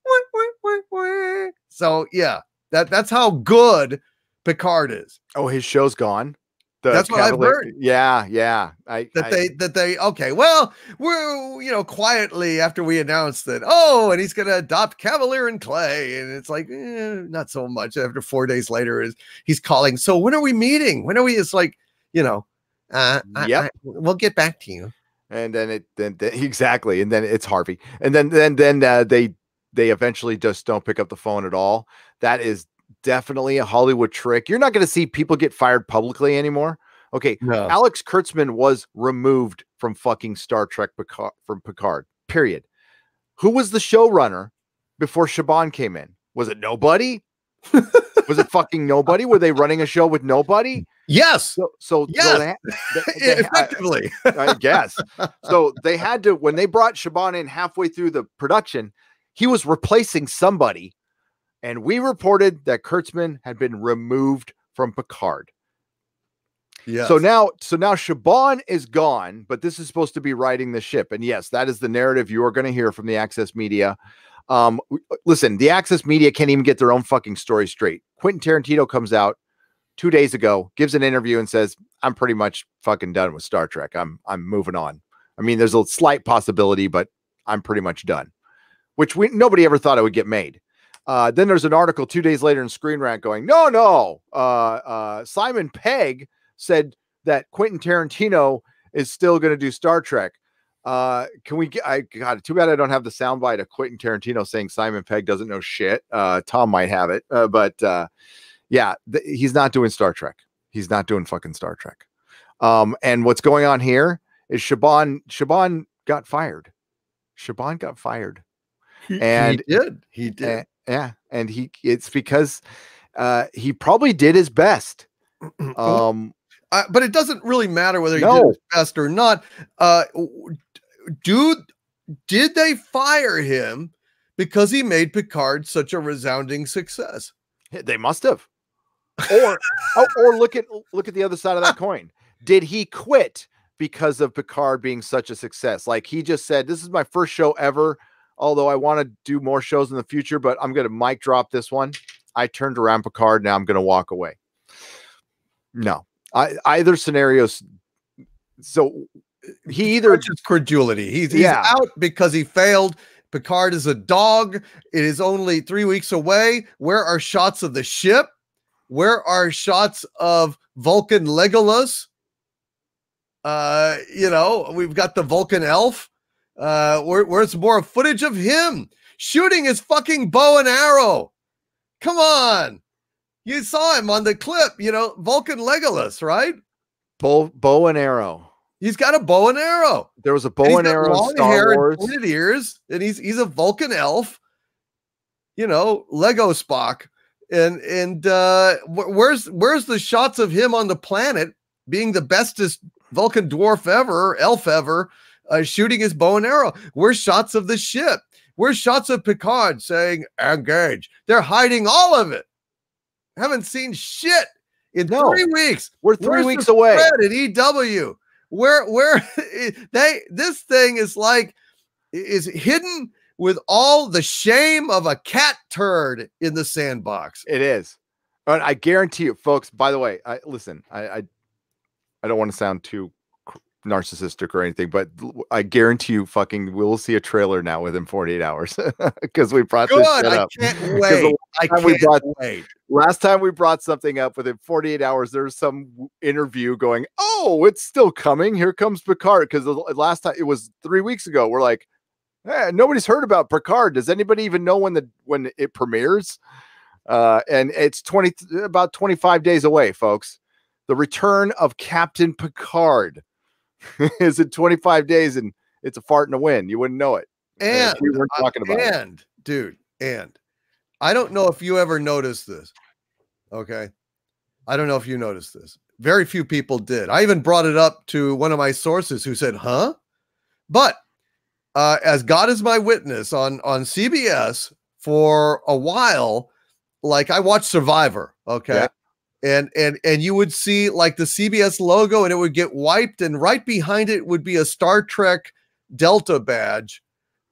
yeah, that's how good Picard is. Oh, his show's gone. That's what I've heard. Yeah. Okay. Well, we're, quietly after we announced that, and he's going to adopt Cavalier and Clay. And it's like, not so much. After 4 days later he's calling. So when are we meeting? When are we? It's like, we'll get back to you. And then exactly. And then it's Harvey. And then they eventually just don't pick up the phone at all. That is definitely a Hollywood trick. You're not going to see people get fired publicly anymore. Okay. No. Alex Kurtzman was removed from fucking Star Trek Picard, period. Who was the showrunner before Chabon came in? Was it nobody? Was it fucking nobody? Were they running a show with nobody? Yes. So yes. Effectively. I guess. So they had to, when they brought Chabon in halfway through the production, he was replacing somebody. And we reported that Kurtzman had been removed from Picard. Yeah. So now Chabon is gone, but this is supposed to be riding the ship. And yes, that is the narrative you are going to hear from the Access Media. Listen, the Access Media can't even get their own fucking story straight. Quentin Tarantino comes out 2 days ago, gives an interview and says, I'm pretty much fucking done with Star Trek. I'm moving on. I mean, there's a slight possibility, but I'm pretty much done, which nobody ever thought it would get made. Then there's an article 2 days later in Screen Rant going, no. Simon Pegg said that Quentin Tarantino is still going to do Star Trek. Can we get, too bad I don't have the soundbite of Quentin Tarantino saying Simon Pegg doesn't know shit. Tom might have it. He's not doing Star Trek. He's not doing fucking Star Trek. And what's going on here is Chabon got fired. Chabon got fired. And he did. And it's because he probably did his best. But it doesn't really matter whether he did his best or not. Did they fire him because he made Picard such a resounding success? They must have. Or look at the other side of that coin. Did he quit because of Picard being such a success? Like he just said, this is my first show ever. Although I want to do more shows in the future, but I'm going to mic drop this one. I turned around Picard. Now I'm going to walk away. No, either scenarios. So he either just credulity. He's out because he failed. Picard is a dog. It is only 3 weeks away. Where are shots of the ship? Where are shots of Vulcan Legolas? We've got the Vulcan elf. Where's more footage of him shooting his fucking bow and arrow? Come on. You saw him on the clip, Vulcan Legolas, right? Bow and arrow. He's got a bow and arrow. There was a bow and arrow in Star Wars. And pointed ears, and he's a Vulcan elf. Lego Spock. And where's the shots of him on the planet being the bestest Vulcan dwarf ever, elf ever, shooting his bow and arrow? Where's shots of the ship? Where's shots of Picard saying engage? They're hiding all of it. Haven't seen shit in 3 weeks. We're 3 weeks away. At EW, where this thing is hidden with all the shame of a cat turd in the sandbox. It is. But I guarantee you, folks, by the way, I don't want to sound too narcissistic or anything, but I guarantee you we'll see a trailer now within 48 hours because we brought this shit up. I can't wait. I can't wait. Last time we brought something up within 48 hours, there was some interview going, oh, it's still coming. Here comes Picard. Because the last time, it was 3 weeks ago. We're like, hey, nobody's heard about Picard. Does anybody even know when it premieres? And it's about 25 days away, folks. The return of Captain Picard is in 25 days, and it's a fart in the wind. You wouldn't know it. And we weren't talking about it. Dude, I don't know if you ever noticed this. Okay. I don't know if you noticed this. Very few people did. I even brought it up to one of my sources who said, huh? But as God is my witness, on CBS for a while, I watched Survivor. Okay. Yeah. And you would see the CBS logo, and it would get wiped, and right behind it would be a Star Trek Delta badge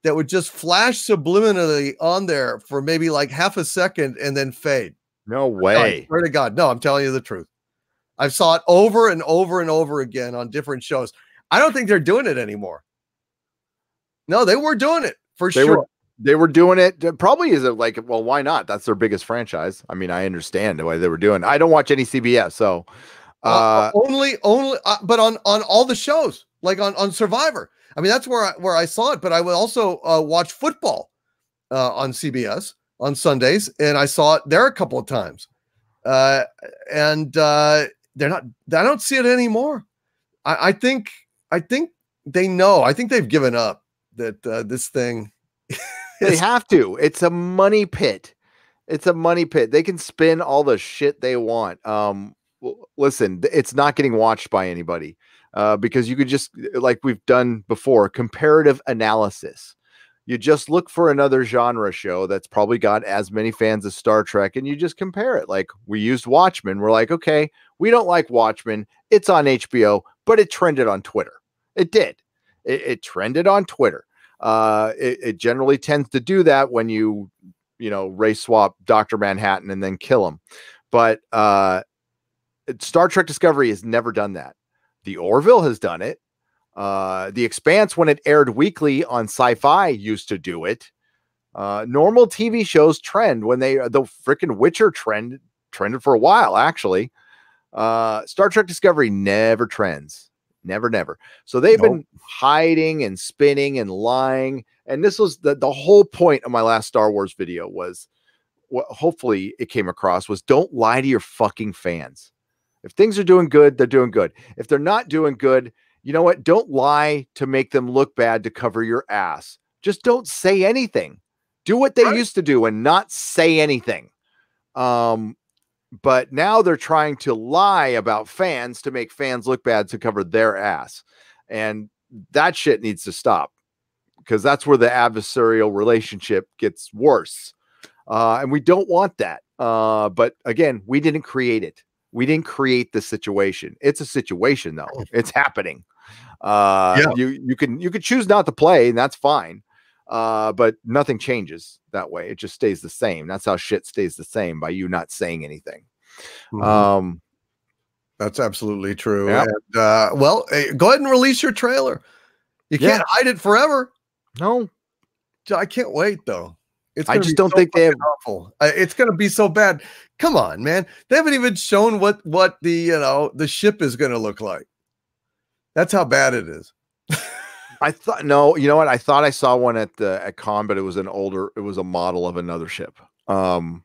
that would just flash subliminally on there for maybe half a second and then fade. No way. I swear to God. No, I'm telling you the truth. I saw it over and over and over again on different shows. I don't think they're doing it anymore. No, they were doing it for sure. They were doing it. Probably is well, why not? That's their biggest franchise. I mean, I understand why they were doing. I don't watch any CBS, so only, but on all the shows, on Survivor. I mean, that's where I saw it. But I would also watch football on CBS on Sundays, and I saw it there a couple of times. And they're not. I don't see it anymore. I think they know. I think they've given up that this thing. They have to. It's a money pit. It's a money pit. They can spin all the shit they want. Listen, it's not getting watched by anybody because you could just, like we've done before, comparative analysis. You just look for another genre show that's probably got as many fans as Star Trek, and you just compare it. Like we used Watchmen. We're like, okay, we don't like Watchmen. It's on HBO, but it trended on Twitter. It did. It trended on Twitter. It generally tends to do that when you race swap Dr. Manhattan and then kill him. But Star Trek Discovery has never done that. The Orville has done it. The Expanse, when it aired weekly on Sci-Fi, used to do it. Normal TV shows trend when the freaking Witcher trended for a while, actually. Star Trek Discovery never trends. Never. So they've been hiding and spinning and lying. And this was the whole point of my last Star Wars video was what hopefully it came across was don't lie to your fucking fans. If things are doing good, they're doing good. If they're not doing good, you know what? Don't lie to make them look bad to cover your ass. Just don't say anything. Do what they used to do and not say anything. But now they're trying to lie about fans to make fans look bad to cover their ass. And that shit needs to stop because that's where the adversarial relationship gets worse. And we don't want that. But again, we didn't create it. We didn't create the situation. It's a situation though. It's happening. You could choose not to play and that's fine. But nothing changes that way. It just stays the same. That's how shit stays the same, by you not saying anything. Mhm. That's absolutely true. Yep. And well, go ahead and release your trailer. You can't hide it forever. No, I can't wait though. I just don't think they have. Awful. It's going to be so bad. Come on, man. They haven't even shown what the the ship is going to look like. That's how bad it is. I thought, no, you know what? I thought I saw one at con, but it was it was a model of another ship. And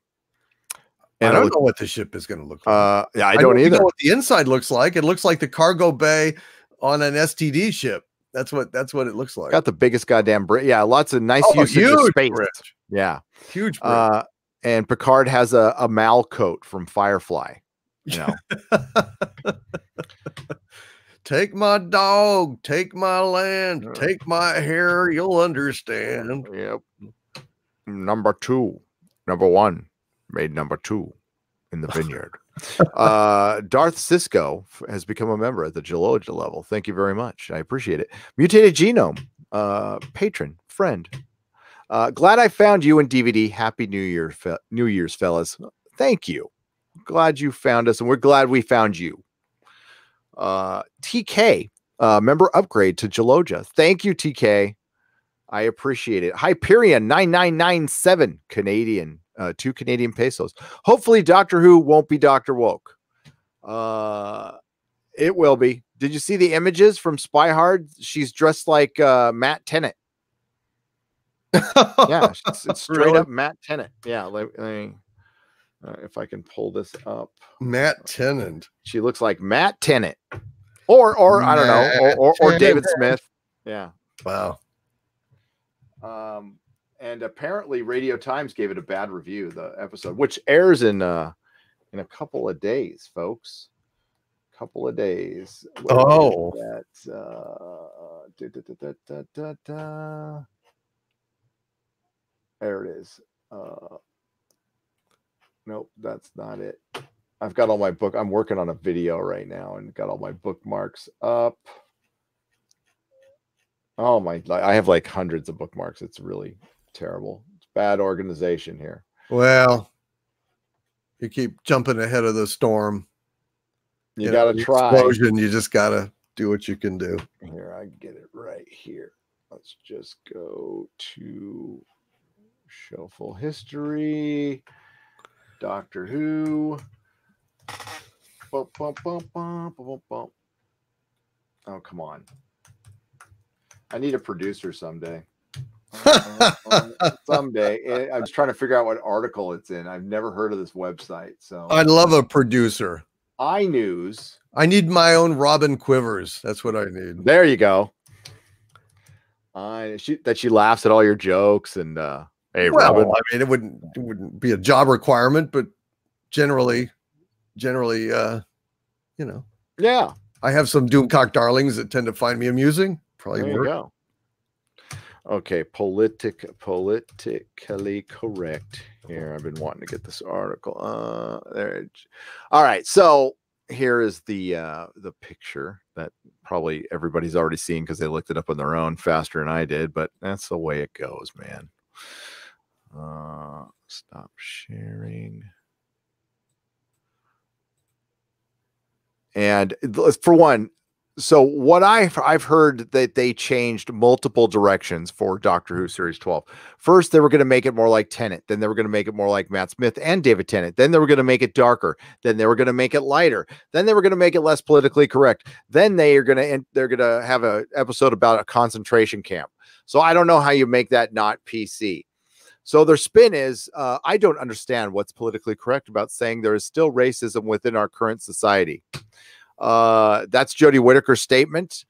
I don't know what the ship is going to look like. Yeah, I don't either. Know what the inside looks like. It looks like the cargo bay on an STD ship. That's what it looks like. Got the biggest goddamn bridge. Yeah, lots of nice usage of space. Bridge. Yeah, huge bridge. And Picard has a Mal coat from Firefly. You know. Take my dog, take my land, take my hair, you'll understand. Yep. Number 1 made number 2 in the vineyard. Darth Cisco has become a member at the Geloja level. Thank you very much. I appreciate it. Mutated Genome, patron, friend. Glad I found you in DVD. Happy New Year's, fellas. Thank you. Glad you found us, and we're glad we found you. TK, member upgrade to Geloja. Thank you, TK. I appreciate it. Hyperion 9997 Canadian, 2 Canadian pesos. Hopefully Doctor Who won't be Dr. Woke. It will be. Did you see the images from Spy Hard? She's dressed like Matt Tennant. Yeah, it's straight up Matt Tennant. Yeah, if I can pull this up. Matt Tennant. She looks like Matt Tennant. Or I don't know, or David Smith. Yeah. Wow. And apparently Radio Times gave it a bad review, the episode, which airs in a couple of days, folks. Couple of days. Oh. There it is. Nope, that's not it. I've got all my I'm working on a video right now and got all my bookmarks up. Oh my, I have like hundreds of bookmarks. It's really terrible. It's bad organization here. Well, you keep jumping ahead of the storm. You got to try. Explosion, you just got to do what you can do. Here, I get it right here. Let's just go to show full history. Doctor Who. Bum, bum, bum, bum, bum, bum. Oh, come on. I need a producer someday. Someday. I'm just trying to figure out what article it's in. I've never heard of this website. So I'd love a producer. iNews. I need my own Robin Quivers. That's what I need. There you go. She laughs at all your jokes and hey, well, Robin. I mean, it wouldn't be a job requirement, but generally, you know. Yeah. I have some Doomcock darlings that tend to find me amusing. Probably there work. You go. Okay, politically correct. Here, I've been wanting to get this article. There. All right, so here is the picture that probably everybody's already seen because they looked it up on their own faster than I did, but that's the way it goes, man. Stop sharing. And for one, so what I've heard that they changed multiple directions for Doctor Who Series 12. First, they were going to make it more like Tennant. Then they were going to make it more like Matt Smith and David Tennant. Then they were going to make it darker. Then they were going to make it lighter. Then they were going to make it less politically correct. Then they're going to have an episode about a concentration camp. So I don't know how you make that not PC. So their spin is, I don't understand what's politically correct about saying there is still racism within our current society. That's Jodie Whittaker's statement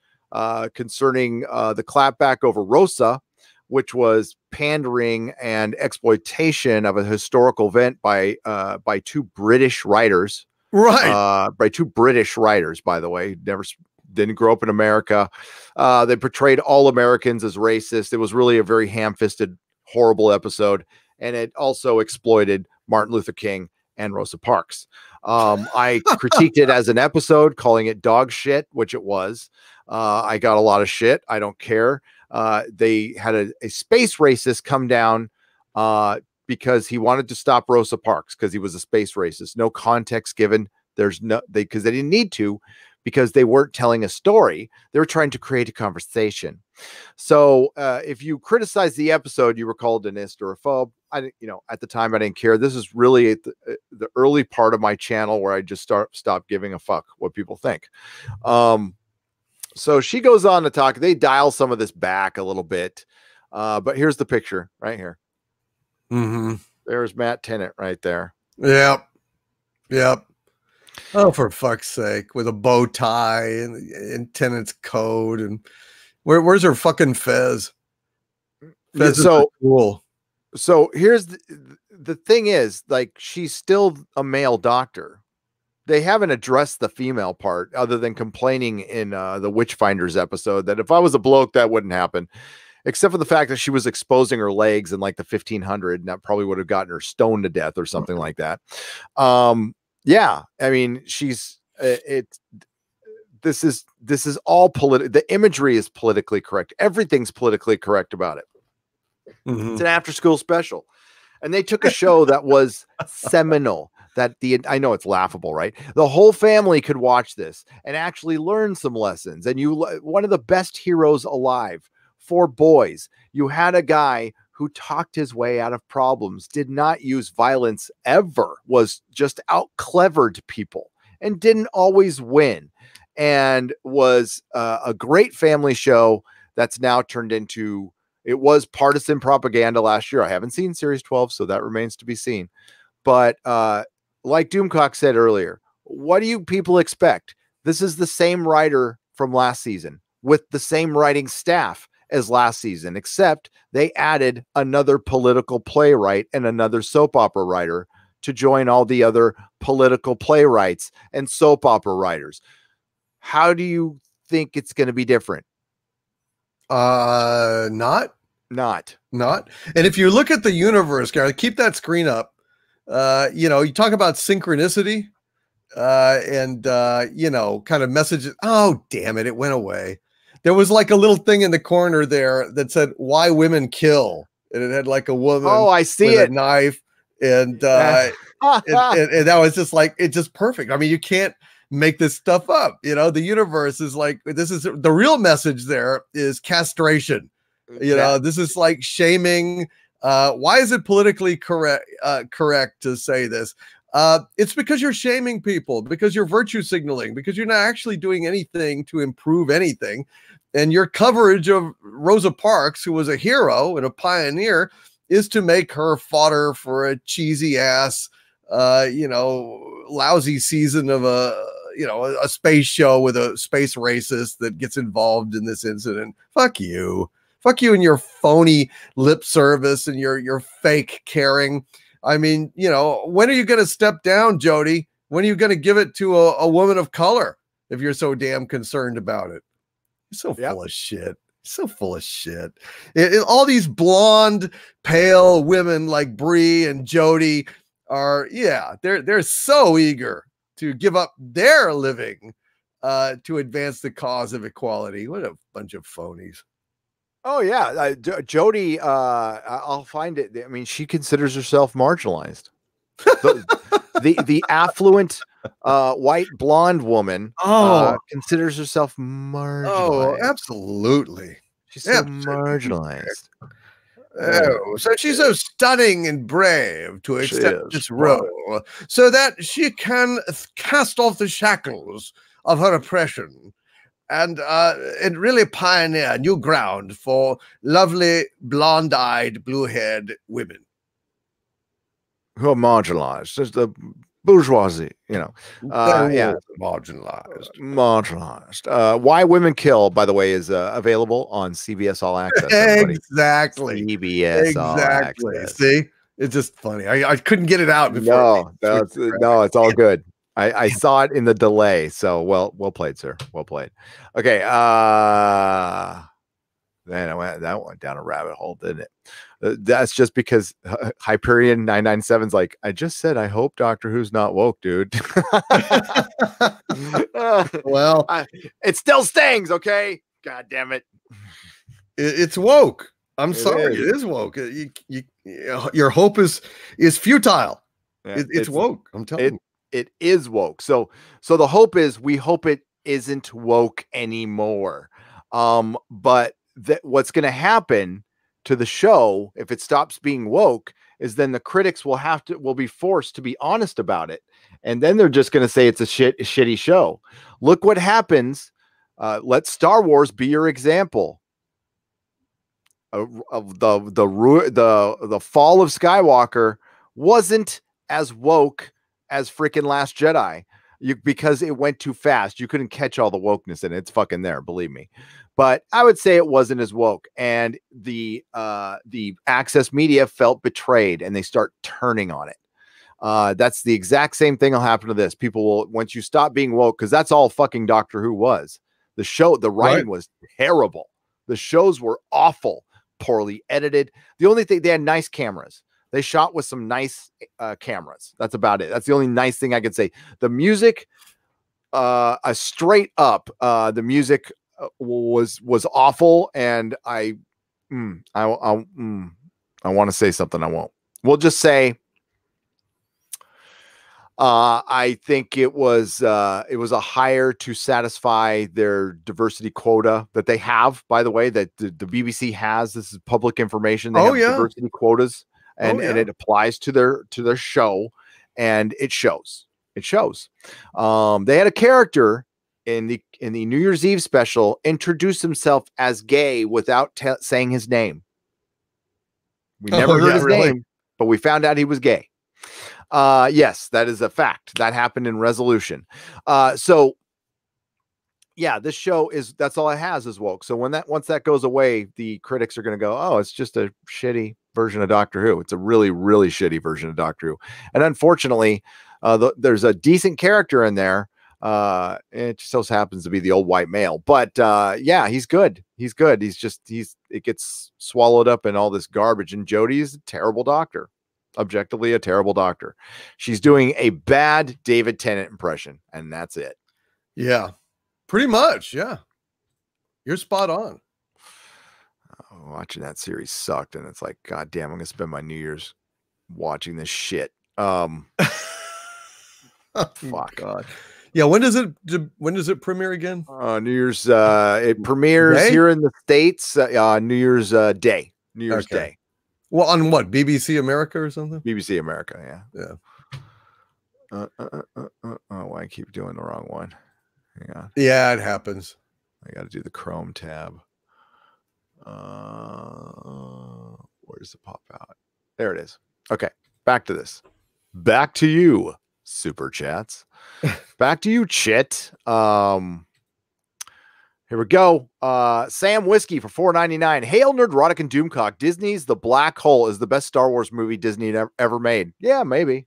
concerning the clapback over Rosa, which was pandering and exploitation of a historical event by 2 British writers. Right. By 2 British writers, by the way, didn't grow up in America. They portrayed all Americans as racist. It was really a very ham-fisted, horrible episode. And it also exploited Martin Luther King and Rosa Parks. I critiqued it as an episode, calling it dog shit, which it was. I got a lot of shit. I don't care. they had a space racist come down because he wanted to stop Rosa Parks because he was a space racist. No context given. Because they didn't need to, because they weren't telling a story. They were trying to create a conversation. So if you criticize the episode, you were called an ist or a phobe. At the time I didn't care. This is really at the early part of my channel where I just stopped giving a fuck what people think. So she goes on to talk. They dial some of this back a little bit. But here's the picture right here. Mm-hmm. There's Matt Tennant right there. Yep. Oh, for fuck's sake, with a bow tie and Tennant's coat. And where's her fucking fez? Fez is so cool. So here's the thing is, like, she's still a male doctor. They haven't addressed the female part other than complaining in the Witchfinders episode that if I was a bloke, that wouldn't happen. Except for the fact that she was exposing her legs in like the 1500, and that probably would have gotten her stoned to death or something like that. Yeah, I mean, she's this is all political. The imagery is politically correct. Everything's politically correct about it. Mm-hmm. It's an after-school special, and they took a show that was seminal. I know it's laughable, right? The whole family could watch this and actually learn some lessons. And one of the best heroes alive for boys. You had a guy who talked his way out of problems, did not use violence ever, was just out clevered people and didn't always win, and was a great family show that's now turned into, it was partisan propaganda last year. I haven't seen series 12, so that remains to be seen. But like Doomcock said earlier, what do you people expect? This is the same writer from last season with the same writing staff as last season, except they added another political playwright and another soap opera writer to join all the other political playwrights and soap opera writers. How do you think it's going to be different? Not. And if you look at the universe, Gary, keep that screen up. You talk about synchronicity and kind of messages. Oh, damn it. It went away. There was like a little thing in the corner there that said "Why Women Kill," and it had like a woman. Oh, I see with it. A knife, and that was just like, it's just perfect. I mean, you can't make this stuff up. The universe is like, this is the real message. There is castration. This is like shaming. Why is it politically correct to say this? It's because you're shaming people, because you're virtue signaling, because you're not actually doing anything to improve anything. And your coverage of Rosa Parks, who was a hero and a pioneer, is to make her fodder for a cheesy ass, lousy season of a space show with a space racist that gets involved in this incident. Fuck you and your phony lip service and your fake caring. I mean, when are you going to step down, Jody? When are you going to give it to a woman of color if you're so damn concerned about it? You're so full of shit. So full of shit. All these blonde, pale women like Bree and Jody are, they're so eager to give up their living to advance the cause of equality. What a bunch of phonies. Oh yeah, Jody. I'll find it. I mean, she considers herself marginalized. The affluent white blonde woman considers herself marginalized. Oh, absolutely. She's so marginalized. Oh, so she's so stunning and brave to accept this role so that she can cast off the shackles of her oppression and really pioneer new ground for lovely blonde-eyed, blue-haired women. Who are marginalized. Just the bourgeoisie, marginalized. Why Women Kill, by the way, is available on CBS All Access. Exactly. CBS All Access. See, it's just funny. I couldn't get it out before. No, it's all good. I saw it in the delay. So well played, sir. Well played. Okay. Man, that went down a rabbit hole, didn't it? That's just because Hyperion 997's like, I just said, I hope Doctor Who's not woke, dude. Well, it still stings, okay? God damn it. It's woke. I'm It sorry, is. it is woke. Your hope is futile. Yeah, It's woke. I'm telling you. It is woke. So the hope is we hope it isn't woke anymore. But what's going to happen to the show if it stops being woke is then the critics will be forced to be honest about it, and then they're just going to say it's a shitty show. Look what happens. Let Star Wars be your example. Of the fall of Skywalker wasn't as woke as freaking Last Jedi, because it went too fast. You couldn't catch all the wokeness in it. It's fucking there, believe me. But I would say it wasn't as woke, and the access media felt betrayed, and they start turning on it. That's the exact same thing will happen to this. People will, once you stop being woke, because that's all fucking Doctor Who was. The show, the writing was terrible. The shows were awful, poorly edited. The only thing, they had nice cameras. They shot with some nice cameras. That's about it. That's the only nice thing I could say. The music, straight up, the music was awful, and I want to say something. I won't. We'll just say I think it was a hire to satisfy their diversity quota that they have, by the way, that the BBC has. This is public information. They have diversity quotas, and it applies to their show, and it shows. It shows. They had a character in the New Year's Eve special introduce himself as gay without saying his name. We never heard his name, but we found out he was gay. Yes, that is a fact. That happened in Resolution. So yeah, this show that's all it has is woke. So once that goes away, the critics are going to go, oh, it's just a shitty version of Doctor Who. It's a really, really shitty version of Doctor Who. And unfortunately, there's a decent character in there. It just happens to be the old white male, but yeah, he's good. He's good. It gets swallowed up in all this garbage. And Jodie is a terrible doctor. Objectively a terrible doctor. She's doing a bad David Tennant impression, and that's it. Yeah, pretty much. Yeah, you're spot on. Watching that series sucked, and it's like, God damn, I'm gonna spend my New Year's watching this shit. Fuck. God. Yeah, when does it premiere again? New Year's. It premieres here in the States. New Year's Day. New Year's Day. Well, on what? BBC America or something? BBC America, yeah. Oh, I keep doing the wrong one. Hang on. Yeah, it happens. I got to do the Chrome tab. Where does it pop out? There it is. Okay, back to this. Back to you, Super Chats. Back to you, Chit. Here we go. Sam Whiskey for $4.99. Hail Nerdrotic and Doomcock. Disney's The Black Hole is the best Star Wars movie Disney ever made. Yeah, maybe.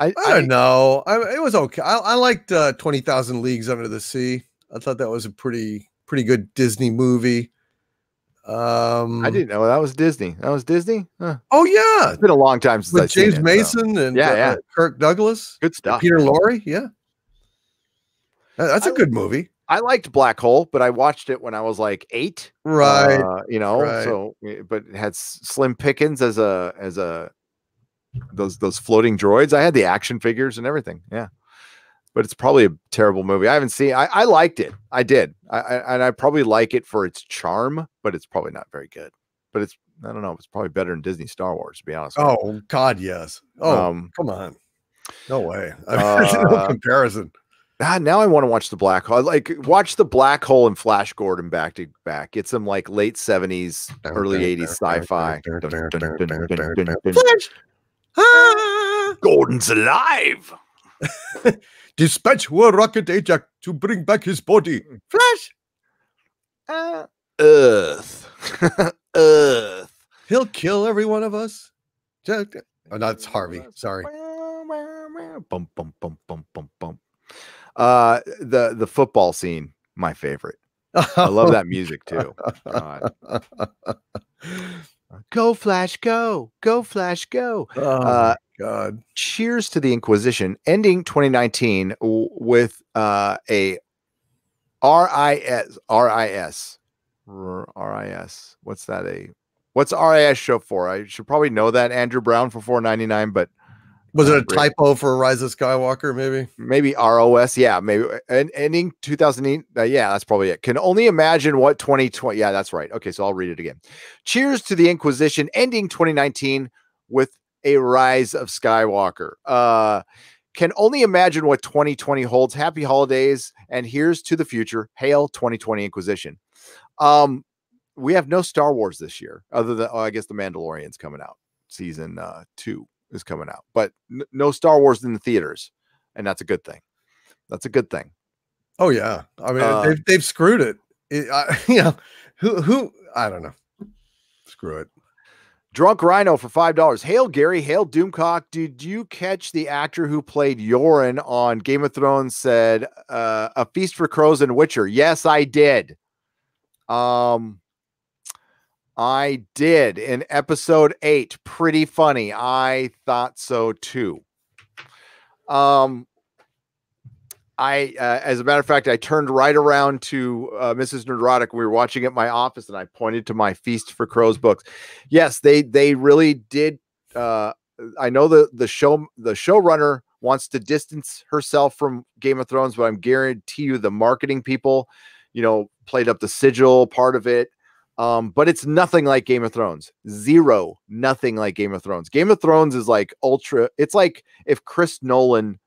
I don't know. It was okay. I liked 20,000 Leagues Under the Sea. I thought that was a pretty good Disney movie. I didn't know that was Disney. That was Disney? Huh. Oh yeah. It's been a long time since I've seen James Mason and Kirk Douglas. Good stuff. Peter Lorre. Yeah. That's a good movie. I liked Black Hole, but I watched it when I was like 8. Right. So but it had Slim Pickens as those floating droids. I had the action figures and everything. Yeah. But it's probably a terrible movie. I haven't seen. I liked it. I did. I probably like it for its charm, but it's probably not very good. But I don't know. It's probably better than Disney Star Wars, to be honest. Oh God, yes. Oh, come on. No way. There's no comparison. Now I want to watch The Black Hole. Watch The Black Hole and Flash Gordon back to back. Get some like late 70s, early 80s sci-fi. Flash! Gordon's alive. Dispatch War Rocket Ajax to bring back his body. Flash. Earth. Earth. He'll kill every one of us. Oh, that's Harvey. Sorry. Bum, bum, bum, bum, bum, bum. The football scene, my favorite. I love that music too. God. Go Flash, go Flash, go. God. Cheers to the Inquisition, ending 2019 with a RIS RIS. What's that? What's RIS show for? I should probably know that. Andrew Brown for $4.99, but was it a typo for Rise of Skywalker? Maybe ROS. Yeah, maybe. And ending 2008. Yeah, that's probably it. Can only imagine what 2020. Yeah, that's right. Okay, so I'll read it again. Cheers to the Inquisition, ending 2019 with a Rise of Skywalker. Can only imagine what 2020 holds. Happy holidays, and here's to the future. Hail 2020 Inquisition. We have no Star Wars this year, other than I guess the Mandalorian's coming out. Season 2 is coming out, but no Star Wars in the theaters, and that's a good thing. That's a good thing. Oh yeah, I mean they've screwed it. Who I don't know. Screw it. Drunk Rhino for $5. Hail Gary, hail Doomcock. Did you catch the actor who played Yoren on Game of Thrones said a feast for crows and Witcher? Yes, I did. I did in episode 8. Pretty funny. I thought so too. As a matter of fact, I turned right around to Mrs. Neurotic. We were watching at my office, and I pointed to my Feast for Crows books. Yes, they really did. I know the showrunner wants to distance herself from Game of Thrones, but I'm guarantee you the marketing people, played up the sigil part of it. But it's nothing like Game of Thrones. Nothing like Game of Thrones. Game of Thrones is like ultra. It's like if Chris Nolan,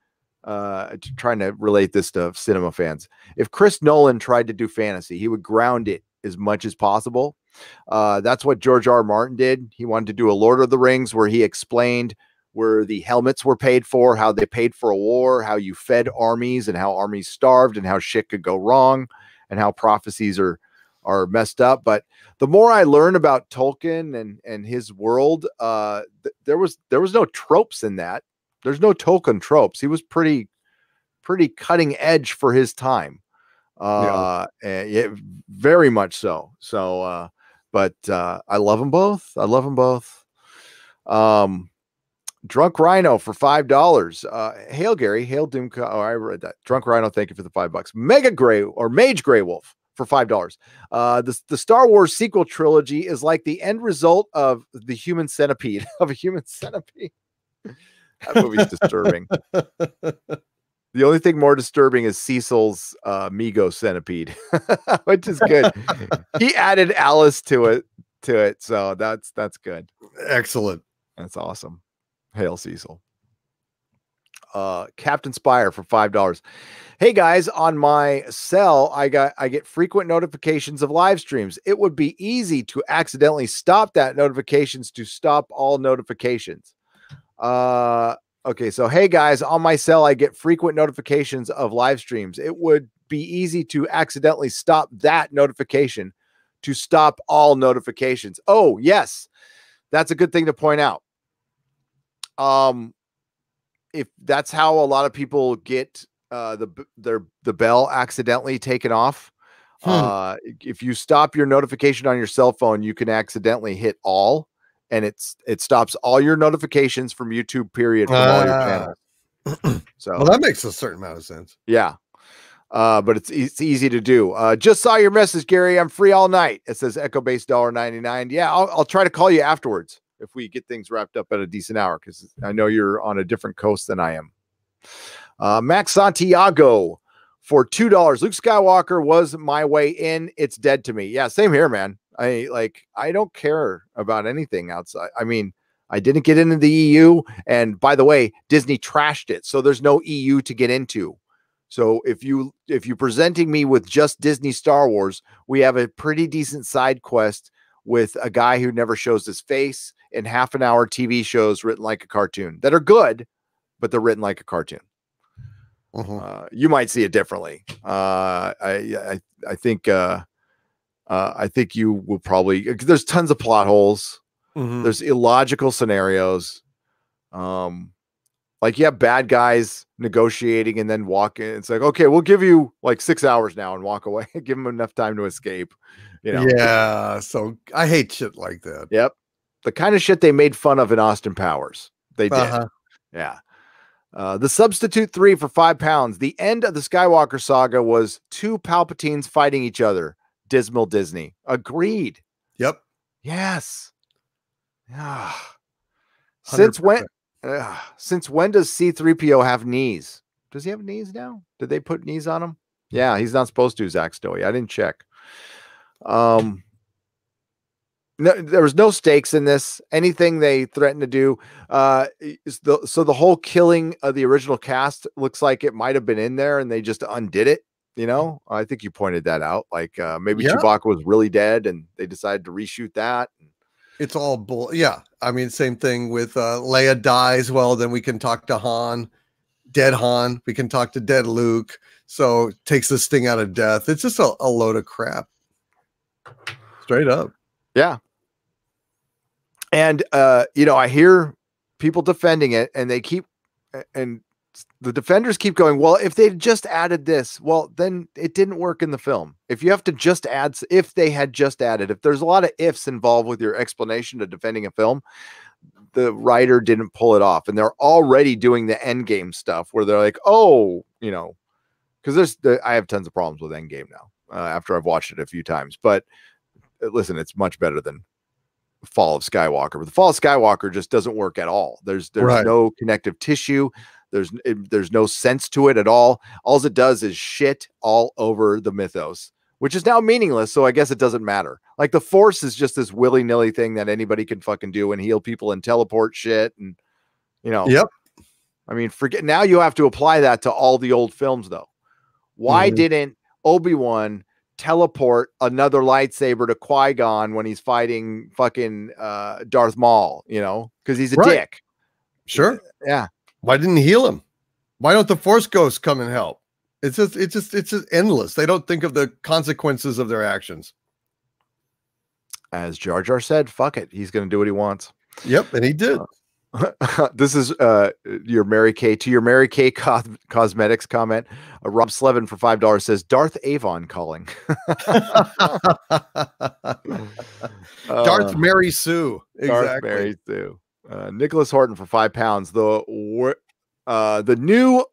trying to relate this to cinema fans, if Chris Nolan tried to do fantasy, he would ground it as much as possible. That's what George R. Martin did. He wanted to do a Lord of the Rings where he explained where the helmets were paid for, how they paid for a war, how you fed armies and how armies starved and how shit could go wrong and how prophecies are messed up. But the more I learn about Tolkien and his world, there was no tropes in that. There's no Tolkien tropes. He was pretty cutting edge for his time. Very much so. So, but I love them both. Drunk Rhino for $5. Hail Gary, hail Doomco. Oh, I read that. Drunk Rhino, thank you for the $5. Mage Grey Wolf for $5. The Star Wars sequel trilogy is like the end result of the human centipede of a human centipede. That movie's disturbing. The only thing more disturbing is Cecil's Mego centipede, which is good. He added Alice to it, so that's good. Excellent. That's awesome. Hail Cecil. Captain Spire for $5. Hey guys, on my cell, I get frequent notifications of live streams. It would be easy to accidentally stop that notifications to stop all notifications. Okay, so hey guys, on my cell, I get frequent notifications of live streams. It would be easy to accidentally stop that notification to stop all notifications. Oh, yes. That's a good thing to point out. If that's how a lot of people get the bell accidentally taken off, if you stop your notification on your cell phone, you can accidentally hit all, and it stops all your notifications from YouTube, period, from all your channels. So, well, that makes a certain amount of sense. Yeah. But it's easy to do. Just saw your message, Gary. I'm free all night. It says Echo Base $1.99. Yeah, I'll try to call you afterwards if we get things wrapped up at a decent hour, because I know you're on a different coast than I am. Max Santiago for $2. Luke Skywalker was my way in. It's dead to me. Yeah, same here, man. I don't care about anything outside. I mean, I didn't get into the EU, and by the way, Disney trashed it, so there's no EU to get into. So if you're presenting me with just Disney Star Wars, we have a pretty decent side quest with a guy who never shows his face in half-an-hour TV shows written like a cartoon that are good, but they're written like a cartoon. You might see it differently. I think you will probably. There's tons of plot holes. There's illogical scenarios. Like you have bad guys negotiating and then walk in. It's like, okay, we'll give you like 6 hours now and walk away. Give them enough time to escape. Yeah. So I hate shit like that. Yep. The kind of shit they made fun of in Austin Powers. They did. Yeah. The Substitute 3 for £5. The end of the Skywalker saga was two Palpatines fighting each other. dismal Disney. Agreed. Yep. Yes. Yeah. 100%. Since when does C-3PO have knees? Does he have knees now? Did they put knees on him? Yeah, he's not supposed to, Zach Stoey. I didn't check. No, there was no stakes in this. Anything they threatened to do. So the whole killing of the original cast looks like it might have been in there and they just undid it. You know, I think you pointed that out. Like maybe Chewbacca was really dead and they decided to reshoot that. It's all bull. Yeah. I mean, same thing with Leia dies. Well, then we can talk to Han, dead Han. We can talk to dead Luke. So takes the sting out of death. It's just a load of crap. Straight up. Yeah. And, I hear people defending it and the defenders keep going, well, if they just added this, well, then it didn't work in the film. If you have to just add, if they had just added, if there's a lot of ifs involved with your explanation of defending a film, the writer didn't pull it off. And they're already doing the Endgame stuff where they're like, because I have tons of problems with Endgame now after I've watched it a few times. But listen, it's much better than Fall of Skywalker. But the Fall of Skywalker just doesn't work at all. There's no connective tissue. There's no sense to it at all. All it does is shit all over the mythos, which is now meaningless. So I guess it doesn't matter. Like the Force is just this willy-nilly thing that anybody can fucking do and heal people and teleport shit. And, Yep. I mean, forget now you have to apply that to all the old films though. Why didn't Obi-Wan teleport another lightsaber to Qui-Gon when he's fighting fucking Darth Maul, because he's a dick. Sure. Yeah. Why didn't he heal him? Why don't the Force ghosts come and help? It's just endless. They don't think of the consequences of their actions. As Jar Jar said, fuck it. He's going to do what he wants. Yep. And he did. This is your Mary Kay Cosmetics comment. Rob Slevin for $5 says Darth Avon calling. Darth Mary Sue. Exactly. Darth Mary Sue. Nicholas Horton for £5. The new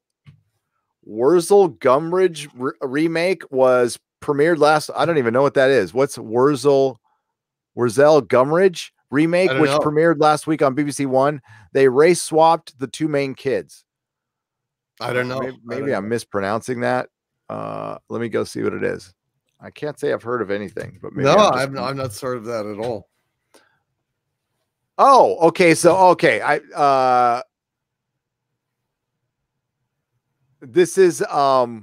Wurzel Gumridge remake was premiered last. I don't even know what that is. What's Wurzel Gumridge remake, which premiered last week on BBC One? They race swapped the two main kids. I don't know. Maybe I'm mispronouncing that. Let me go see what it is. I can't say I've heard of anything, but maybe I'm not sure of that at all. Oh, okay. So, this is, where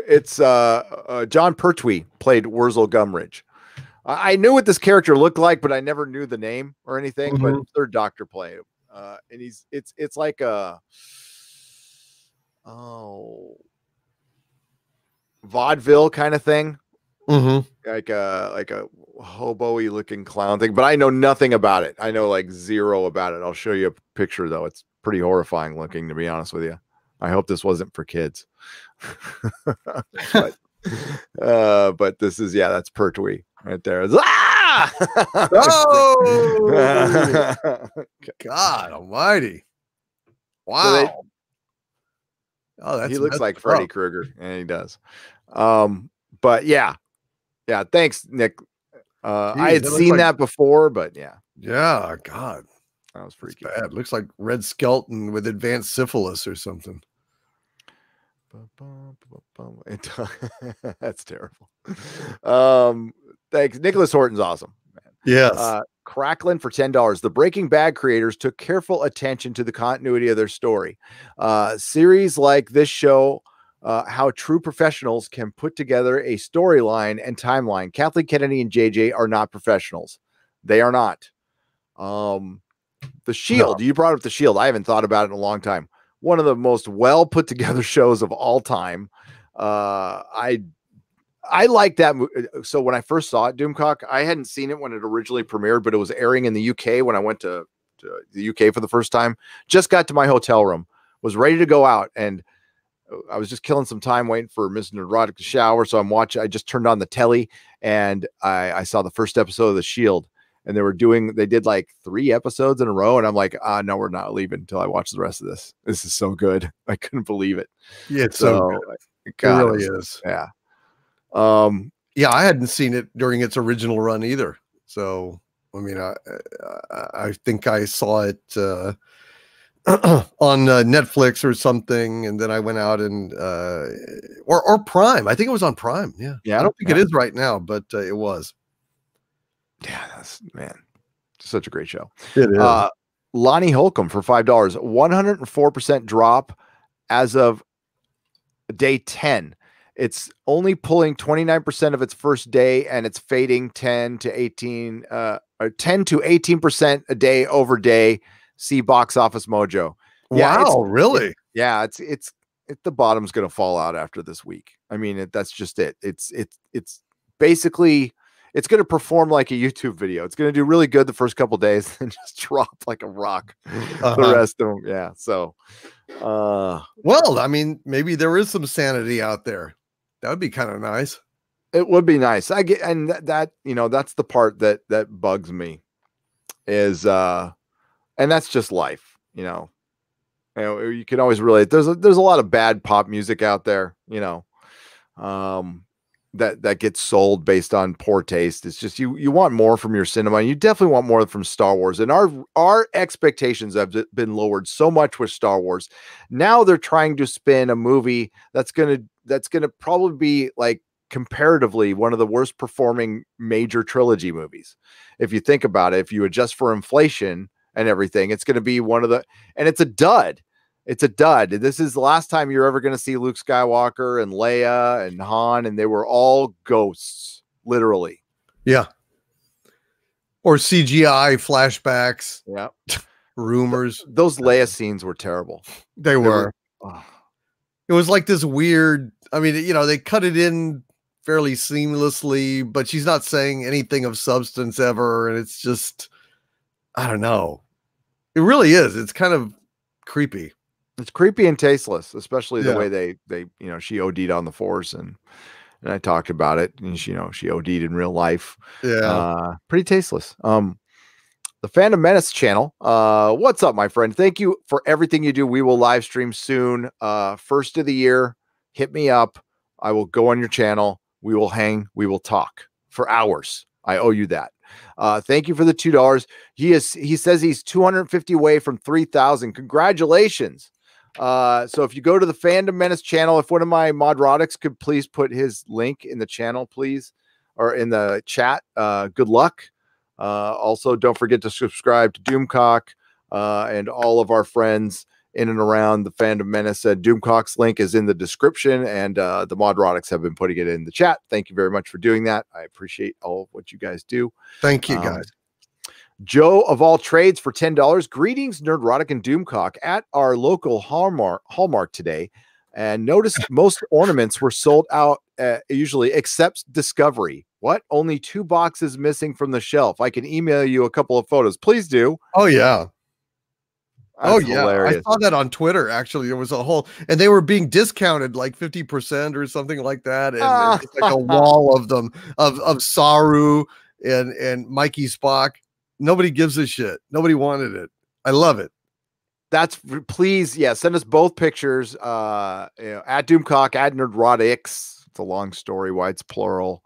it's, John Pertwee played Wurzel Gumridge. I knew what this character looked like, but I never knew the name or anything, but Third Doctor played him. And it's like vaudeville kind of thing. Like a hobo-y looking clown thing, but I know nothing about it. I know like zero about it. I'll show you a picture though. It's pretty horrifying looking, to be honest with you. I hope this wasn't for kids. but this is, that's Pertwee right there. Oh, God almighty. Wow. He looks like Freddy Krueger, and he does. But yeah, thanks, Nick. I had seen that before, but yeah, God, that was freaky. Bad. Looks like Red Skelton with advanced syphilis or something. That's terrible. Thanks, Nicholas Horton's awesome, man. Yes. Cracklin for $10. The Breaking Bad creators took careful attention to the continuity of their story. Series like this show how true professionals can put together a storyline and timeline. Kathleen Kennedy and JJ are not professionals. They are not. The Shield, you brought up The Shield. I haven't thought about it in a long time. One of the most well put together shows of all time. I like that. So when I first saw it, Doomcock, I hadn't seen it when it originally premiered, but it was airing in the UK when I went to the UK for the first time. Just got to my hotel room, was ready to go out, and I was just killing some time waiting for Mr. Neurotic to shower. So I just turned on the telly and I saw the first episode of The Shield, and they did like 3 episodes in a row. And I'm like, no, we're not leaving until I watch the rest of this. This is so good. I couldn't believe it. Yeah. It's so good. God, it really is. Yeah. Yeah, I hadn't seen it during its original run either. So, I mean, I think I saw it on Netflix or something, and then I went out and or Prime. I think it was on Prime. Yeah, Yeah, I don't think it is right now, but it was. Yeah, that's man, such a great show. It is. Lonnie Holcomb for $5, 104% drop as of day 10. It's only pulling 29% of its first day, and it's fading 10 to 18% a day over day. See Box Office Mojo. Wow, really? It's the bottom's going to fall out after this week. I mean, that's just it. It's basically it's going to perform like a YouTube video. It's going to do really good the first couple days and just drop like a rock the rest of them. Yeah. So, well, I mean, maybe there is some sanity out there. That would be kind of nice. It would be nice. I get, and that that's the part that bugs me is, and that's just life. You can always relate. There's a lot of bad pop music out there, that gets sold based on poor taste. It's just you want more from your cinema. And you definitely want more from Star Wars. And our expectations have been lowered so much with Star Wars. Now they're trying to spin a movie that's gonna probably be like comparatively one of the worst performing major trilogy movies. If you think about it, if you adjust for inflation and everything, it's going to be and it's a dud. It's a dud. This is the last time you're ever going to see Luke Skywalker and Leia and Han, and they were all ghosts, literally. Yeah. Or CGI flashbacks. Yeah. Rumors. Those Leia scenes were terrible. They were. It was like this weird, I mean, they cut it in fairly seamlessly, but she's not saying anything of substance ever. And it's just, I don't know. It really is. It's kind of creepy. It's creepy and tasteless, especially the way they she OD'd on the Force, and I talked about it, and she OD'd in real life. Yeah. Pretty tasteless. The Phantom Menace channel. What's up, my friend? Thank you for everything you do. We will live stream soon. First of the year. Hit me up. I will go on your channel. We will hang. We will talk for hours. I owe you that. Thank you for the $2. He says he's 250 away from 3,000. Congratulations. So if you go to the Fandom Menace channel, if one of my Modrotics could please put his link in the channel, please, or in the chat, good luck. Also, don't forget to subscribe to Doomcock and all of our friends in and around the Fandom Menace. Doomcock's link is in the description, and the Modrotics have been putting it in the chat. Thank you very much for doing that. I appreciate all of what you guys do. Thank you, guys. Joe of All Trades for $10. Greetings, Nerdrotic and Doomcock, at our local Hallmark today. And notice most ornaments were sold out usually, except Discovery. What? Only 2 boxes missing from the shelf. I can email you a couple of photos. Please do. Oh, yeah. That's hilarious. I saw that on Twitter. Actually, there was a whole, and they were being discounted like 50% or something like that. And it's like a wall of them of Saru and Mikey Spock. Nobody gives a shit. Nobody wanted it. I love it. Please, send us both pictures. At Doomcock, at Nerdrotics. It's a long story why it's plural.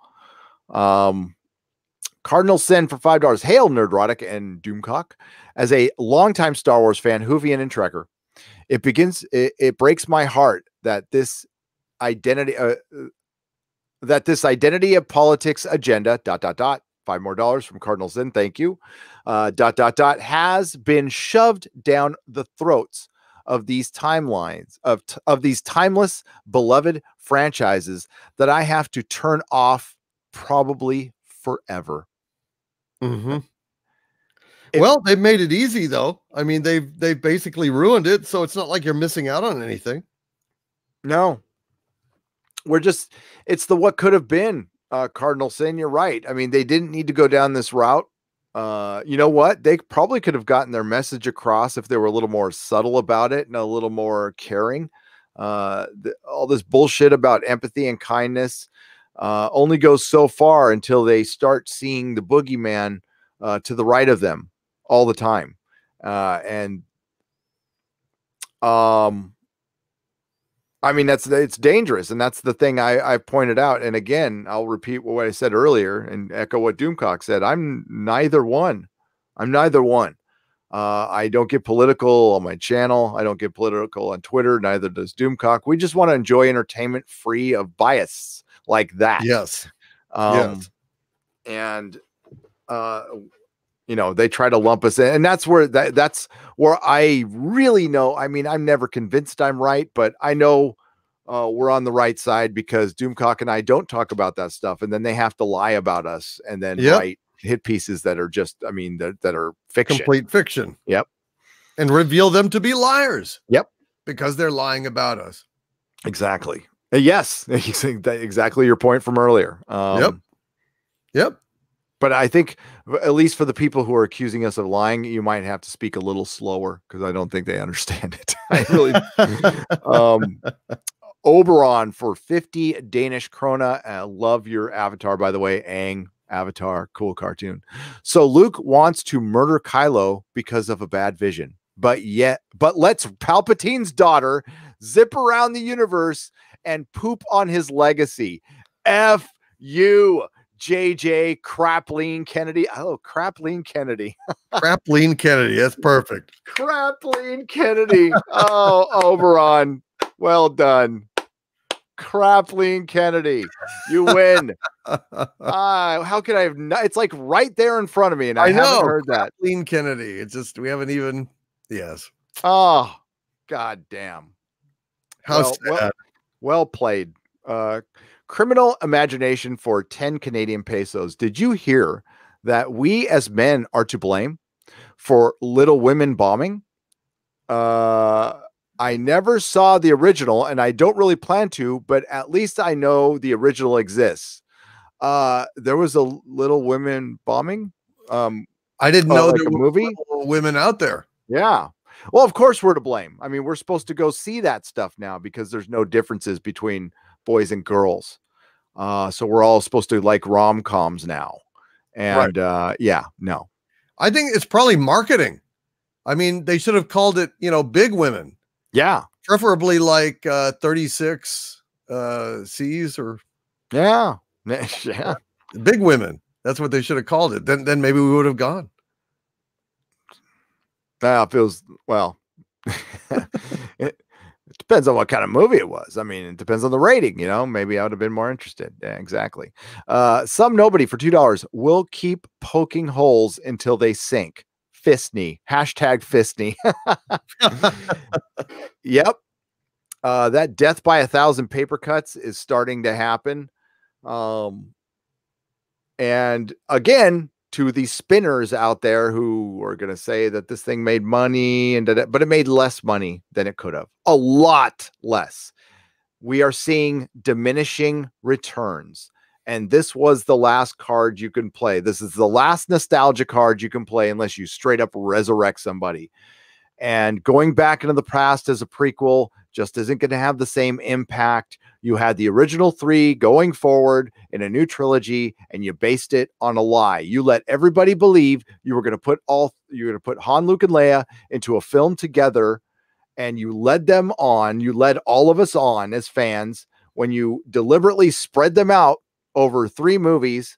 Cardinal Sin for $5. Hail, Nerdrotic and Doomcock. As a longtime Star Wars fan, Whovian and Trekker, it breaks my heart that this identity of politics agenda, ... $5 more from Cardinal Sin. Thank you. ... has been shoved down the throats of these timelines of these timeless, beloved franchises that I have to turn off probably forever. Mm-hmm. Well, they've made it easy though. I mean, they've basically ruined it, so it's not like you're missing out on anything. No, it's the what could have been. Cardinal Sin, you're right. I mean, they didn't need to go down this route. You know what? They probably could have gotten their message across if they were a little more subtle about it and a little more caring. All this bullshit about empathy and kindness only goes so far until they start seeing the boogeyman to the right of them all the time. I mean, it's dangerous, and that's the thing I pointed out. And again, I'll repeat what I said earlier and echo what Doomcock said. I'm neither one. I'm neither one. I don't get political on my channel. I don't get political on Twitter. Neither does Doomcock. We just want to enjoy entertainment free of bias like that. Yes. Yes. And you know, they try to lump us in, and that's where I really know. I mean, I'm never convinced I'm right, but I know we're on the right side because Doomcock and I don't talk about that stuff, and then they have to lie about us and then write hit pieces that are just, I mean, that are fiction, complete fiction. Yep. And reveal them to be liars. Yep. Because they're lying about us. Exactly. Yes. Exactly your point from earlier. Yep. But I think, at least for the people who are accusing us of lying, you might have to speak a little slower because I don't think they understand it. I really. Oberon for 50 Danish krona. Love your avatar, by the way. Aang avatar, cool cartoon. So Luke wants to murder Kylo because of a bad vision, but lets Palpatine's daughter zip around the universe and poop on his legacy. F you. JJ Crapleen Kennedy. Oh, Crapleen Kennedy. Crapleen Kennedy. That's perfect. Crapleen Kennedy. Oh, Oberon. Well done. Crapleen Kennedy. You win. How could I have not? It's like right there in front of me, and I haven't heard that. Crapleen Kennedy. It's just, we haven't even. Yes. Oh, God damn. How sad. Well played. Criminal imagination for 10 Canadian pesos. Did you hear that we as men are to blame for Little Women bombing? I never saw the original, and I don't really plan to, but at least I know the original exists. There was a Little Women bombing. I didn't know like there a were movie. Women out there. Yeah. Well, of course we're to blame. I mean, we're supposed to go see that stuff now because there's no differences between boys and girls. So we're all supposed to like rom-coms now. And no. I think it's probably marketing. I mean, they should have called it, Big Women. Yeah. Preferably like 36 C's or yeah. Big Women. That's what they should have called it. Then maybe we would have gone. Feels well. It depends on what kind of movie it was. I mean, it depends on the rating, maybe I would have been more interested. Yeah, exactly. Some nobody for $2 will keep poking holes until they sink. Fistney. #Fistney. Yep. That death by 1,000 paper cuts is starting to happen. And again, to the spinners out there who are going to say that this thing made money but it made less money than it could have. A lot less. We are seeing diminishing returns. And this was the last card you can play. This is the last nostalgia card you can play unless you straight up resurrect somebody. And going back into the past as a prequel just isn't going to have the same impact. You had the original 3 going forward in a new trilogy, and you based it on a lie. You let everybody believe you were going to put Han, Luke, and Leia into a film together, and you led them on. You led all of us on as fans when you deliberately spread them out over 3 movies.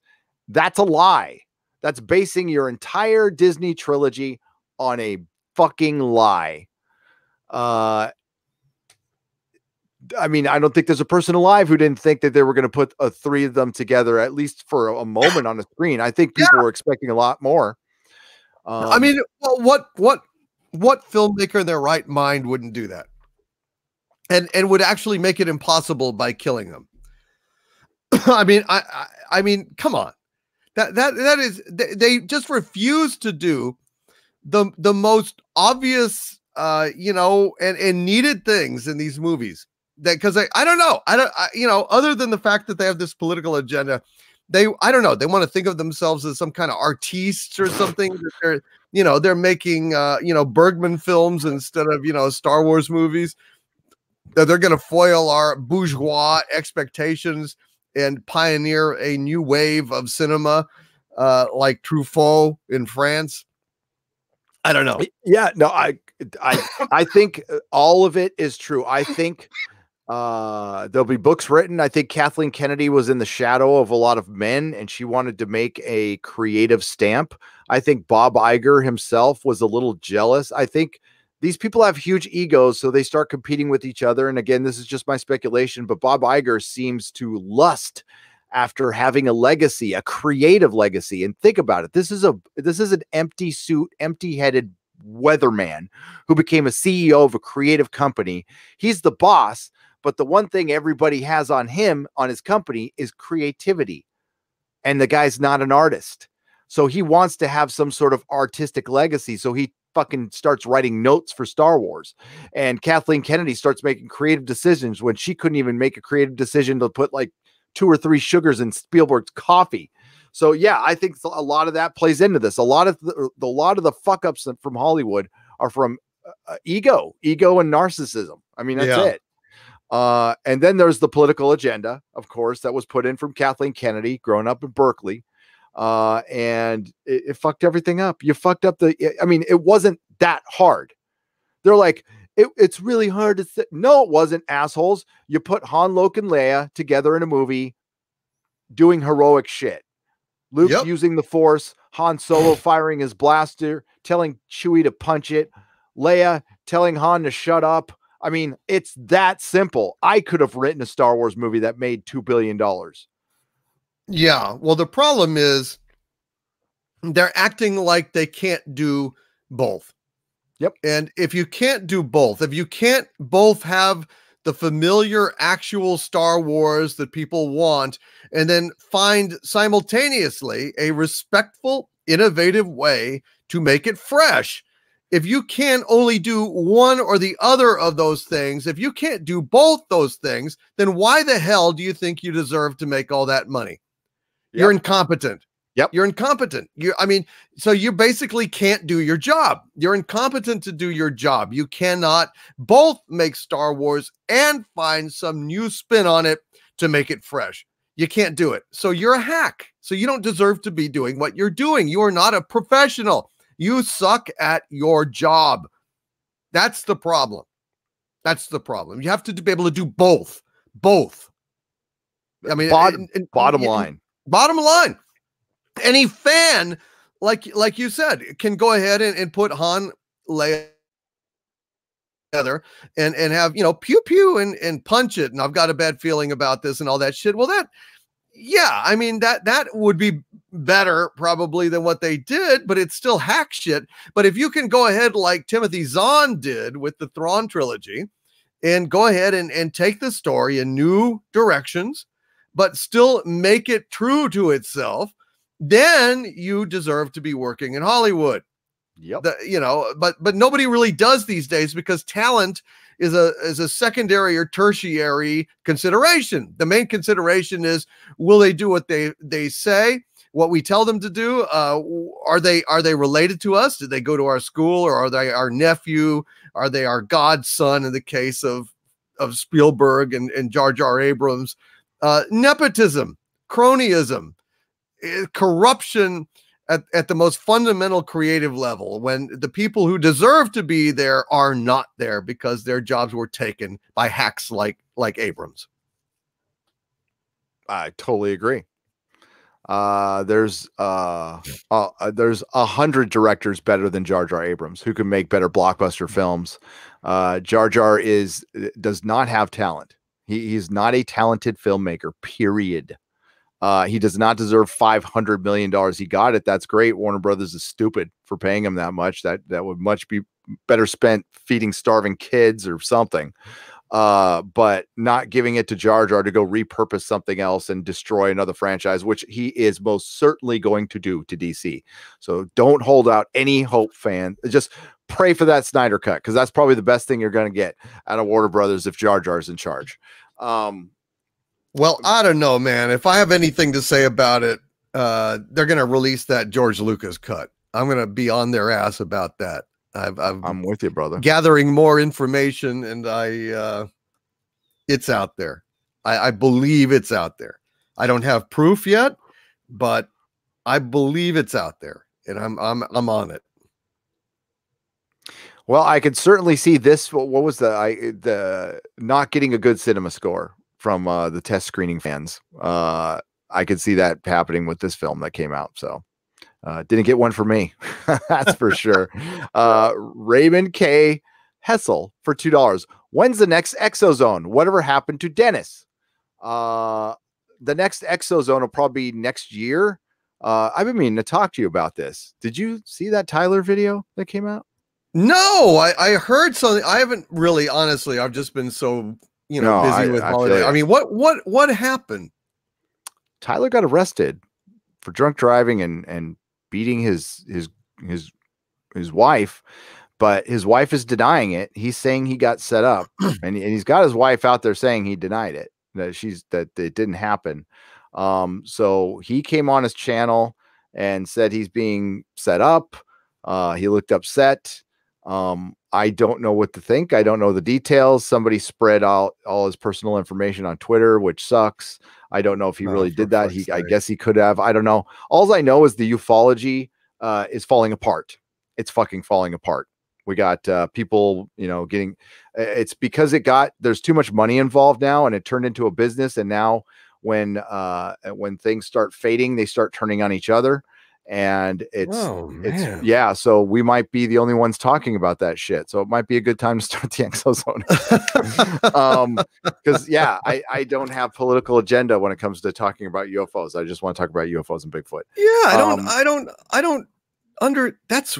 That's a lie. That's basing your entire Disney trilogy on a fucking lie. I mean, I don't think there's a person alive who didn't think that they were going to put 3 of them together, at least for a moment on the screen. I think people were expecting a lot more. I mean, what filmmaker in their right mind wouldn't do that? And would actually make it impossible by killing them. I mean, come on. That is, they just refuse to do the most obvious, and needed things in these movies. That because I don't know, other than the fact that they have this political agenda, I don't know, they want to think of themselves as some kind of artistes or something. That they're making Bergman films instead of Star Wars movies. That they're going to foil our bourgeois expectations and pioneer a new wave of cinema, like Truffaut in France. I don't know. Yeah, no, I think all of it is true. I think There'll be books written. I think Kathleen Kennedy was in the shadow of a lot of men and she wanted to make a creative stamp. I think Bob Iger himself was a little jealous. I think these people have huge egos, so they start competing with each other. And again, this is just my speculation, but Bob Iger seems to lust after having a legacy, a creative legacy. And think about it. This is an empty suit, empty-headed weatherman who became a CEO of a creative company. He's the boss. But the one thing everybody has on him, on his company, is creativity. And the guy's not an artist. So he wants to have some sort of artistic legacy. So he fucking starts writing notes for Star Wars. And Kathleen Kennedy starts making creative decisions when she couldn't even make a creative decision to put like 2 or 3 sugars in Spielberg's coffee. So yeah, I think a lot of that plays into this. A lot of the fuck ups from Hollywood are from ego and narcissism. I mean, that's it. And then there's the political agenda, of course, that was put in from Kathleen Kennedy, growing up in Berkeley. And it fucked everything up. You fucked up it wasn't that hard. They're like, it's really hard to say. No, it wasn't, assholes. You put Han, Luke, and Leia together in a movie doing heroic shit. Luke using the Force, Han Solo firing his blaster, telling Chewie to punch it, Leia telling Han to shut up. I mean, it's that simple. I could have written a Star Wars movie that made $2 billion. Yeah. Well, the problem is they're acting like they can't do both. Yep. And if you can't do both, if you can't both have the familiar actual Star Wars that people want, and then find simultaneously a respectful, innovative way to make it fresh, if you can only do one or the other of those things, if you can't do both those things, then why the hell do you think you deserve to make all that money? Yep. You're incompetent. Yep. You're incompetent. So you basically can't do your job. You're incompetent to do your job. You cannot both make Star Wars and find some new spin on it to make it fresh. You can't do it. So you're a hack. So you don't deserve to be doing what you're doing. You are not a professional. You suck at your job. That's the problem. That's the problem. You have to be able to do both. Both. I mean, bottom line. Bottom line. Any fan, like you said, can go ahead and put Han, Leia together and have, pew pew and punch it. And I've got a bad feeling about this and all that shit. Well, that would be better probably than what they did, but it's still hack shit. But if you can go ahead like Timothy Zahn did with the Thrawn trilogy and go ahead and take the story in new directions, but still make it true to itself, then you deserve to be working in Hollywood. Yep. But nobody really does these days because talent is a secondary or tertiary consideration. The main consideration is, will they do what they say, what we tell them to do? Are they related to us? Did they go to our school, or are they our nephew? Are they our godson in the case of Spielberg and Jar Jar Abrams? Nepotism, cronyism, corruption at the most fundamental creative level, when the people who deserve to be there are not there because their jobs were taken by hacks like Abrams. I totally agree. There's 100 directors better than Jar Jar Abrams who can make better blockbuster films. Jar Jar does not have talent. He's not a talented filmmaker, period. He does not deserve $500 million. He got it. That's great. Warner Brothers is stupid for paying him that much. That would much be better spent feeding starving kids or something. But not giving it to Jar Jar to go repurpose something else and destroy another franchise, which he is most certainly going to do to DC. So don't hold out any hope, fan. Just pray for that Snyder cut, because that's probably the best thing you're going to get out of Warner Brothers if Jar Jar's in charge. Well, I don't know, man. If I have anything to say about it, they're going to release that George Lucas cut. I'm going to be on their ass about that. I'm with you, brother. Gathering more information, and it's out there. I believe it's out there. I don't have proof yet, but I believe it's out there, and I'm on it. Well, I could certainly see this. What was the not getting a good cinema score from the test screening fans? I could see that happening with this film that came out. So didn't get one for me. That's for sure. Raymond K. Hessel for $2. When's the next Exozone? Whatever happened to Dennis? The next Exozone will probably be next year. I've been meaning to talk to you about this. Did you see that Tyler video that came out? No, I heard something. I haven't really, honestly. I've just been so busy with holiday. I mean, what happened? Tyler got arrested for drunk driving and beating his wife, but his wife is denying it. He's saying he got set up, and he's got his wife out there saying he denied it, that it didn't happen. So he came on his channel and said he's being set up. He looked upset. I don't know what to think. I don't know the details. Somebody spread out all his personal information on Twitter, which sucks. I don't know if he really did that. I guess he could have. I don't know. All I know is the ufology is falling apart. It's fucking falling apart. We got people, getting. It's because there's too much money involved now, and it turned into a business. And now, when things start fading, they start turning on each other. And it's so we might be the only ones talking about that shit, so it might be a good time to start the Exozone. Because I don't have political agenda when it comes to talking about UFOs. I just want to talk about UFOs and Bigfoot. I don't that's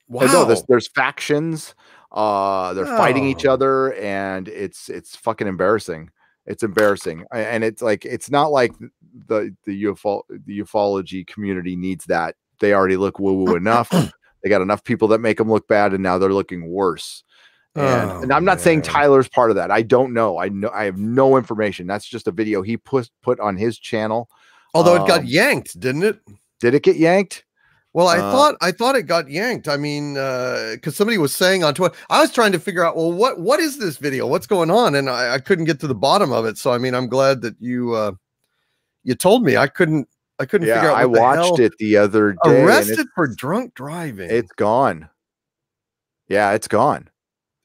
wow. No, there's factions, they're fighting each other, and it's fucking embarrassing. It's embarrassing. And it's like, it's not like the ufology community needs that. They already look woo-woo enough. They got enough people that make them look bad, and now they're looking worse. And I'm not saying Tyler's part of that. I don't know. I have no information. That's just a video he put on his channel. Although it got yanked, didn't it? Did it get yanked? Well, I thought it got yanked. I mean, because somebody was saying on Twitter, I was trying to figure out, well, what is this video? What's going on? And I couldn't get to the bottom of it. So, I mean, I'm glad that you told me. I couldn't figure out. I watched it the other day. Arrested for drunk driving. It's gone. Yeah, it's gone.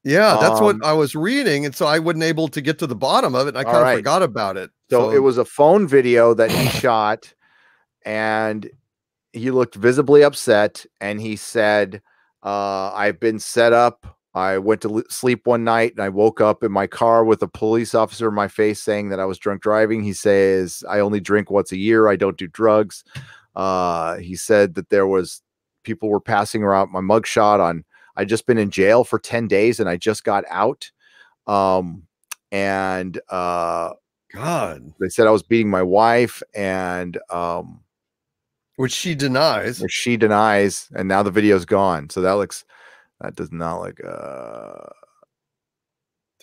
Yeah, that's what I was reading, and so I wasn't able to get to the bottom of it. And I kind of forgot about it. So it was a phone video that he shot, and he looked visibly upset, and he said, I've been set up. I went to sleep one night, and I woke up in my car with a police officer in my face saying that I was drunk driving. He says, I only drink once a year. I don't do drugs. He said that people were passing around my mugshot on, I just been in jail for 10 days and I just got out. God, they said I was beating my wife, and, which she denies. And now the video's gone. So that does not look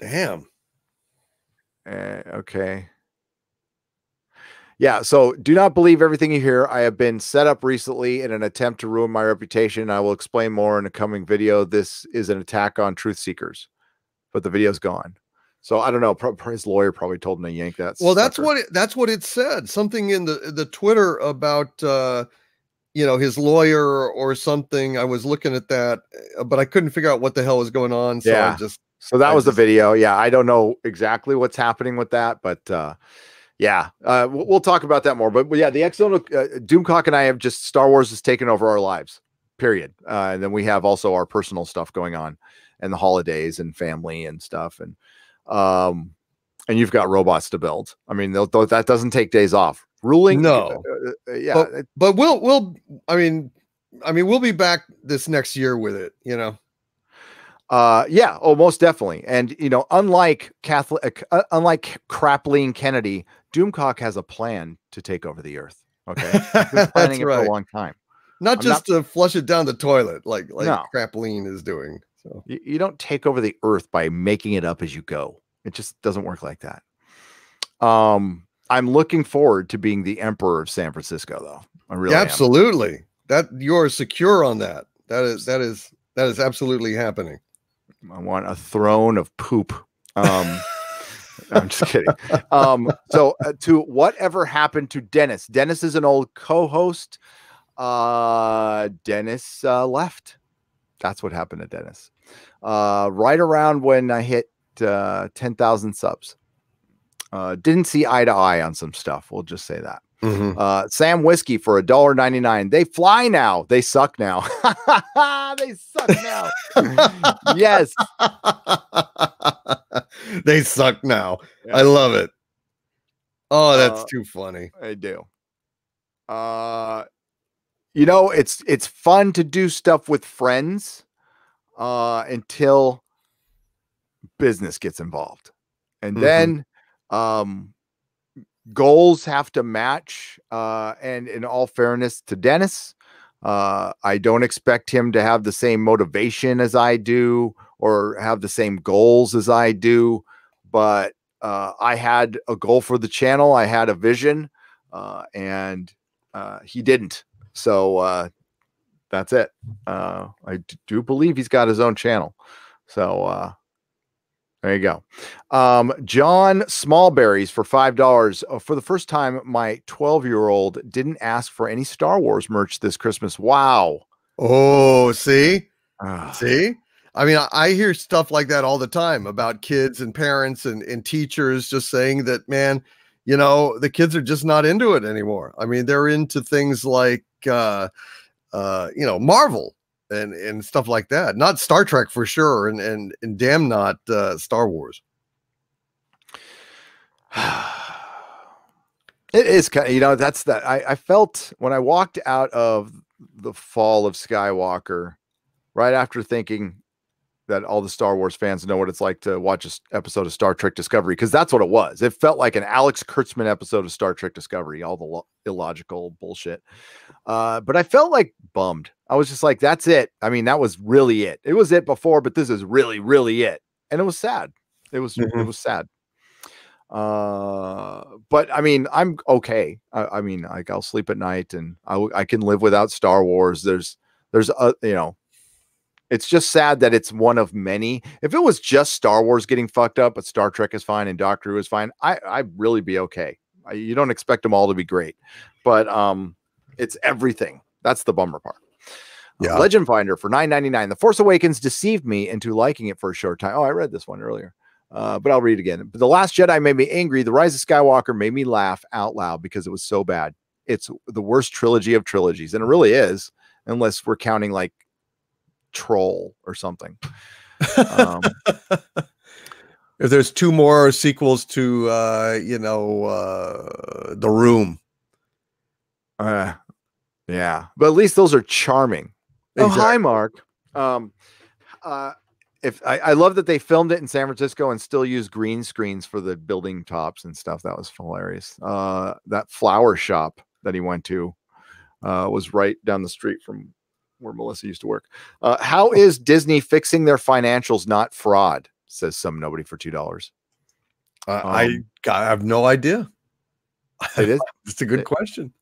damn. Okay. Yeah, so do not believe everything you hear. I have been set up recently in an attempt to ruin my reputation. I will explain more in a coming video. This is an attack on truth seekers, but the video's gone. So I don't know. His lawyer probably told him to yank that. Well, that's what it said. Something in the Twitter about his lawyer or something. I was looking at that, but I couldn't figure out what the hell was going on. So that was the video. Yeah, I don't know exactly what's happening with that, but we'll talk about that more. But yeah, the Exozone, Doomcock and I have just, Star Wars has taken over our lives. Period. And then we have also our personal stuff going on, and the holidays and family and stuff, and you've got robots to build. I mean, that doesn't take days off. Ruling, no, but we'll be back this next year with it. Most definitely. And unlike Crapleen Kennedy, Doomcock has a plan to take over the earth. Okay, he's been planning it for a long time. Not to flush it down the toilet like Crapleen is doing. So you don't take over the earth by making it up as you go. It just doesn't work like that. I'm looking forward to being the emperor of San Francisco, though. I really absolutely am. That you're secure on that. That is absolutely happening. I want a throne of poop. I'm just kidding. So to whatever happened to Dennis? Dennis is an old co-host. Dennis left. That's what happened to Dennis. Right around when I hit 10,000 subs. Didn't see eye to eye on some stuff. We'll just say that. Sam Whiskey for $1.99. They fly now. They suck now. They suck now. Yes. They suck now. Yeah. I love it. Oh, that's too funny. I do. You know, it's fun to do stuff with friends until business gets involved. And then goals have to match. And in all fairness to Dennis, I don't expect him to have the same motivation as I do or have the same goals as I do. But I had a goal for the channel. I had a vision, and he didn't. So that's it. I do believe he's got his own channel. So there you go. John Smallberries for $5. For the first time, my 12-year-old didn't ask for any Star Wars merch this Christmas. Wow. Oh, see? See? I mean, I hear stuff like that all the time about kids and parents and teachers just saying that, man, you know, the kids are just not into it anymore. I mean, they're into things like, you know, Marvel and stuff like that. Not Star Trek for sure. And damn not Star Wars. It is kind of, you know, that's that. I felt when I walked out of the Fall of Skywalker, right after thinking that all the Star Wars fans know what it's like to watch an episode of Star Trek Discovery, because that's what it was. It felt like an Alex Kurtzman episode of Star Trek Discovery, all the illogical bullshit. But I felt like bummed. I was just like, that's it. I mean, that was really it. It was it before, but this is really, really it. And it was sad. It was sad. But I mean, I'm okay. I mean, like I'll sleep at night and I can live without Star Wars. There's you know, it's just sad that it's one of many. If it was just Star Wars getting fucked up, but Star Trek is fine and Doctor Who is fine, I'd really be okay. You don't expect them all to be great, but it's everything. That's the bummer part. Yeah. Legend Finder for $9.99. The Force Awakens deceived me into liking it for a short time. Oh, I read this one earlier, but I'll read it again. But The Last Jedi made me angry. The Rise of Skywalker made me laugh out loud because it was so bad. It's the worst trilogy of trilogies, and it really is, unless we're counting like Troll or something. If there's two more sequels to you know, The Room. Yeah, but at least those are charming. Exactly. Oh, hi, Mark. If I love that they filmed it in San Francisco and still use green screens for the building tops and stuff. That was hilarious. That flower shop that he went to was right down the street from where Melissa used to work. How is Disney fixing their financials, not fraud? Says some nobody for $2. I have no idea. It is. It's a good question.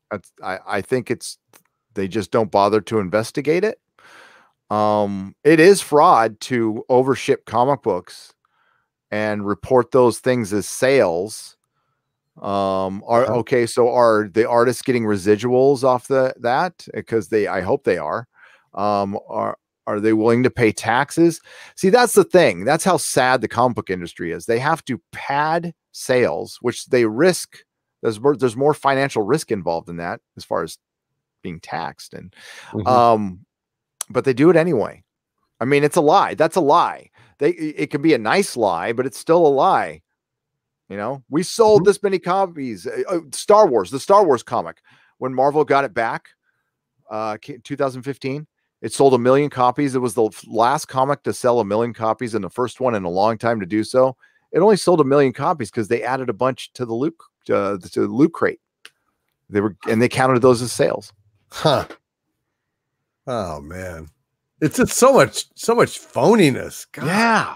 I think they just don't bother to investigate it. It is fraud to overship comic books and report those things as sales. Okay, so are the artists getting residuals off that? Because I hope they are. Are they willing to pay taxes? See, that's the thing. That's how sad the comic book industry is. They have to pad sales, which they risk. There's more financial risk involved in that as far as being taxed. And but they do it anyway. I mean, it's a lie. That's a lie. It can be a nice lie, but it's still a lie. You know, we sold this many copies. Star Wars, the Star Wars comic, when Marvel got it back, 2015, it sold 1 million copies. It was the last comic to sell 1 million copies and the first one in a long time to do so. It only sold 1 million copies because they added a bunch to the loot crate. They counted those as sales. Huh. Oh man. It's just so much phoniness. God. Yeah.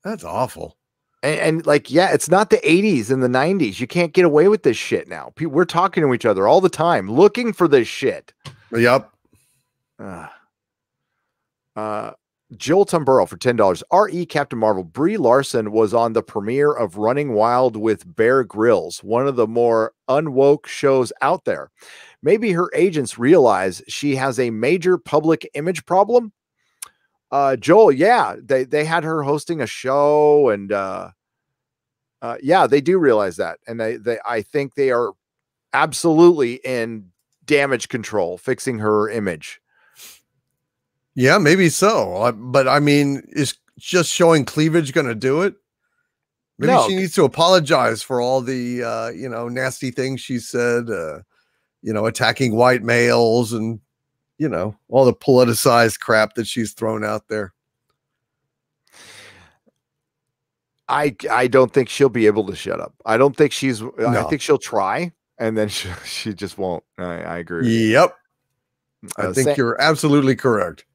That's awful. And like, yeah, it's not the 80s and the 90s. You can't get away with this shit now. We're talking to each other all the time, looking for this shit. Yep. Joel Tumburo for $10. RE Captain Marvel. Brie Larson was on the premiere of Running Wild with Bear Grylls, one of the more unwoke shows out there. Maybe her agents realize she has a major public image problem. Joel, yeah, they had her hosting a show, and yeah, they do realize that, and I think they are absolutely in damage control, fixing her image. Yeah, maybe so. But I mean, is just showing cleavage going to do it? Maybe No. she needs to apologize for all the, nasty things she said, attacking white males and, all the politicized crap that she's thrown out there. I don't think she'll be able to shut up. I don't think she's, No. I think she'll try and then she just won't. I agree. Yep. I think you're absolutely correct.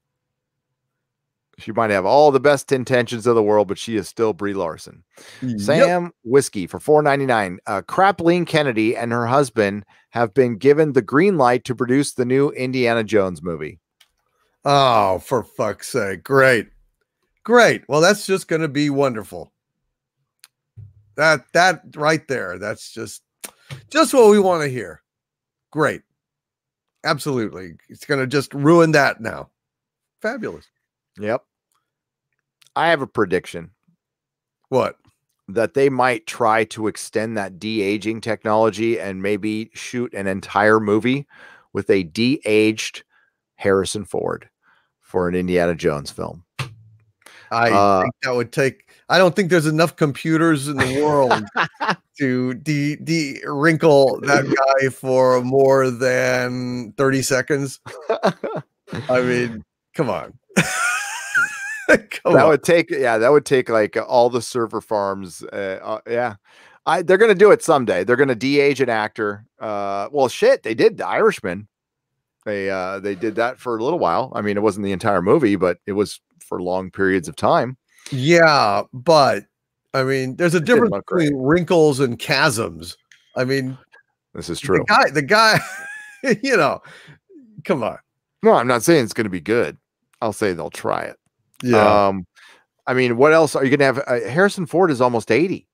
She might have all the best intentions of the world, but she is still Brie Larson. Yep. Sam Whiskey for $4.99. Crapleen Kennedy and her husband have been given the green light to produce the new Indiana Jones movie. Oh, for fuck's sake. Great. Well, that's just going to be wonderful. That right there. That's just what we want to hear. Great. Absolutely. It's going to just ruin that now. Fabulous. Yep. I have a prediction. What? That they might try to extend that de-aging technology and maybe shoot an entire movie with a de-aged Harrison Ford for an Indiana Jones film. I think that would take, I don't think there's enough computers in the world to de-wrinkle that guy for more than 30 seconds. I mean, come on. That would take like all the server farms. They're going to do it someday. They're going to de-age an actor. Well, shit, they did The Irishman. They did that for a little while. I mean, it wasn't the entire movie, but it was for long periods of time. Yeah, but I mean, there's a difference between wrinkles and chasms. I mean, this is true. The guy, come on. No, I'm not saying it's going to be good. I'll say they'll try it. Yeah. I mean, what else are you going to have? Harrison Ford is almost 80.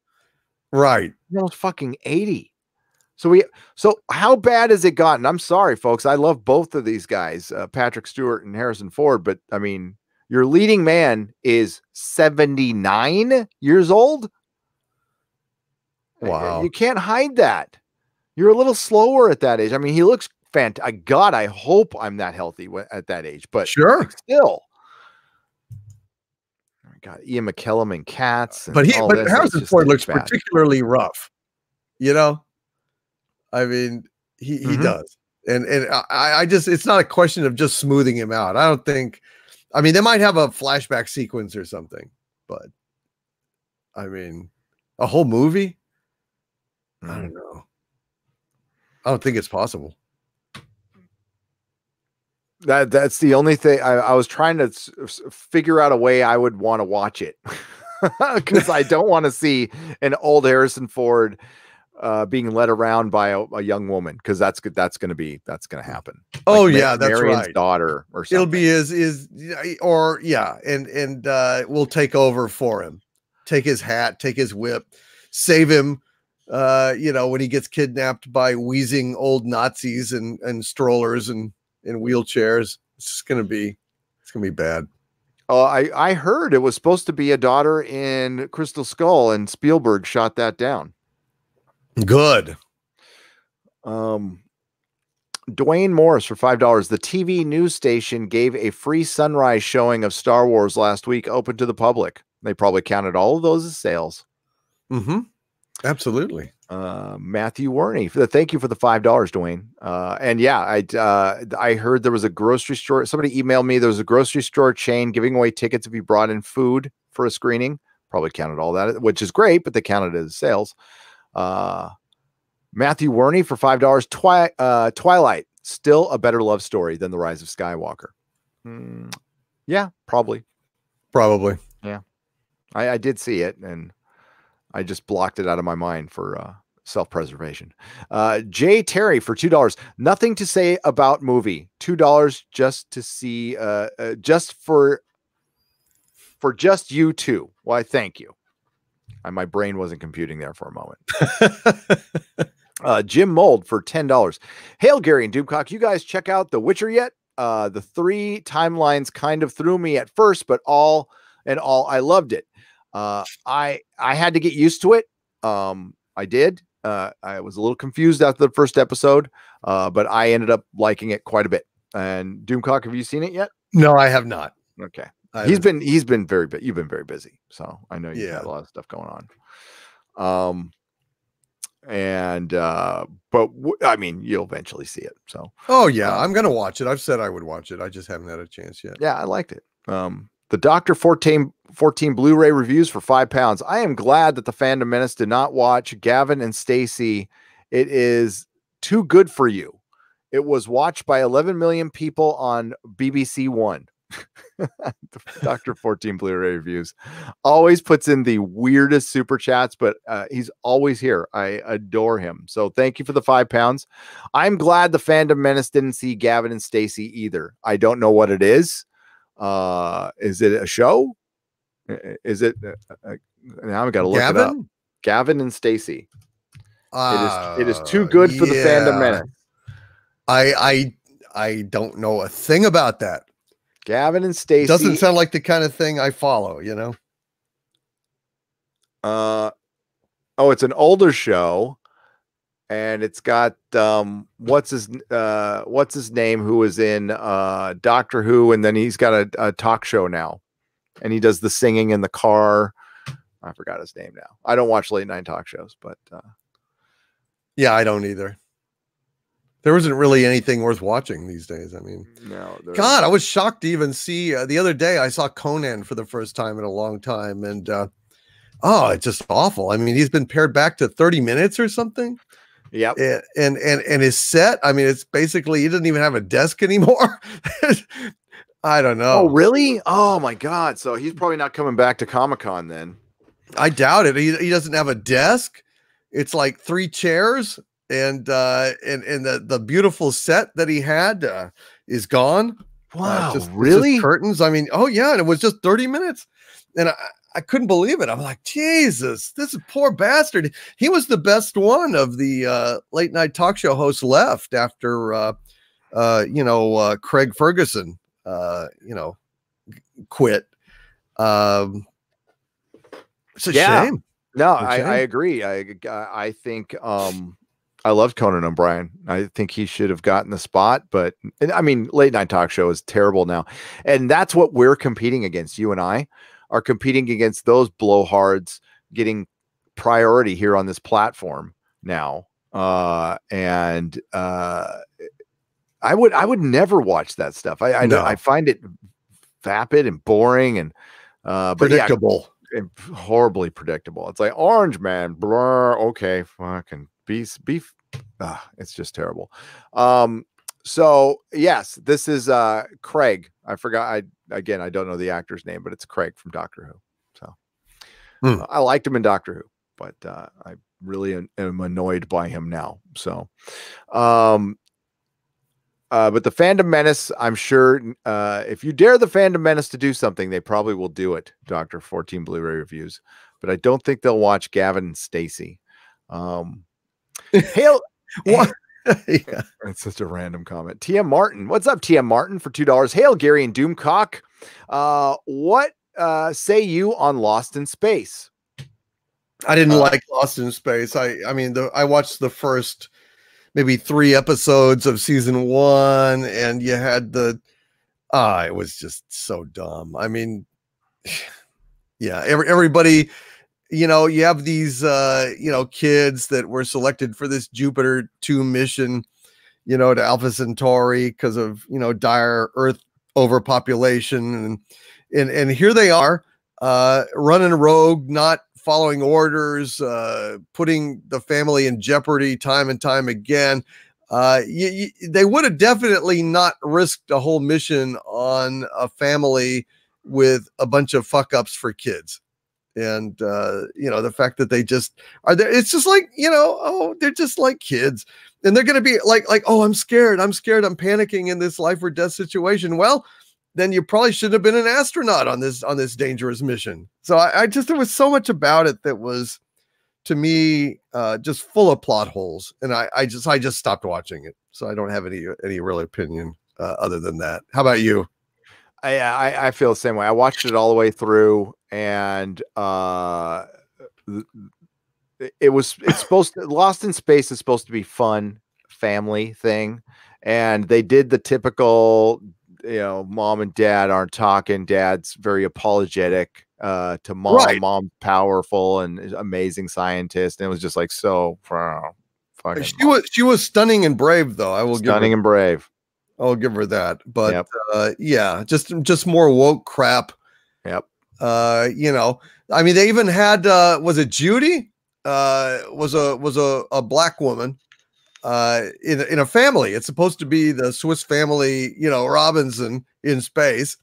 Right. He's almost fucking 80. So how bad has it gotten? I'm sorry, folks. I love both of these guys, Patrick Stewart and Harrison Ford, but I mean, your leading man is 79 years old. Wow. You can't hide that. You're a little slower at that age. I mean, he looks fantastic. God, I hope I'm that healthy at that age, but sure. Still. God, Ian McKellen and Cats. But Harrison Ford looks particularly rough. I mean, he does. And I just, it's not a question of just smoothing him out. I don't think, I mean, they might have a flashback sequence or something, but I mean, a whole movie? I don't know. I don't think it's possible. That's the only thing I was trying to figure out a way I would want to watch it because I don't want to see an old Harrison Ford being led around by a young woman, because that's going to happen. Oh, like yeah, that's Marion's right. Daughter or something. It'll be and we'll take over for him. Take his hat, take his whip, save him. When he gets kidnapped by wheezing old Nazis and strollers and in wheelchairs. It's going to be bad. Oh, I heard it was supposed to be a daughter in Crystal Skull, and Spielberg shot that down. Good. Dwayne Morris for $5. The TV news station gave a free sunrise showing of Star Wars last week, open to the public. They probably counted all of those as sales. Mm-hmm. Absolutely. Matthew Warney, thank you for the $5, Dwayne. And yeah, I heard there was a grocery store. Somebody emailed me. There was a grocery store chain giving away tickets if you brought in food for a screening. Probably counted all that, which is great, but they counted it as sales. Matthew Warney for $5. Twilight, still a better love story than The Rise of Skywalker. Yeah, probably. Yeah, I did see it, and I just blocked it out of my mind for self-preservation. Jay Terry for $2. Nothing to say about movie. $2 just to see, just for for just you two. Why, thank you. My brain wasn't computing there for a moment. Jim Mold for $10. Hail, Gary and Doomcock. You guys check out The Witcher yet? The 3 timelines kind of threw me at first, but all in all, I loved it. I had to get used to it. I did. I was a little confused after the first episode, but I ended up liking it quite a bit. And Doomcock, have you seen it yet? No, I have not. Okay. He's been you've been very busy. So I know you've had a lot of stuff going on. But I mean, you'll eventually see it. So, oh yeah, I'm going to watch it. I've said I would watch it. I just haven't had a chance yet. Yeah, I liked it. The Dr. 14 Blu-ray reviews for £5. I am glad that the Fandom Menace did not watch Gavin and Stacey. It is too good for you. It was watched by 11 million people on BBC One. Dr. 14 Blu-ray reviews always puts in the weirdest super chats, but he's always here. I adore him. So thank you for the £5. I'm glad the Fandom Menace didn't see Gavin and Stacey either. I don't know what it is. Is it a show? Is it now I've got to look it up. Gavin and Stacey. It is too good for the Fandom Menace. I don't know a thing about that. Gavin and Stacey doesn't sound like the kind of thing I follow, you know. It's an older show, and it's got what's his name, who was in Doctor Who, and then he's got a talk show now, and he does the singing in the car. I forgot his name now. I don't watch late night talk shows, but yeah, I don't either. There isn't really anything worth watching these days. I mean, no. God, I was shocked to even see the other day. I saw Conan for the first time in a long time, and it's just awful. I mean, he's been pared back to 30 minutes or something. Yep. And his set, I mean, it's basically he doesn't even have a desk anymore. I don't know. Oh, really? Oh my God. So he's probably not coming back to Comic-Con then. I doubt it. He doesn't have a desk. It's like 3 chairs. And the beautiful set that he had is gone. Wow, just really? Curtains. I mean, oh yeah, and it was just 30 minutes, and I couldn't believe it. I'm like, Jesus, this is poor bastard. He was the best one of the late night talk show hosts left after Craig Ferguson quit. It's a shame. No, I agree. I think I loved Conan O'Brien. I think he should have gotten the spot, but I mean, late night talk show is terrible now. And that's what we're competing against. You and I are competing against those blowhards getting priority here on this platform now. I would never watch that stuff. I find it vapid and boring and predictable. And horribly predictable. It's like Orange Man, blur. Okay, fucking beef. It's just terrible. So yes, this is Craig. I forgot. I don't know the actor's name, but it's Craig from Doctor Who. So I liked him in Doctor Who, but I really am annoyed by him now. So, but the Fandom Menace, I'm sure if you dare the Fandom Menace to do something, they probably will do it. Dr. 14 Blu-ray reviews, but I don't think they'll watch Gavin and Stacey. Hail. What? Yeah. It's such a random comment. TM Martin. What's up, TM Martin, for $2? Hail, Gary and Doomcock. What say you on Lost in Space? I didn't like Lost in Space. I mean, I watched the first maybe 3 episodes of season 1, and you had it was just so dumb. I mean, yeah, everybody, you have these, kids that were selected for this Jupiter 2 mission, to Alpha Centauri because of, dire Earth overpopulation. And here they are, running rogue, not following orders, putting the family in jeopardy time and time again. They would have definitely not risked a whole mission on a family with a bunch of fuck ups for kids. And, the fact that they just are there, it's just like, they're just like kids, and they're going to be like, oh, I'm scared. I'm panicking in this life or death situation. Well, then you probably shouldn't have been an astronaut on this dangerous mission. So I just, there was so much about it that was, to me, just full of plot holes, and I just stopped watching it. So I don't have any real opinion other than that. How about you? I feel the same way. I watched it all the way through, and it's supposed to, Lost in Space is supposed to be fun family thing, and they did the typical, mom and dad aren't talking, dad's very apologetic to mom, Right. mom's powerful and amazing scientist, and it was just like so fucking She was stunning and brave, though. I will stunning and brave. I'll give her that. But Yep. yeah, just more woke crap. Yep. I mean, they even had was it Judy? Was a black woman in a family. It's supposed to be the Swiss Family, Robinson in space.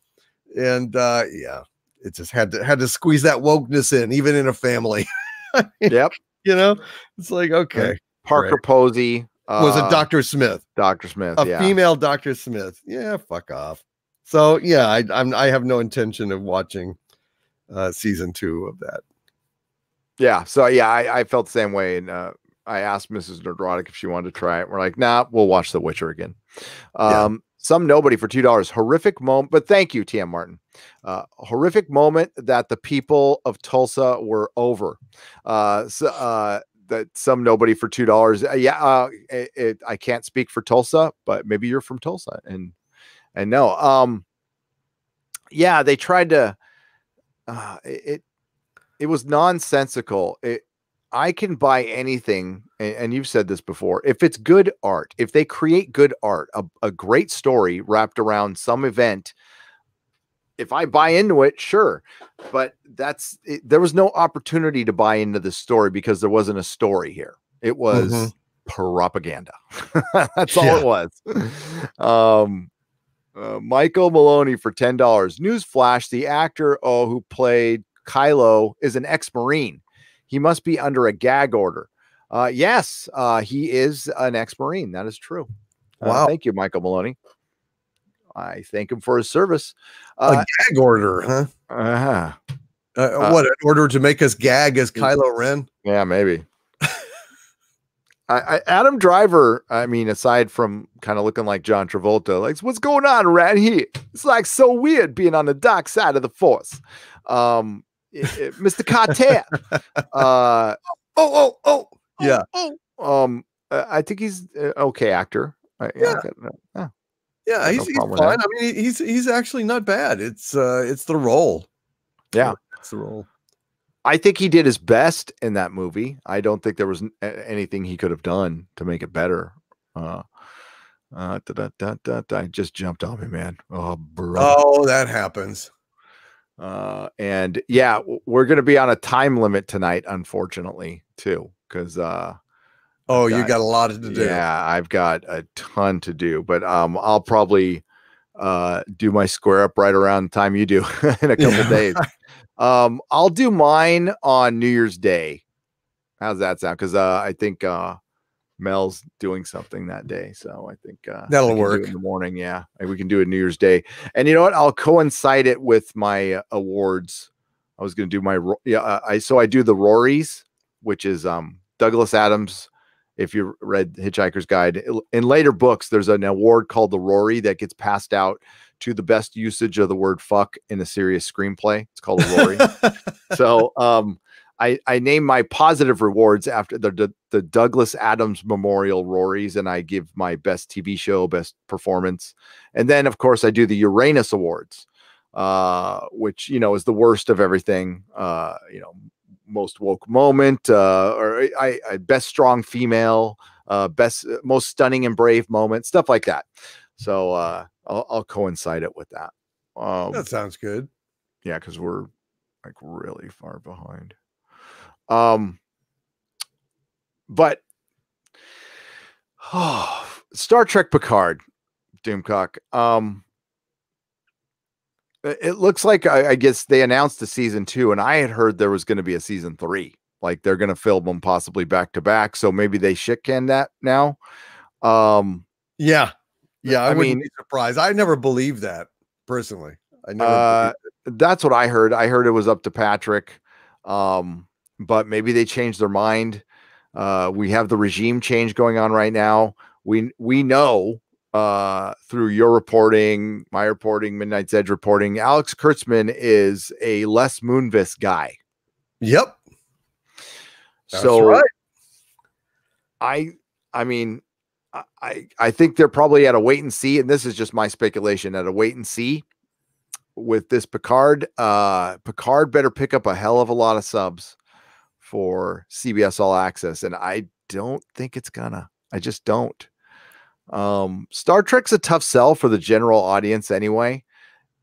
And yeah, it just had to squeeze that wokeness in, even in a family. Yep. It's like, okay. Parker Posey Was it Dr. Smith? Dr. Smith, a female Dr. Smith. Yeah, fuck off. So yeah, I have no intention of watching season 2 of that. Yeah. So yeah, I felt the same way, and I asked Mrs. Nerdrotic if she wanted to try it. We're like, nah, we'll watch The Witcher again. Some Nobody for $2. Horrific moment, but thank you, TM Martin. Horrific moment that the people of Tulsa were over. That Some Nobody for $2. I can't speak for Tulsa, but maybe you're from Tulsa, and no. Yeah, they tried to. It was nonsensical. I can buy anything, and you've said this before. If it's good art, if they create good art, a great story wrapped around some event, if I buy into it, sure. But there was no opportunity to buy into the story because there wasn't a story here. It was propaganda. That's all it was. Michael Maloney for $10. Newsflash: the actor who played Kylo is an ex-Marine. He must be under a gag order. Yes, he is an ex-Marine. That is true. Wow. Thank you, Michael Maloney. I thank him for his service. A gag order, huh? What, an order to make us gag as Kylo Ren? Yeah, maybe. Adam Driver, I mean, aside from kind of looking like John Travolta, like, what's going on around here? It's like so weird being on the dark side of the Force. Mr. Carter. Yeah. I think he's an okay actor. Yeah, he's fine. I mean, he's actually not bad. It's the role. Yeah, it's the role. I think he did his best in that movie. I don't think there was anything he could have done to make it better. I just jumped on me, man. Oh, bro. Oh, that happens. And yeah, we're going to be on a time limit tonight, unfortunately, too, because you got a lot to do. Yeah, I've got a ton to do, but I'll probably do my square up right around the time you do in a couple days. I'll do mine on New Year's Day. How's that sound? Because I think Mel's doing something that day, so I think that'll work in the morning. Yeah, we can do it New Year's Day. And you know what? I'll coincide it with my awards. I was going to do my I do the Rorys, which is Douglas Adams. If you read Hitchhiker's Guide, in later books, there's an award called the Rory that gets passed out to the best usage of the word fuck in a serious screenplay. It's called a Rory. So I name my positive rewards after the Douglas Adams Memorial Rorys, and I give my best TV show, best performance. And then, of course, I do the Uranus Awards, which, is the worst of everything. Most woke moment, or I best strong female, best most stunning and brave moment, stuff like that. So I'll coincide it with that. That sounds good. Yeah, because we're like really far behind. But Star Trek Picard, Doomcock. It looks like I guess they announced the season 2, and I had heard there was going to be a season 3. Like they're going to film them possibly back to back. So maybe they shit can that now. Yeah. I wouldn't be surprised. I never believed that personally. I never. That's what I heard. I heard it was up to Patrick, but maybe they changed their mind. We have the regime change going on right now. We know through your reporting, my reporting, Midnight's Edge reporting, Alex Kurtzman is a Les Moonves guy. Yep. That's so right. I mean, I think they're probably at a wait and see, and this is just my speculation, at a wait and see with this Picard. Picard better pick up a hell of a lot of subs for CBS All Access, and I don't think it's gonna. I just don't. Star Trek's a tough sell for the general audience anyway,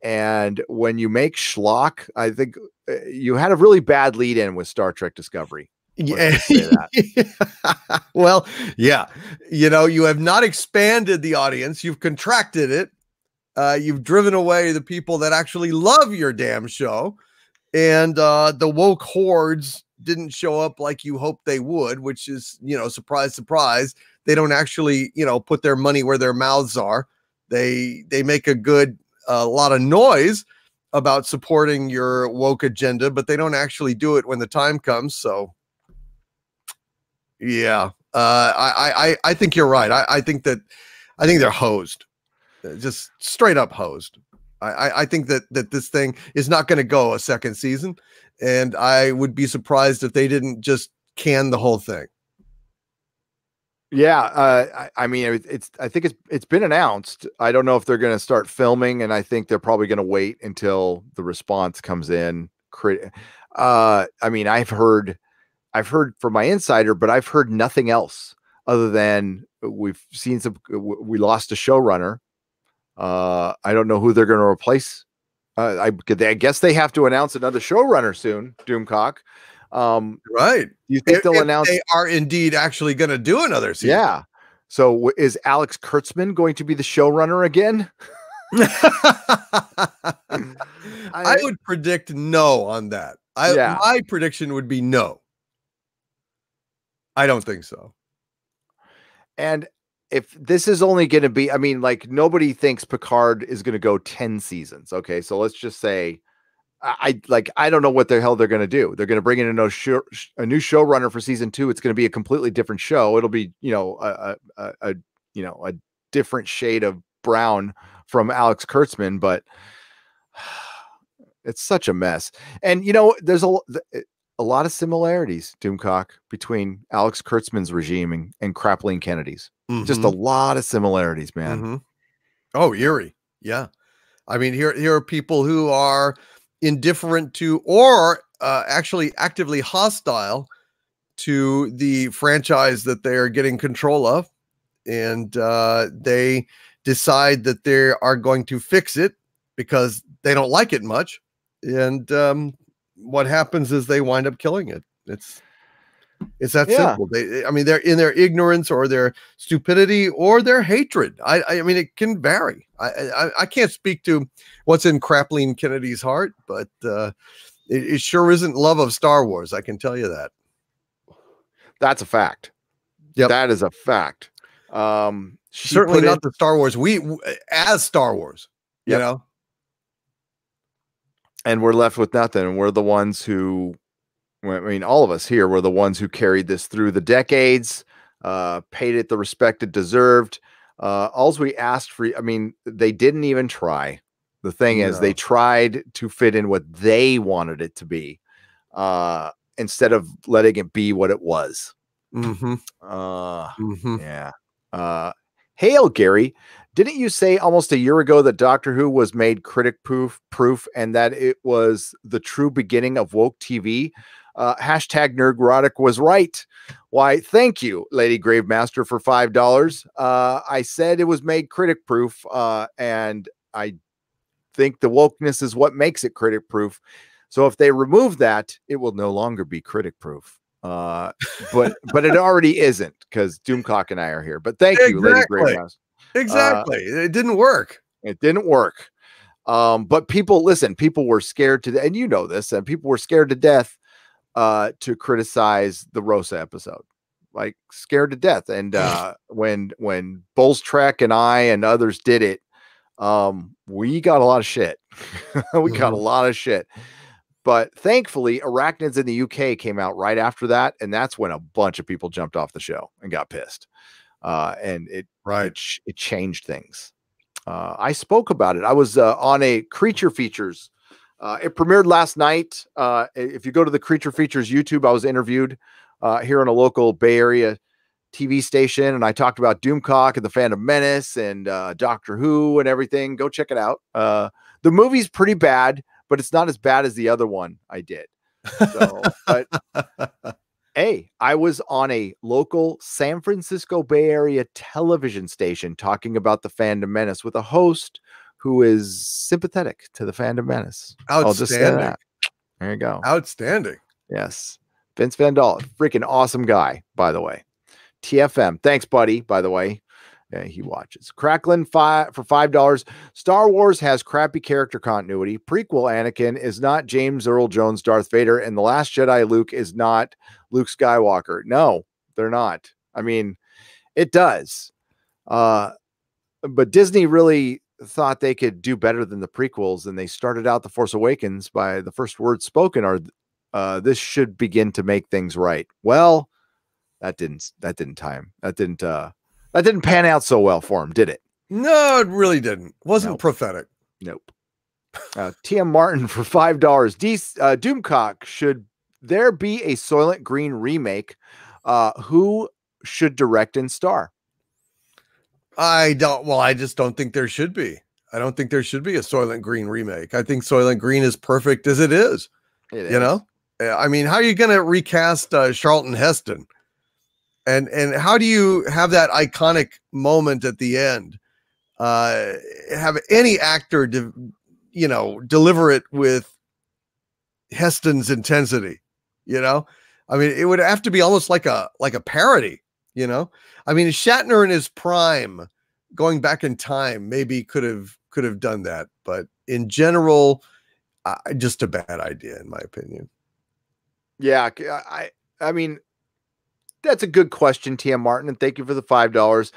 and when you make schlock, I think you had a really bad lead in with Star Trek Discovery. Yeah. Well, yeah. You know, you have not expanded the audience. You've contracted it. You've driven away the people that actually love your damn show. And the woke hordes didn't show up like you hoped they would, which is, you know, surprise, surprise. They don't actually, you know, put their money where their mouths are. They make a lot of noise about supporting your woke agenda, but they don't actually do it when the time comes. So, yeah, I think you're right. I think they're hosed, just straight up hosed. I think that this thing is not going to go a second season, and I would be surprised if they didn't just can the whole thing. Yeah, I mean, I think it's been announced. I don't know if they're going to start filming, and I think they're probably going to wait until the response comes in. I mean, I've heard from my insider, but I've heard nothing else other than we've seen we lost a showrunner. I don't know who they're going to replace. I guess they have to announce another showrunner soon, Doomcock. Right. You think they'll announce they are indeed actually going to do another season? Yeah. So is Alex Kurtzman going to be the showrunner again? I would predict no on that. My prediction would be no. I don't think so. And if this is only going to be, I mean, like, nobody thinks Picard is going to go 10 seasons. Okay. So let's just say, I don't know what the hell they're going to do. They're going to bring in a new showrunner for season 2. It's going to be a completely different show. It'll be, you know, a different shade of brown from Alex Kurtzman, but it's such a mess. And, you know, there's a lot of similarities, Doomcock, between Alex Kurtzman's regime and Kathleen Kennedy's. Mm-hmm. Just a lot of similarities, man. Mm-hmm. Oh, eerie. Yeah. I mean, here are people who are indifferent to, or actually actively hostile to the franchise that they are getting control of. And they decide that they are going to fix it because they don't like it much. And what happens is they wind up killing it. It's that simple. They're in their ignorance or their stupidity or their hatred. I mean, it can vary. I can't speak to what's in Kathleen Kennedy's heart, but it sure isn't love of Star Wars. I can tell you that. That's a fact. Yep. That is a fact. Certainly not the Star Wars. We as Star Wars, you know. And we're left with nothing. And we're the ones who, I mean, all of us here were the ones who carried this through the decades, paid it the respect it deserved. All we asked for, I mean, they didn't even try. The thing is, they tried to fit in what they wanted it to be, instead of letting it be what it was. Mm-hmm. Yeah. Hail, Gary. Didn't you say almost a year ago that Doctor Who was made critic proof and that it was the true beginning of woke TV? Hashtag Nerdrotic was right. Why, thank you, Lady Gravemaster, for $5. I said it was made critic proof, and I think the wokeness is what makes it critic proof. So if they remove that, it will no longer be critic proof. But it already isn't, because Doomcock and I are here. But thank you, Lady Gravemaster. Exactly. It didn't work. It didn't work. But people were scared to, and you know this, and people were scared to death to criticize the Rosa episode, like scared to death. And when Bulls Trek and I and others did it, We got a lot of shit. We got a lot of shit. But thankfully, Arachnids in the UK came out right after that, and that's when a bunch of people jumped off the show and got pissed. And it changed things. I spoke about it. I was on a Creature Features. It premiered last night. If you go to the Creature Features YouTube, I was interviewed here on a local Bay Area TV station, and I talked about Doomcock and the Phantom Menace and Doctor Who and everything. Go check it out. The movie's pretty bad, but it's not as bad as the other one I did. So, but hey, I was on a local San Francisco Bay Area television station talking about the Phantom Menace with a host who is sympathetic to the Phantom Menace. I'll just say that. There you go. Outstanding. Yes. Vince Van Dahl, freaking awesome guy, by the way. TFM. Thanks, buddy, by the way. Yeah, he watches. Cracklin for $5. Star Wars has crappy character continuity. Prequel Anakin is not James Earl Jones Darth Vader, and The Last Jedi Luke is not Luke Skywalker. No, they're not. I mean, it does. But Disney really thought they could do better than the prequels, and they started out The Force Awakens by the first words spoken are this should begin to make things right. Well, that didn't pan out so well for him, did it? No, it really didn't. Wasn't prophetic. Nope. TM Martin for $5. Doomcock, should there be a Soylent Green remake? Who should direct and star? I just don't think there should be. I don't think there should be a Soylent Green remake. I think Soylent Green is perfect as it is. You know? I mean, how are you going to recast Charlton Heston? And how do you have that iconic moment at the end? Have any actor, deliver it with Heston's intensity? You know, I mean, it would have to be almost like a parody. You know, I mean, Shatner in his prime, going back in time, maybe could have done that, but in general, just a bad idea, in my opinion. Yeah, I mean. That's a good question, TM Martin, and thank you for the $5.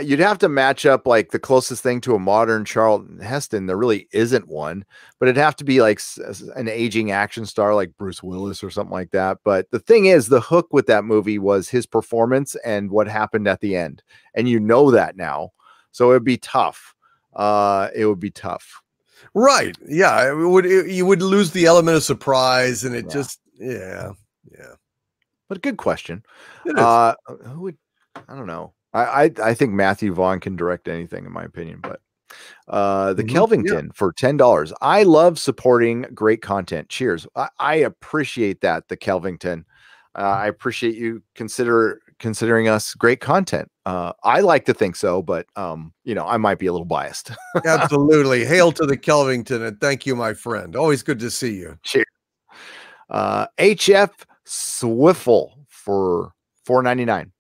You'd have to match up like the closest thing to a modern Charlton Heston. There really isn't one, but it'd have to be like an aging action star like Bruce Willis or something like that. But the thing is, the hook with that movie was his performance and what happened at the end. And you know that now. So it'd be tough. It would be tough. Right. Yeah. You would lose the element of surprise, and it yeah. But a good question. It is. Who would, I don't know. I think Matthew Vaughn can direct anything, in my opinion, but the Kelvington for $10. I love supporting great content. Cheers. I appreciate that. The Kelvington. I appreciate you considering us great content. I like to think so, but I might be a little biased. Absolutely. Hail to the Kelvington, and thank you, my friend. Always good to see you. Cheers. HF Swiffle for $4.99.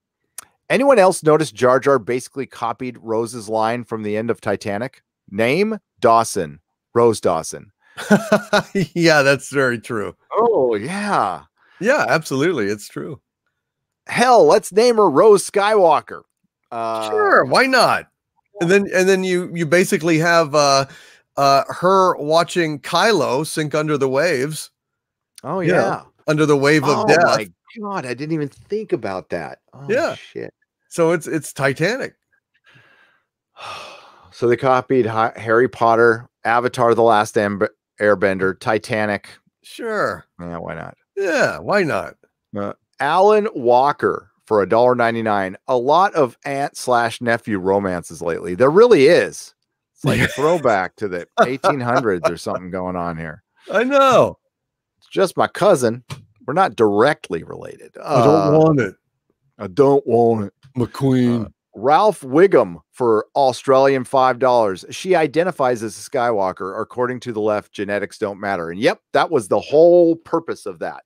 Anyone else notice Jar Jar basically copied Rose's line from the end of Titanic? Name Dawson, Rose Dawson. Yeah, that's very true. Oh, yeah. Yeah, absolutely. It's true. Hell, let's name her Rose Skywalker. Sure, why not? And then you basically have her watching Kylo sink under the waves. Oh, yeah. Under the wave of death. Oh my God, I didn't even think about that. Oh, yeah. Shit. So it's Titanic. So they copied Harry Potter, Avatar: The Last Airbender, Titanic. Sure. Yeah, why not? Yeah, why not? Alan Walker for $1.99. A lot of aunt/nephew romances lately. There really is. It's like a throwback to the 1800s or something going on here. I know. Just my cousin. We're not directly related. I don't want it. I don't want it. McQueen. Ralph Wiggum for Australian $5. She identifies as a Skywalker. According to the left, genetics don't matter. And yep, that was the whole purpose of that.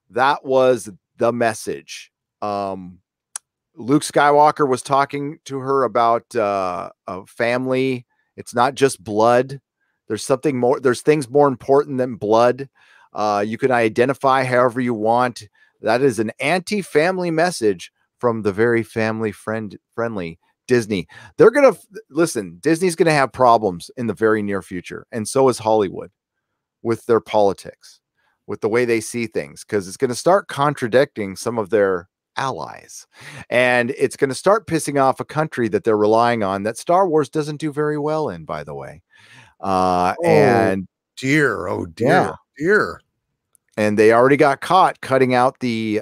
That was the message. Luke Skywalker was talking to her about a family. It's not just blood. There's something more. There's things more important than blood. You can identify however you want. That is an anti-family message from the very family friendly Disney. They're going to listen. Disney's going to have problems in the very near future. And so is Hollywood with their politics, with the way they see things, because it's going to start contradicting some of their allies. And it's going to start pissing off a country that they're relying on that Star Wars doesn't do very well in, by the way. And dear, oh dear, dear. And they already got caught cutting out the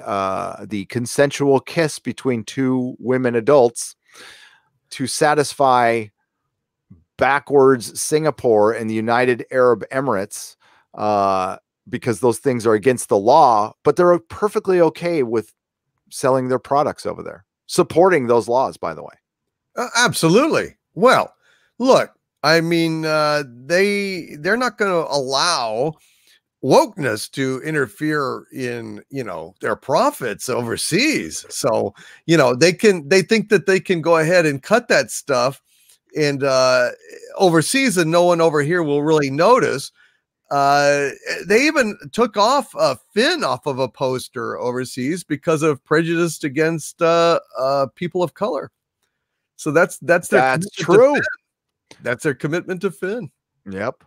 consensual kiss between two women adults to satisfy backwards Singapore and the United Arab Emirates, because those things are against the law, but they're perfectly okay with selling their products over there, supporting those laws, by the way. Absolutely. Well, look, I mean, they're not going to allow wokeness to interfere in, their profits overseas. So, they think that they can go ahead and cut that stuff and overseas, and no one over here will really notice. They even took off Finn off of a poster overseas because of prejudice against people of color. So that's true. That's their commitment to Finn. Yep.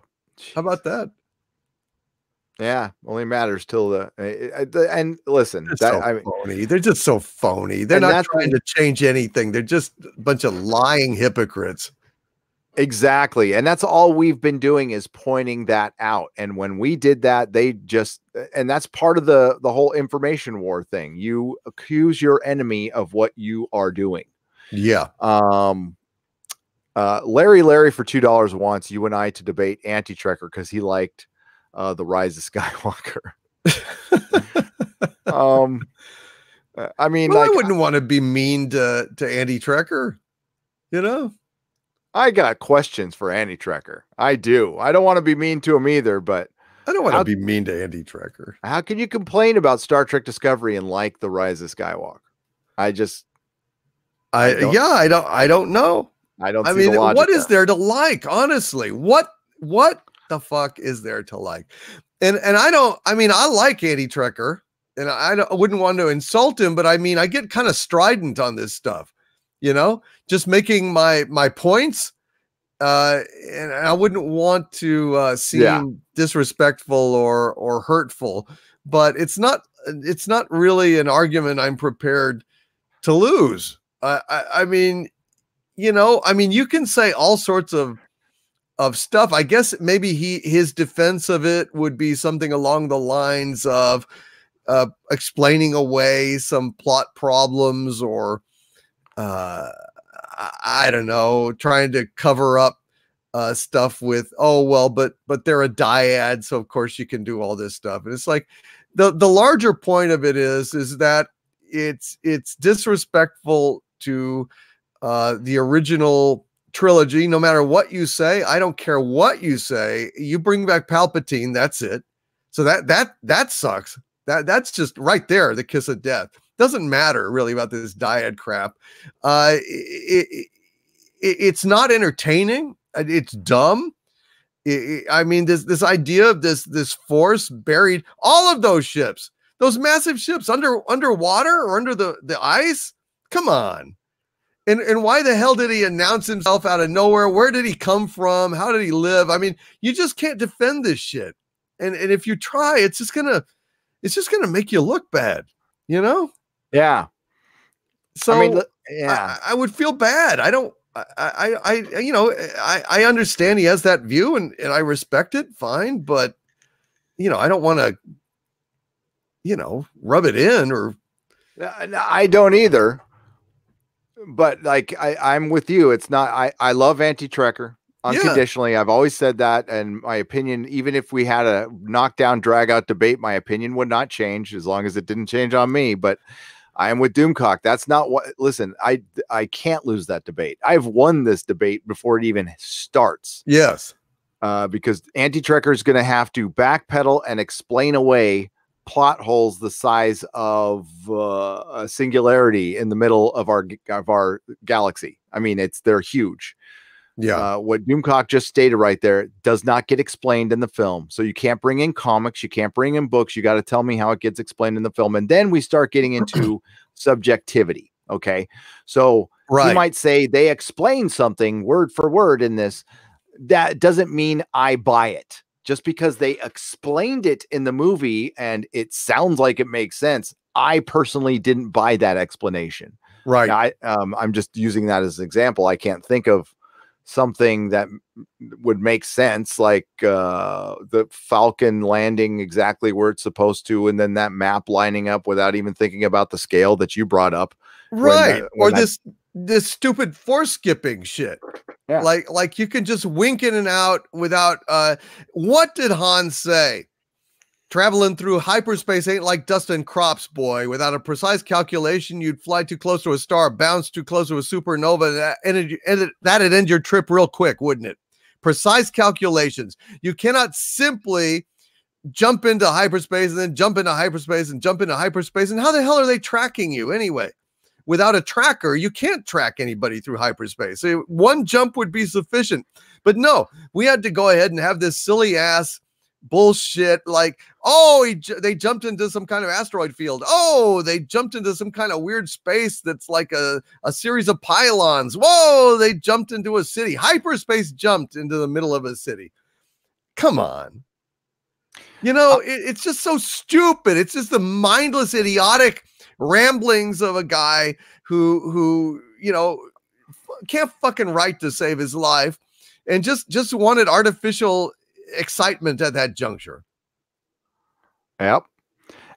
How about that? Yeah, only matters till and listen, phony. They're just so phony. They're not trying to change anything. They're just a bunch of lying hypocrites. Exactly. And that's all we've been doing is pointing that out. And when we did that, and that's part of the whole information war thing. You accuse your enemy of what you are doing. Yeah. Larry for $2 wants you and I to debate Anti-Trekker because he liked The Rise of Skywalker. I mean, I wouldn't want to be mean to Anti-Trekker, I got questions for Anti-Trekker. I do. I don't want to be mean to him either, but I don't want to be mean to Anti-Trekker. How can you complain about Star Trek Discovery and like The Rise of Skywalker? I don't know. I mean, what is there to like? Honestly, what the fuck is there to like? And I like Anti-Trekker, and I wouldn't want to insult him, but I mean, I get kind of strident on this stuff. Just making my points, and I wouldn't want to seem disrespectful or hurtful, but it's not really an argument I'm prepared to lose. I mean, you can say all sorts of stuff. I guess maybe his defense of it would be something along the lines of explaining away some plot problems, or I don't know, trying to cover up stuff with, but they're a dyad, so of course you can do all this stuff. And it's like the larger point of it is that it's disrespectful to the original trilogy. No matter what you say, I don't care what you say. You bring back Palpatine, that's it. So that sucks. That's just right there, the kiss of death. Doesn't matter really about this dyad crap. It's not entertaining. It's dumb. I mean, this idea of this force buried all of those ships, those massive ships underwater or under the ice. Come on. And why the hell did he announce himself out of nowhere? Where did he come from? How did he live? I mean, you just can't defend this shit. And if you try, it's just gonna make you look bad, Yeah. So I mean, I would feel bad. I understand he has that view, and I respect it. Fine. But I don't want to, rub it in, or I don't either. But like, I'm with you. It's not, I love Anti-Trekker unconditionally. I've always said that. And my opinion, even if we had a knockdown, drag out debate, my opinion would not change as long as it didn't change on me. But I am with Doomcock. That's not what, listen, I can't lose that debate. I've won this debate before it even starts. Yes. Because Anti-Trekker is going to have to backpedal and explain away plot holes the size of a singularity in the middle of our galaxy. I mean, they're huge. Yeah. What Doomcock just stated right there does not get explained in the film. So you can't bring in comics, you can't bring in books. You got to tell me how it gets explained in the film, and then we start getting into subjectivity. Okay, so He might say they explain something word for word in this. That doesn't mean I buy it. Just because they explained it in the movie and it sounds like it makes sense, I personally didn't buy that explanation. Right. Now, I'm just using that as an example. I can't think of something that would make sense, like the Falcon landing exactly where it's supposed to, and then that map lining up without even thinking about the scale that you brought up. Right. Or this stupid force skipping shit. Yeah. Like you can just wink in and out without what did Han say? Traveling through hyperspace ain't like dust and crops, boy. Without a precise calculation, you'd fly too close to a star, bounce too close to a supernova, that'd end your trip real quick, wouldn't it? Precise calculations. You cannot simply jump into hyperspace and then jump into hyperspace and jump into hyperspace. And how the hell are they tracking you anyway? Without a tracker, you can't track anybody through hyperspace. So one jump would be sufficient. But no, we had to go ahead and have this silly ass bullshit like, oh, they jumped into some kind of asteroid field. Oh, they jumped into some kind of weird space that's like a series of pylons. Whoa, they jumped into a city. Hyperspace jumped into the middle of a city. Come on. You know, it's just so stupid. It's just the mindless, idiotic ramblings of a guy who you know can't fucking write to save his life and just wanted artificial excitement at that juncture. Yep.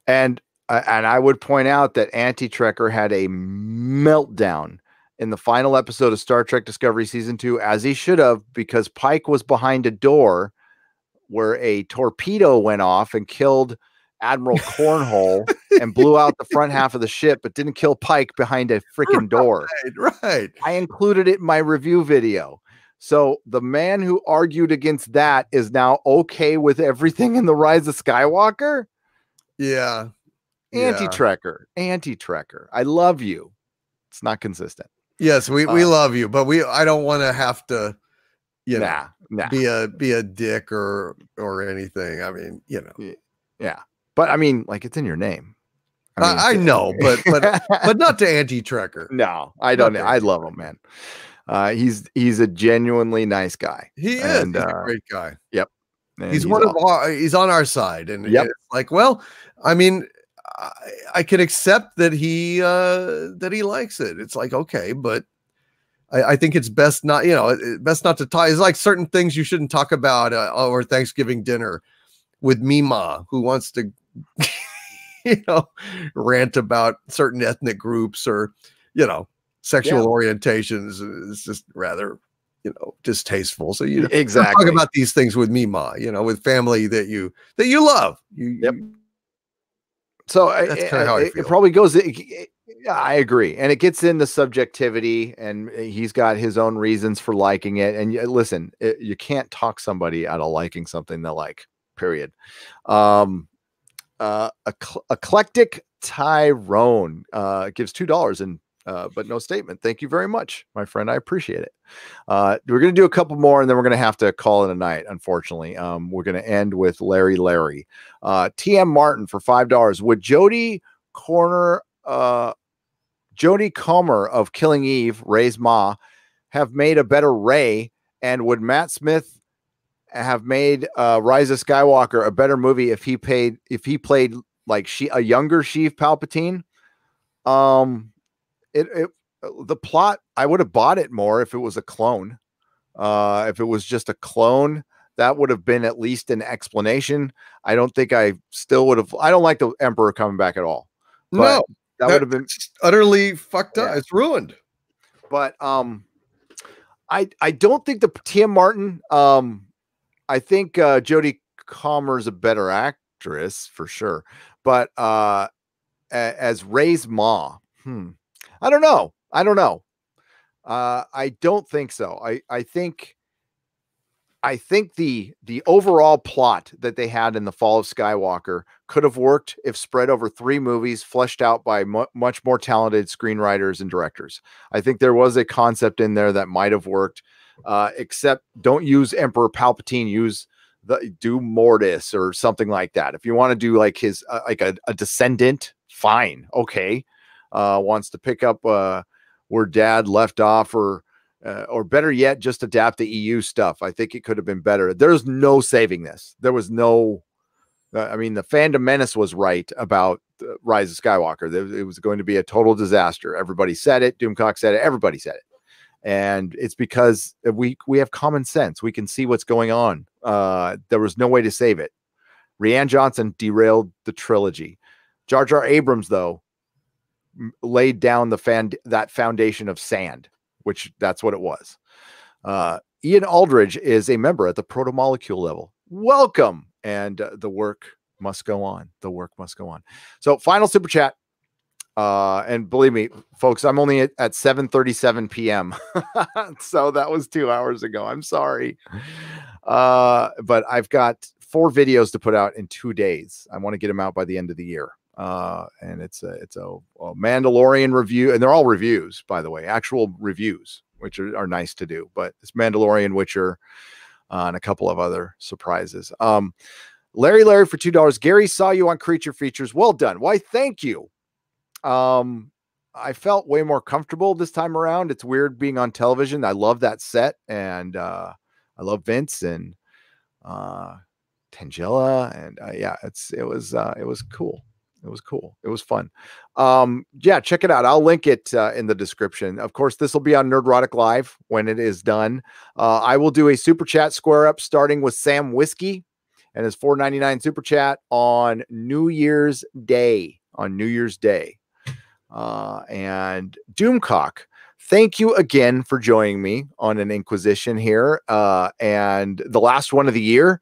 And I would point out that Anti-Trekker had a meltdown in the final episode of Star Trek Discovery Season 2, as he should have, because Pike was behind a door where a torpedo went off and killed Admiral Cornhole and blew out the front half of the ship, but didn't kill Pike behind a freaking door. Right. I included it in my review video. So the man who argued against that is now okay with everything in The Rise of Skywalker? Yeah. Anti-Trekker. I love you. It's not consistent. Yes, we love you, but I don't want to have to, you know, be a dick or anything. I mean, you know. Yeah. But I mean, like, it's in your name. I know, but not to Anti-Trekker. No, I don't. I love him, man. He's a genuinely nice guy. He is. He's a great guy. Yep. He's he's on our side. And yep. It's like, well, I mean, I can accept that he likes it. It's like, okay, but I think it's best not, best not to talk. It's like certain things you shouldn't talk about over Thanksgiving dinner with Mima, who wants to, rant about certain ethnic groups or, sexual orientations. It's just rather, distasteful. So you exactly talk about these things with Mima, with family that you love. So that's kind of how I feel. It probably goes. I agree, and it gets into subjectivity, and he's got his own reasons for liking it. And listen, you can't talk somebody out of liking something they like. Period. Eclectic Tyrone gives $2 and but no statement. Thank you very much, my friend. I appreciate it. We're going to do a couple more and then we're going to have to call it a night. Unfortunately, we're going to end with Larry. TM Martin for $5. Would Jodie Comer of Killing Eve, Rey's Ma, have made a better Rey? And would Matt Smith have made Rise of Skywalker a better movie if he played like a younger Sheev Palpatine? The plot, I would have bought it more if it was a clone. If it was just a clone, that would have been at least an explanation. I don't think I still would have. I don't like the Emperor coming back at all. No, that would have been utterly fucked up. Yeah. It's ruined. But I don't think the TM Martin. I think Jodie Comer is a better actress for sure. But as Rey's Ma, I don't know. I don't think so. I think the overall plot that they had in The Fall of Skywalker could have worked if spread over 3 movies, fleshed out by much more talented screenwriters and directors. I think there was a concept in there that might have worked, except don't use Emperor Palpatine, do Mortis or something like that. If you want to do like his like a descendant, fine, okay. Wants to pick up where Dad left off, or better yet, just adapt the EU stuff. I think it could have been better. There's no saving this. There was no. I mean, the fandom menace was right about Rise of Skywalker. It was going to be a total disaster. Everybody said it. Doomcock said it. Everybody said it. And it's because we have common sense. We can see what's going on. There was no way to save it. Rian Johnson derailed the trilogy. Jar Jar Abrams, though, laid down that foundation of sand, which that's what it was. Ian Aldridge is a member at the proto-molecule level. Welcome. And the work must go on. The work must go on. So final super chat. And believe me, folks, I'm only at 7:37 p.m. So that was 2 hours ago. I'm sorry. But I've got 4 videos to put out in 2 days. I want to get them out by the end of the year. And it's a Mandalorian review, and they're all reviews, by the way, actual reviews, which are nice to do. But it's Mandalorian, Witcher, and a couple of other surprises. Larry for $2. Gary, saw you on Creature Features. Well done. Why, thank you. I felt way more comfortable this time around. It's weird being on television. I love that set, and I love Vince and Tangela, and yeah, it was cool. It was cool. It was fun. Yeah, check it out. I'll link it in the description. Of course, this will be on Nerdrotic Live when it is done. I will do a super chat square up starting with Sam Whiskey and his $4.99 super chat on New Year's Day. And Doomcock, thank you again for joining me on an Inquisition here. And the last one of the year.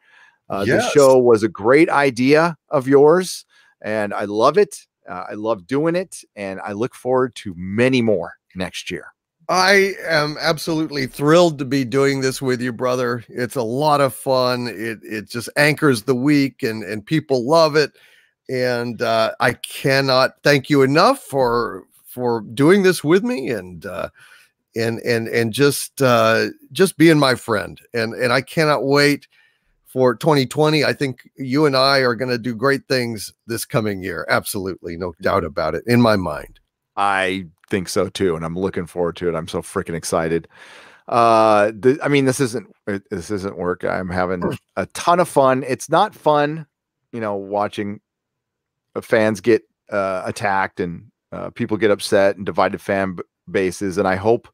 Yes. This show was a great idea of yours, and I love it. I love doing it, and I look forward to many more next year. I am absolutely thrilled to be doing this with you, brother. It's a lot of fun. It just anchors the week, and people love it. And I cannot thank you enough for doing this with me, and just being my friend. And I cannot wait for 2020. I think you and I are going to do great things this coming year. Absolutely. No doubt about it in my mind. I think so too. And I'm looking forward to it. I'm so freaking excited. I mean, this isn't work. I'm having a ton of fun. It's not fun, watching fans get attacked and people get upset and divided fan bases. And I hope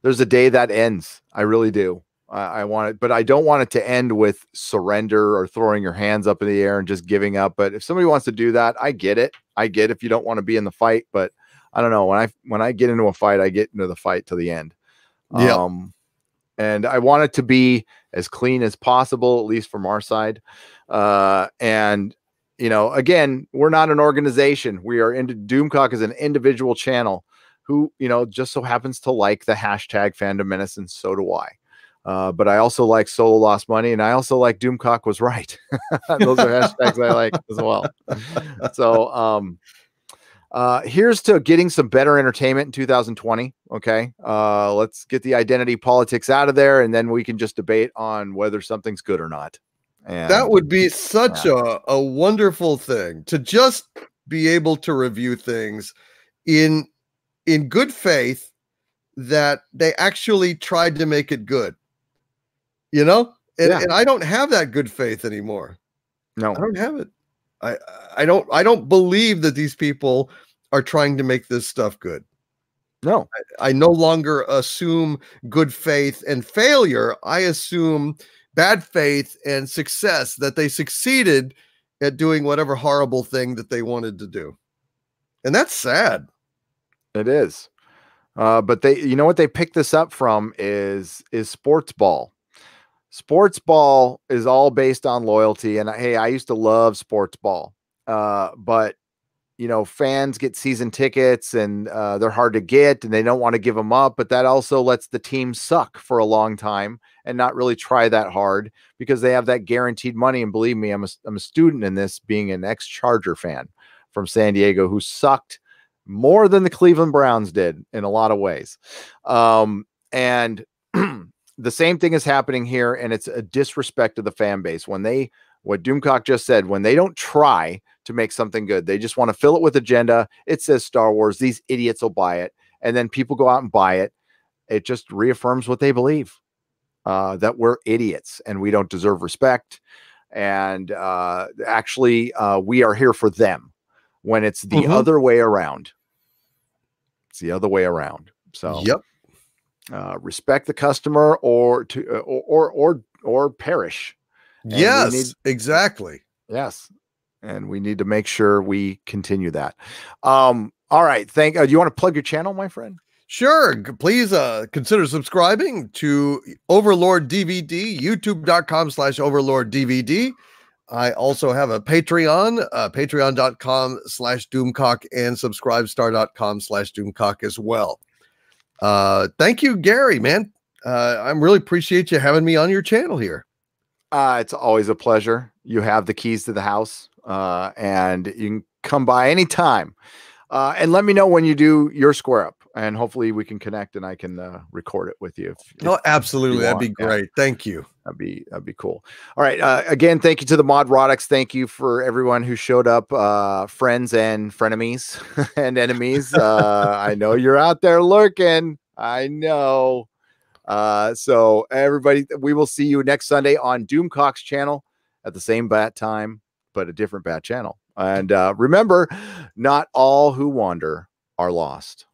there's a day that ends. I really do. I want it, but I don't want it to end with surrender or throwing your hands up in the air and just giving up. But if somebody wants to do that, I get it. I get if you don't want to be in the fight, but I don't know. When I get into a fight, I get into the fight to the end. Yeah. And I want it to be as clean as possible, at least from our side. And again, we're not an organization. We are into Doomcock as an individual channel who, just so happens to like the hashtag Fandom Menace, and so do I. But I also like Solo Lost Money, and I also like Doomcock was right. Those are hashtags I like as well. So here's to getting some better entertainment in 2020. Okay. Let's get the identity politics out of there, and then we can just debate on whether something's good or not. And that would be such a wonderful thing, to just be able to review things in good faith that they actually tried to make it good. And I don't have that good faith anymore. No, I don't have it. I don't believe that these people are trying to make this stuff good. No, I no longer assume good faith and failure. I assume bad faith and success, that they succeeded at doing whatever horrible thing that they wanted to do. And that's sad. It is. But what they picked this up from is sports ball. Sports ball is all based on loyalty. And hey, I used to love sports ball. But fans get season tickets, and they're hard to get, and they don't want to give them up. But that also lets the team suck for a long time and not really try that hard, because they have that guaranteed money. And believe me, I'm a student in this, being an ex-Charger fan from San Diego who sucked more than the Cleveland Browns did in a lot of ways. And the same thing is happening here, and it's a disrespect to the fan base. What Doomcock just said, when they don't try to make something good, they just want to fill it with agenda. It says Star Wars. These idiots will buy it. and then people go out and buy it, it just reaffirms what they believe, that we're idiots and we don't deserve respect. And actually, we are here for them when it's the other way around. It's the other way around. So, respect the customer or perish. And yes, exactly. Yes. And we need to make sure we continue that. All right. Do you want to plug your channel, my friend? Sure. Please consider subscribing to Overlord DVD, youtube.com/OverlordDVD. I also have a Patreon, patreon.com/Doomcock, and subscribestar.com/Doomcock as well. Thank you, Gary, man. I really appreciate you having me on your channel here. It's always a pleasure. You have the keys to the house, and you can come by anytime. And let me know when you do your square up, and hopefully we can connect and I can record it with you. Oh, absolutely. That'd be great. Yeah. Thank you. That'd be cool. All right. Again, thank you to the Modrotics. Thank you for everyone who showed up, friends and frenemies and enemies. I know you're out there lurking. I know. So everybody, we will see you next Sunday on Doomcock's channel at the same bat time, but a different bat channel. And remember, not all who wander are lost.